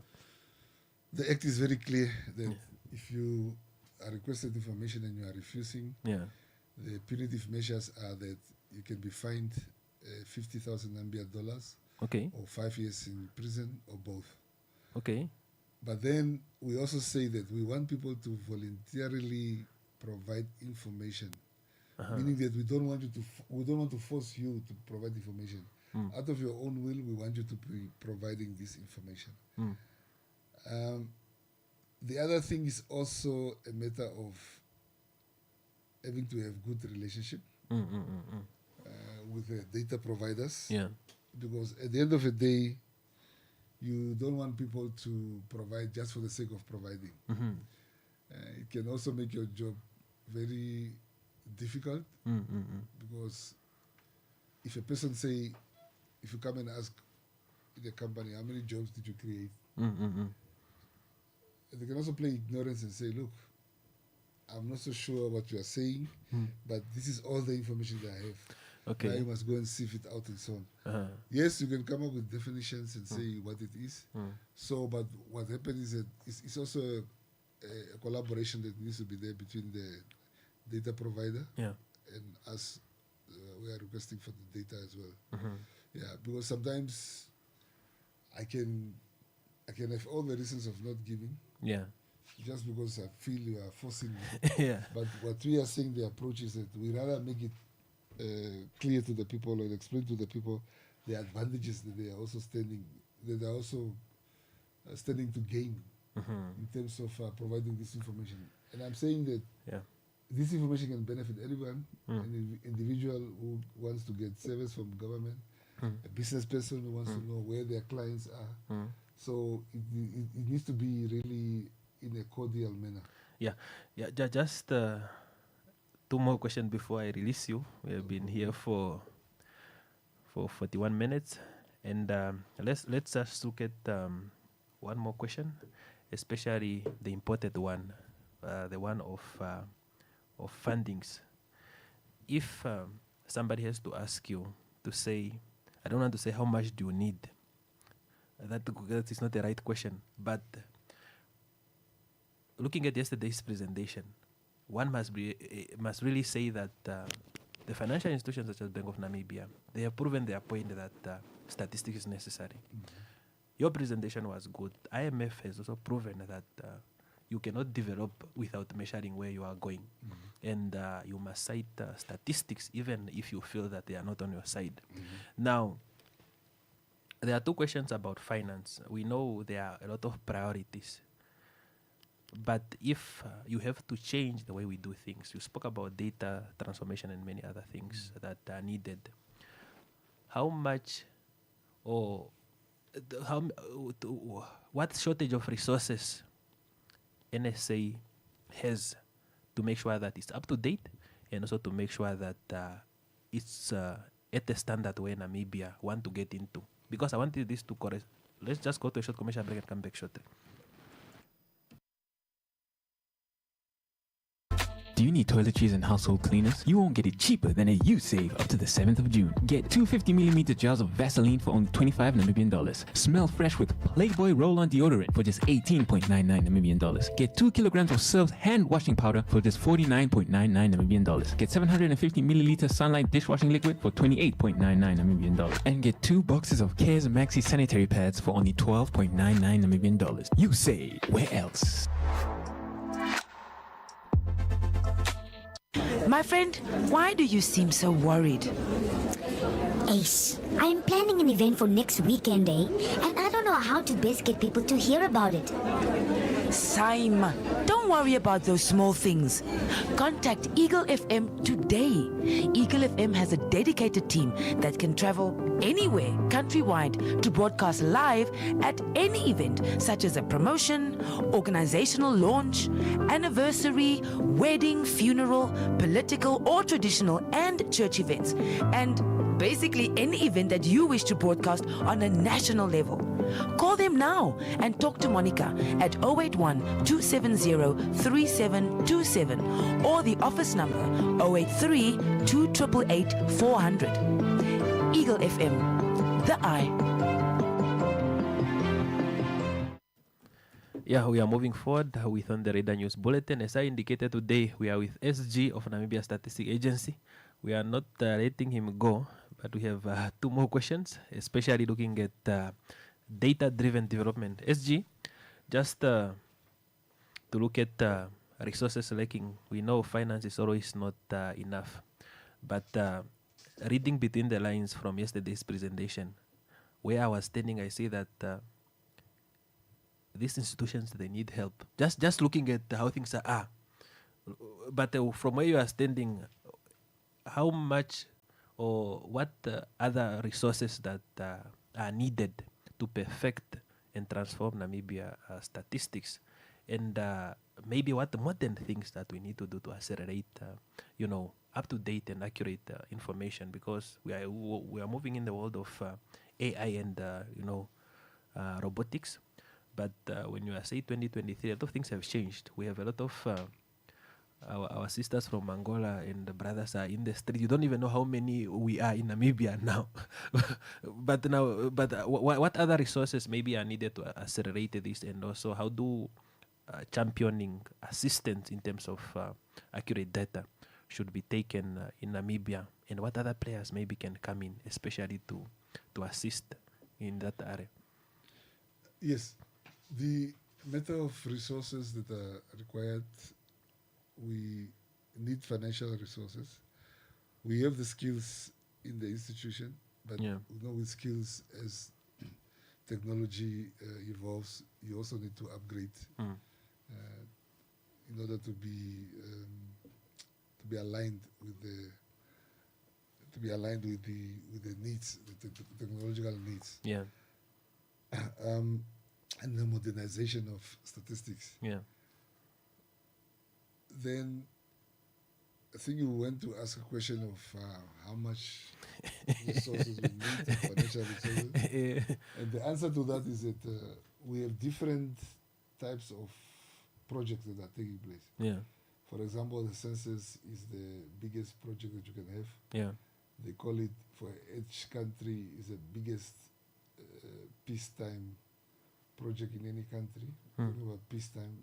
The Act is very clear that if you are requested information and you are refusing, the punitive measures are that you can be fined 50,000 Namibia dollars, or 5 years in prison, or both. Okay. But then we also say that we want people to voluntarily provide information, meaning that we don't want to force you to provide information. Out of your own will, we want you to be providing this information. The other thing is also a matter of having to have good relationship with the data providers. Because at the end of the day, you don't want people to provide just for the sake of providing. It can also make your job very difficult, because if a person say, if you come and ask the company, how many jobs did you create? They can also play ignorance and say, look, I'm not so sure what you are saying, but this is all the information that I have. Okay. Now you must go and sift it out and so on. Yes, you can come up with definitions and say what it is. So, but what happens is that it's also a collaboration that needs to be there between the data provider and us. We are requesting for the data as well. Yeah, because sometimes I can have all the reasons of not giving. Just because I feel you are forcing me. But what we are saying, the approach is that we rather make it clear to the people and explain to the people the advantages that they are also standing to gain in terms of providing this information. And I'm saying that this information can benefit anyone, an individual who wants to get service from government, a business person who wants to know where their clients are. So it needs to be really in a cordial manner. Just 2 more questions before I release you. We have been here for 41 minutes, and let's just look at one more question, especially the important one, the one of fundings. If somebody has to ask you to say, I don't want to say how much do you need. That is not the right question, but looking at yesterday's presentation, one must really say that the financial institutions such as Bank of Namibia, they have proven their point that statistics is necessary. your presentation was good. IMF has also proven that you cannot develop without measuring where you are going. And you must cite statistics even if you feel that they are not on your side. Now, there are two questions about finance. We know there are a lot of priorities. But if you have to change the way we do things, you spoke about data transformation and many other things that are needed. How much or what shortage of resources NSA has to make sure that it's up to date and also to make sure that it's at the standard where Namibia want to get into? Because I wanted this to correct. Let's just go to a short commercial break and come back shortly. Do you need toiletries and household cleaners? You won't get it cheaper than at USave up to the 7th of June. Get two 50mm jars of Vaseline for only 25 Namibian dollars. Smell fresh with Playboy Roll-On deodorant for just 18.99 Namibian dollars. Get 2 kilograms of Surf's hand washing powder for just 49.99 Namibian dollars. Get 750 milliliter Sunlight dishwashing liquid for 28.99 Namibian dollars. And get 2 boxes of Cares Maxi sanitary pads for only 12.99 Namibian dollars. USave, where else? My friend, why do you seem so worried? Ace, I'm planning an event for next weekend, and I don't know how to best get people to hear about it. Saima, don't worry about those small things. Contact Eagle FM today. Eagle FM has a dedicated team that can travel anywhere countrywide to broadcast live at any event, such as a promotion, organizational launch, anniversary, wedding, funeral, political or traditional and church events, and basically any event that you wish to broadcast on a national level. Call them now and talk to Monica at 081-270-3727 or the office number 083-288-400. Eagle FM, the eye. Yeah, we are moving forward with On The Radar News Bulletin. As I indicated today, we are with SG of Namibia Statistics Agency. We are not letting him go, but we have 2 more questions, especially looking at data-driven development. SG, just to look at resources lacking, we know finance is always not enough. But reading between the lines from yesterday's presentation, where I was standing, I see that these institutions, they need help. Just looking at how things are. But from where you are standing, how much or what other resources that are needed to perfect and transform Namibia statistics, and maybe what the modern things that we need to do to accelerate, up-to-date and accurate information, because we are moving in the world of AI and robotics. But when you say 2023, a lot of things have changed. We have a lot of our sisters from Angola and the brothers are in the street. You don't even know how many we are in Namibia now. But what other resources maybe are needed to accelerate this, and also how do championing assistance in terms of accurate data should be taken in Namibia, and what other players maybe can come in, especially to assist in that area? Yes, the matter of resources that are required, we need financial resources. We have the skills in the institution, but with skills, as technology evolves, you also need to upgrade in order to be aligned with the needs, the technological needs. Yeah. And the modernization of statistics. Yeah. Then I think you went to ask a question of how much resources we need, financial resources. And the answer to that is that we have different types of projects that are taking place. Yeah. For example, the census is the biggest project that you can have. Yeah. They call it, for each country, is the biggest peacetime project in any country. Talking about peacetime,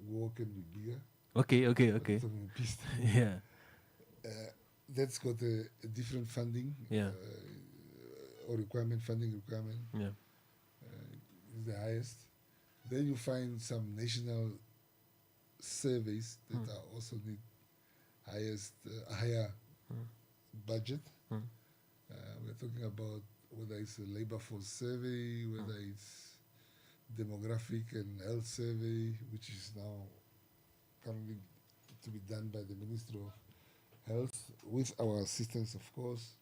war can be bigger. Okay. Talking peacetime. Yeah. That's got a different funding. Yeah. Or funding requirement. Yeah. is the highest. Then you find some national surveys that are also need higher budget. We're talking about whether it's a labor force survey, whether it's demographic and health survey, which is now currently to be done by the Ministry of Health with our assistance, of course.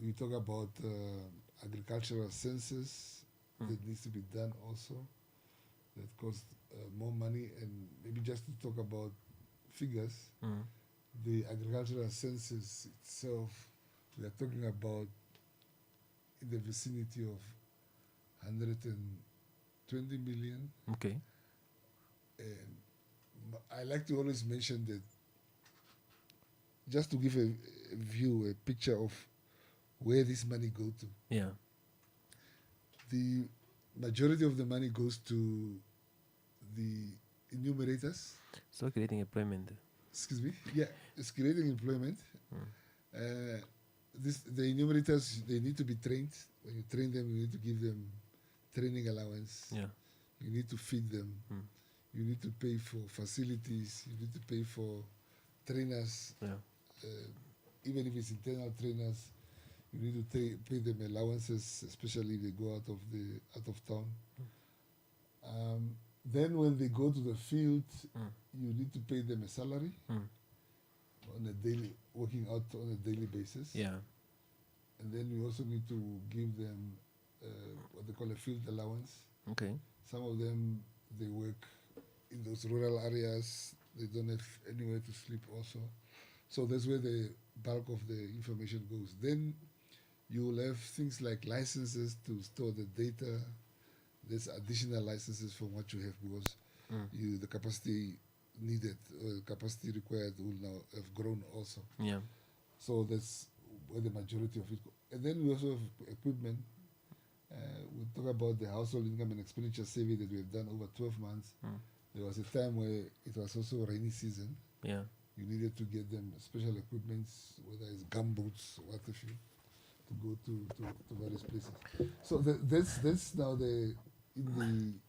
We talk about agricultural census that needs to be done also. That costs more money, and maybe just to talk about figures, the agricultural census itself, we are talking about in the vicinity of 120 million. Okay. And I like to always mention that, just to give a view, a picture of where this money goes to. Yeah. The majority of the money goes to the enumerators. So creating employment. Excuse me? Yeah, it's creating employment. The enumerators, they need to be trained. When you train them, you need to give them training allowance. Yeah. You need to feed them. You need to pay for facilities. You need to pay for trainers. Yeah. Even if it's internal trainers, you need to pay them allowances, especially if they go out of town. Then when they go to the field, you need to pay them a salary on a daily, working out on a daily basis. Yeah. And then you also need to give them what they call a field allowance. Okay. Some of them, they work in those rural areas. They don't have anywhere to sleep also. So that's where the bulk of the information goes. Then you will have things like licenses to store the data. There's additional licenses from what you have because the capacity needed, or the capacity required will now have grown also. Yeah. So that's where the majority of it goes. And then we also have equipment. We talk about the household income and expenditure survey that we have done over 12 months. There was a time where it was also rainy season. Yeah. You needed to get them special equipment, whether it's gumboots or what have you, to go to various places. So that's now in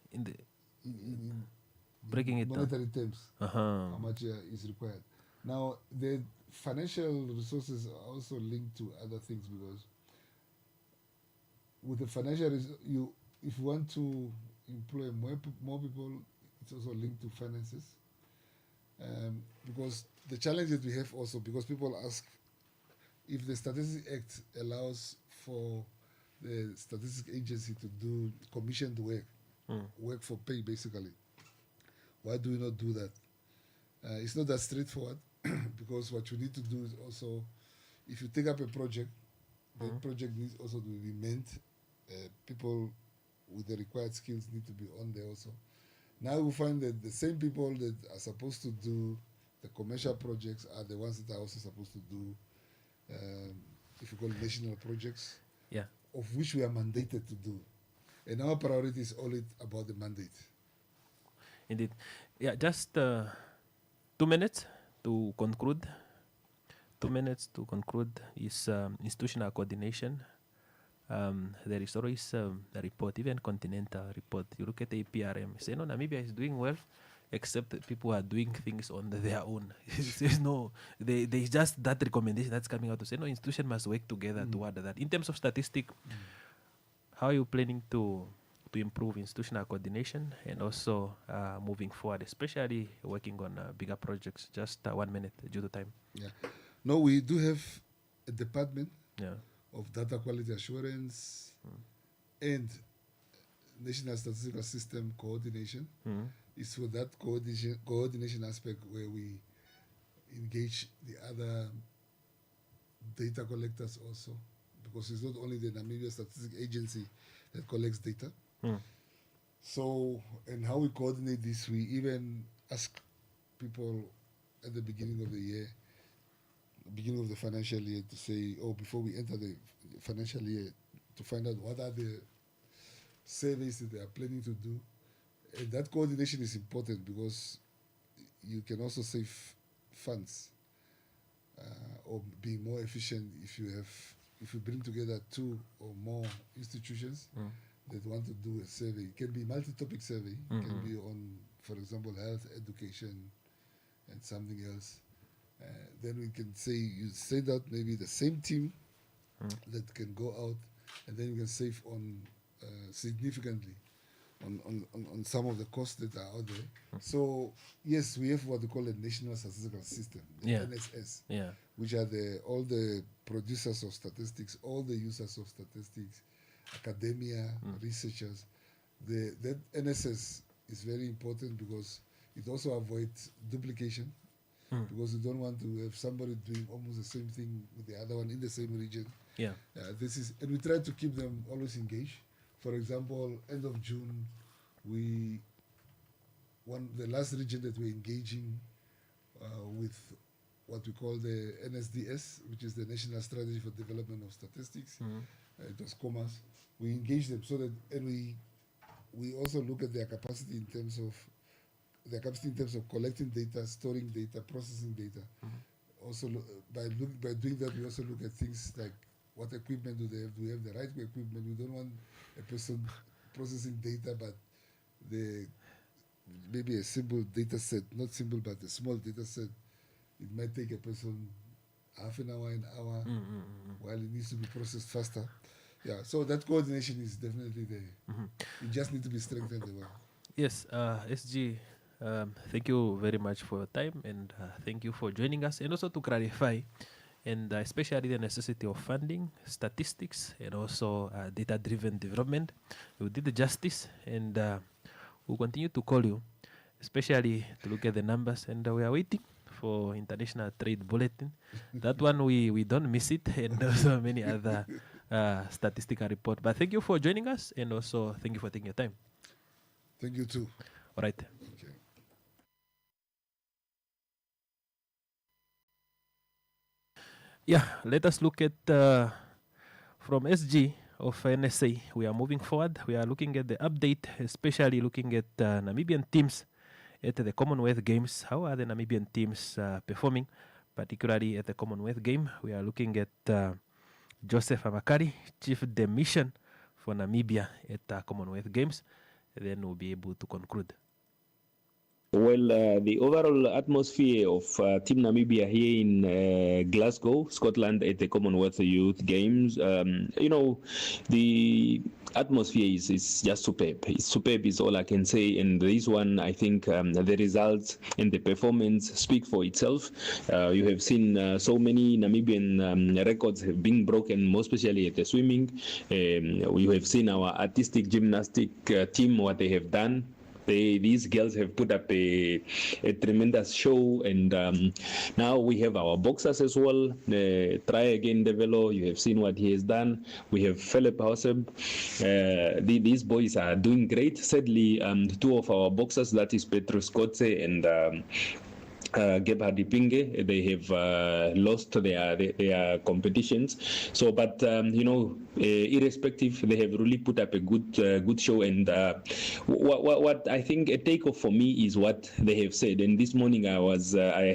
breaking it monetary down. terms, how much is required. Now the financial resources are also linked to other things because with the financial, if you want to employ more people, it's also linked to finances. Because the challenge that we have also, because people ask if the Statistics Act allows for the Statistics Agency to do commissioned work, work for pay basically, why do we not do that? It's not that straightforward because what you need to do is also, if you take up a project, that project needs also to be manned. People with the required skills need to be on there also. Now we find that the same people that are supposed to do the commercial projects are the ones that are also supposed to do, if you call it national projects, of which we are mandated to do. And our priority is only about the mandate. Indeed. Yeah, just 2 minutes to conclude. 2 minutes to conclude is institutional coordination. There is always a report, even continental report. You look at the APRM, say, no, Namibia is doing well, except that people are doing things on their own. There's just that recommendation that's coming out to say, no, institution must work together toward that. In terms of statistics, how are you planning to improve institutional coordination and also moving forward, especially working on bigger projects? Just 1 minute due to time. Yeah. No, we do have a department of data quality assurance and National Statistical System coordination. It's for that coordination aspect where we engage the other data collectors also, because it's not only the Namibia Statistics Agency that collects data. So, and how we coordinate this, we even ask people at the beginning of the year, beginning of the financial year, to say, before we enter the financial year, to find out what are the surveys that they are planning to do. And that coordination is important because you can also save funds or be more efficient if you bring together 2 or more institutions that want to do a survey. It can be multi-topic survey. It can be on, for example, health, education, and something else. Then we can say, you send out maybe the same team that can go out, and then you can save on significantly on some of the costs that are out there. So yes, we have what we call a national statistical system, the NSS, which are all the producers of statistics, all the users of statistics, academia, researchers. That NSS is very important because it also avoids duplication, because you don't want to have somebody doing almost the same thing with the other one in the same region. And we try to keep them always engaged. For example, end of June, the last region that we're engaging with what we call the NSDS, which is the National Strategy for Development of Statistics. It was Commerce. We engage them so that, and we also look at their capacity in terms of collecting data, storing data, processing data. Also, by doing that, we also look at things like what equipment do they have? Do we have the right equipment? We don't want a person processing data, but maybe a simple data set, not simple, but a small data set. It might take a person half an hour, while it needs to be processed faster. So that coordination is definitely there. It just needs to be strengthened. Yes, SG, thank you very much for your time, and thank you for joining us, and also to clarify, and especially the necessity of funding, statistics, and also data-driven development. You did the justice, and we'll continue to call you, especially to look at the numbers, and we are waiting for International Trade Bulletin. That one, we don't miss it, and also many other statistical report. But thank you for joining us, and also thank you for taking your time. Thank you too. All right. Okay. Yeah, let us look at from SG of NSA. We are moving forward. We are looking at the update, especially looking at Namibian teams at the Commonwealth Games. How are the Namibian teams performing, particularly at the Commonwealth Game? We are looking at Joseph Amakari, Chief de Mission for Namibia at Commonwealth Games. Then we'll be able to conclude. Well, the overall atmosphere of Team Namibia here in Glasgow, Scotland, at the Commonwealth Youth Games, the atmosphere is just superb. It's superb is all I can say. And this one, I think the results and the performance speak for itself. You have seen so many Namibian records have been broken, more especially at the swimming. We have seen our artistic gymnastic team, what they have done. These girls have put up a tremendous show, and now we have our boxers as well. Try again, Develo. You have seen what he has done. We have Philip Hauseb. These boys are doing great. Sadly, two of our boxers, that is Petrus Kotze and Gebhard Ipinge, they have lost their competitions. So, but irrespective, they have really put up a good show. And what I think a takeoff for me is what they have said. And this morning I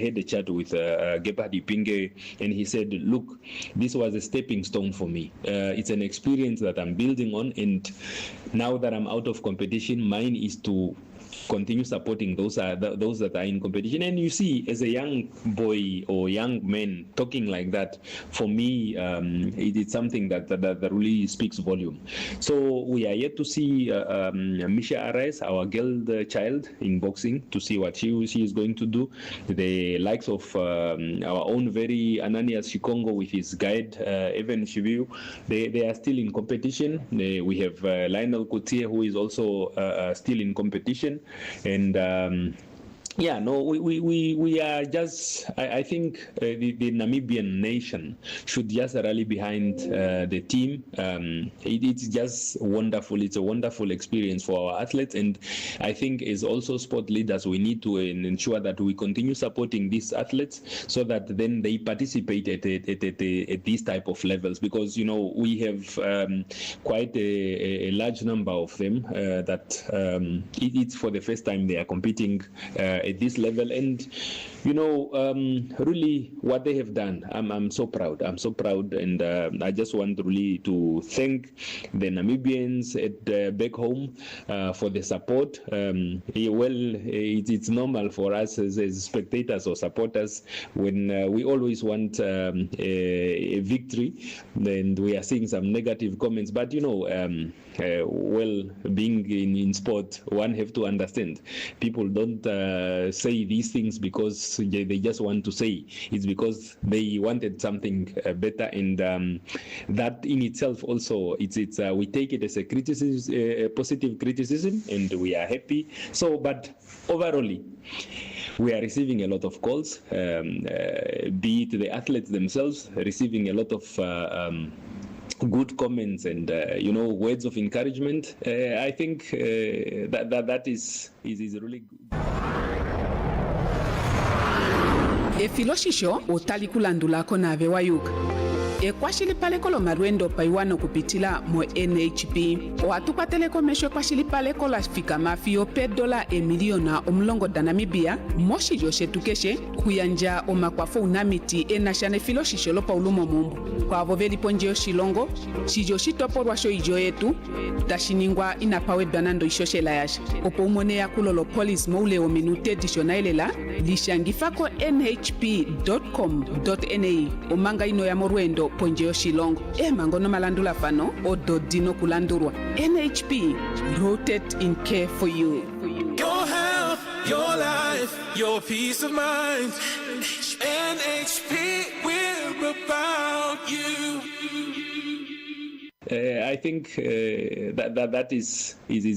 had a chat with Gebhard Ipinge, and he said, "Look, this was a stepping stone for me. It's an experience that I'm building on, and now that I'm out of competition, mine is to continue supporting those that are in competition." And you see, as a young boy or young man talking like that, for me, it's something that really speaks volume. So we are yet to see Misha Ares, our girl child in boxing, to see what she is going to do. The likes of our own very Ananias Shikongo with his guide, Evan Shiviu, they are still in competition. We have Lionel Coutier, who is also still in competition. And we are just, I think the Namibian nation should just rally behind the team. It's just wonderful. It's a wonderful experience for our athletes. And I think as also sport leaders, we need to ensure that we continue supporting these athletes so that then they participate at these type of levels. Because, we have quite a large number of them that it's for the first time they are competing at this level. And really what they have done, I'm so proud. I'm so proud, and I just want really to thank the Namibians at back home for the support. It's normal for us as spectators or supporters when we always want a victory, and we are seeing some negative comments. But being in sport, one have to understand people don't say these things because they just want to say. It's because they wanted something better, and that in itself also it's we take it as a criticism, a positive criticism, and we are happy. So, but overall, we are receiving a lot of calls, be it the athletes themselves receiving a lot of good comments and words of encouragement. I think that is really good. Efiloshisho utalikulandulako na vewayuka ekwashilipaleko lomalwendo paiwano kupitila mo NHP oatupateleko mesho ekwashilipaleko lafika mafio $1 emiliona omulongo da Namibia moshilyo shetu keshe kuyanja omakwafo unamiti enashana efiloshisho lopaulumo mumbu kwavo velipo nje yoshilongo shilyo shitopolwasho ijo yetu tashiningwa inapawedwa nando ishoshela yasha opo umone yakulo lo police moule o minute editionaelela lishangifako nhp.com.na omanga ino ya morwendo ponje yoshilongo emango no malandula fano ododino kulandurwa NHP, rooted in care for you. Your health, your life, your peace of mind. NHP, we're about you. I think that is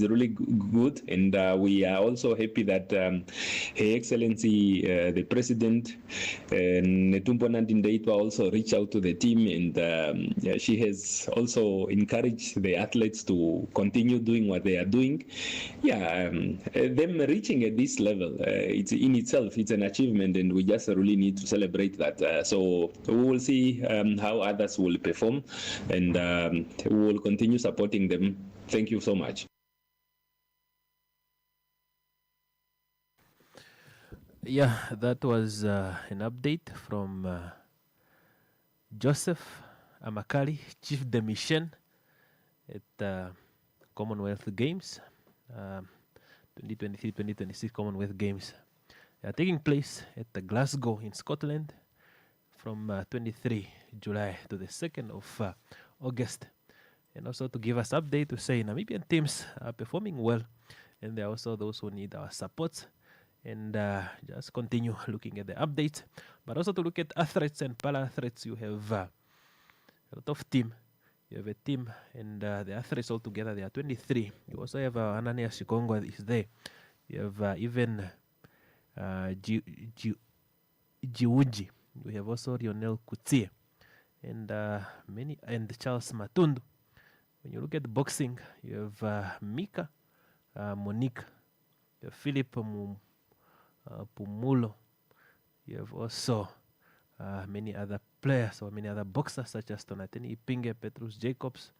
really good, and we are also happy that Her Excellency the President Netumbo Nandi-Ndaitwah also reached out to the team, and she has also encouraged the athletes to continue doing what they are doing. Them reaching at this level, it's in itself it's an achievement, and we just really need to celebrate that. So we will see how others will perform, and we will continue supporting them. Thank you so much. Yeah, that was an update from Joseph Amakali, Chief de Mission at Commonwealth Games, 2023-2026 Commonwealth Games taking place at Glasgow in Scotland from 23 July to the 2nd of August. And also to give us update to say Namibian teams are performing well, and there are also those who need our support. And just continue looking at the updates, but also to look at athletes and para-athletes. You have a lot of team. You have a team, and the athletes all together, they are 23. You also have Ananias Shikongo is there. You have even Jiuji. You have also Lionel Kutie, and Charles Matundu. When you look at the boxing, you have Mika, Monique, you have Philip Pumulo. You have also many other players or many other boxers such as Tonateni Ipinge, Petrus Jacobs,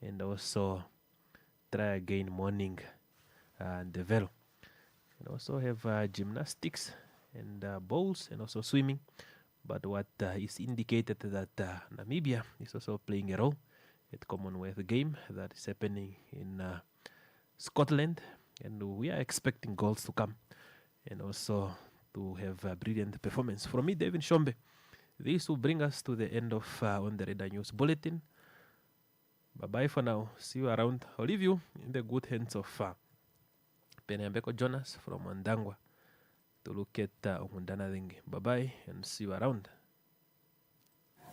and also Try Again Morning and Develo. And also have gymnastics and bowls and also swimming. But what is indicated that Namibia is also playing a role at Commonwealth game that is happening in Scotland, and we are expecting goals to come and also to have a brilliant performance. From me, David Shombe, this will bring us to the end of On The Radar News Bulletin. Bye-bye for now. See you around. I'll leave you in the good hands of Penyambeko Jonas from Mandangwa to look at Omundana Dengue. Bye-bye and see you around.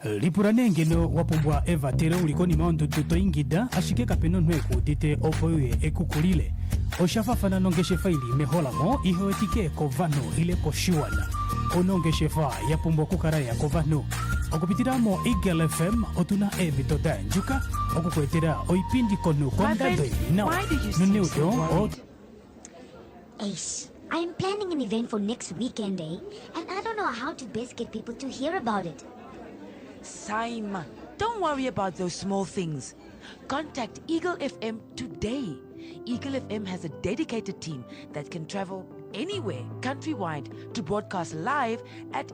Lipuranengeno wapumbwa eva tere ulikoni maondo tuto ingida ashike kapeno nweku dite opoye ekukulile oshafafana nongeshe faili meholamo ihoetike kovano ile koshiwana onongeshe fa yapumbwa kukaraya kovano okupitiramo Eagle FM otuna evitoda njuka okukwetera oipindi konu kondade now nuneudo o Ace, I am planning an event for next weekend, and I don't know how to best get people to hear about it. Saima, don't worry about those small things. Contact Eagle FM today. Eagle FM has a dedicated team that can travel anywhere countrywide to broadcast live at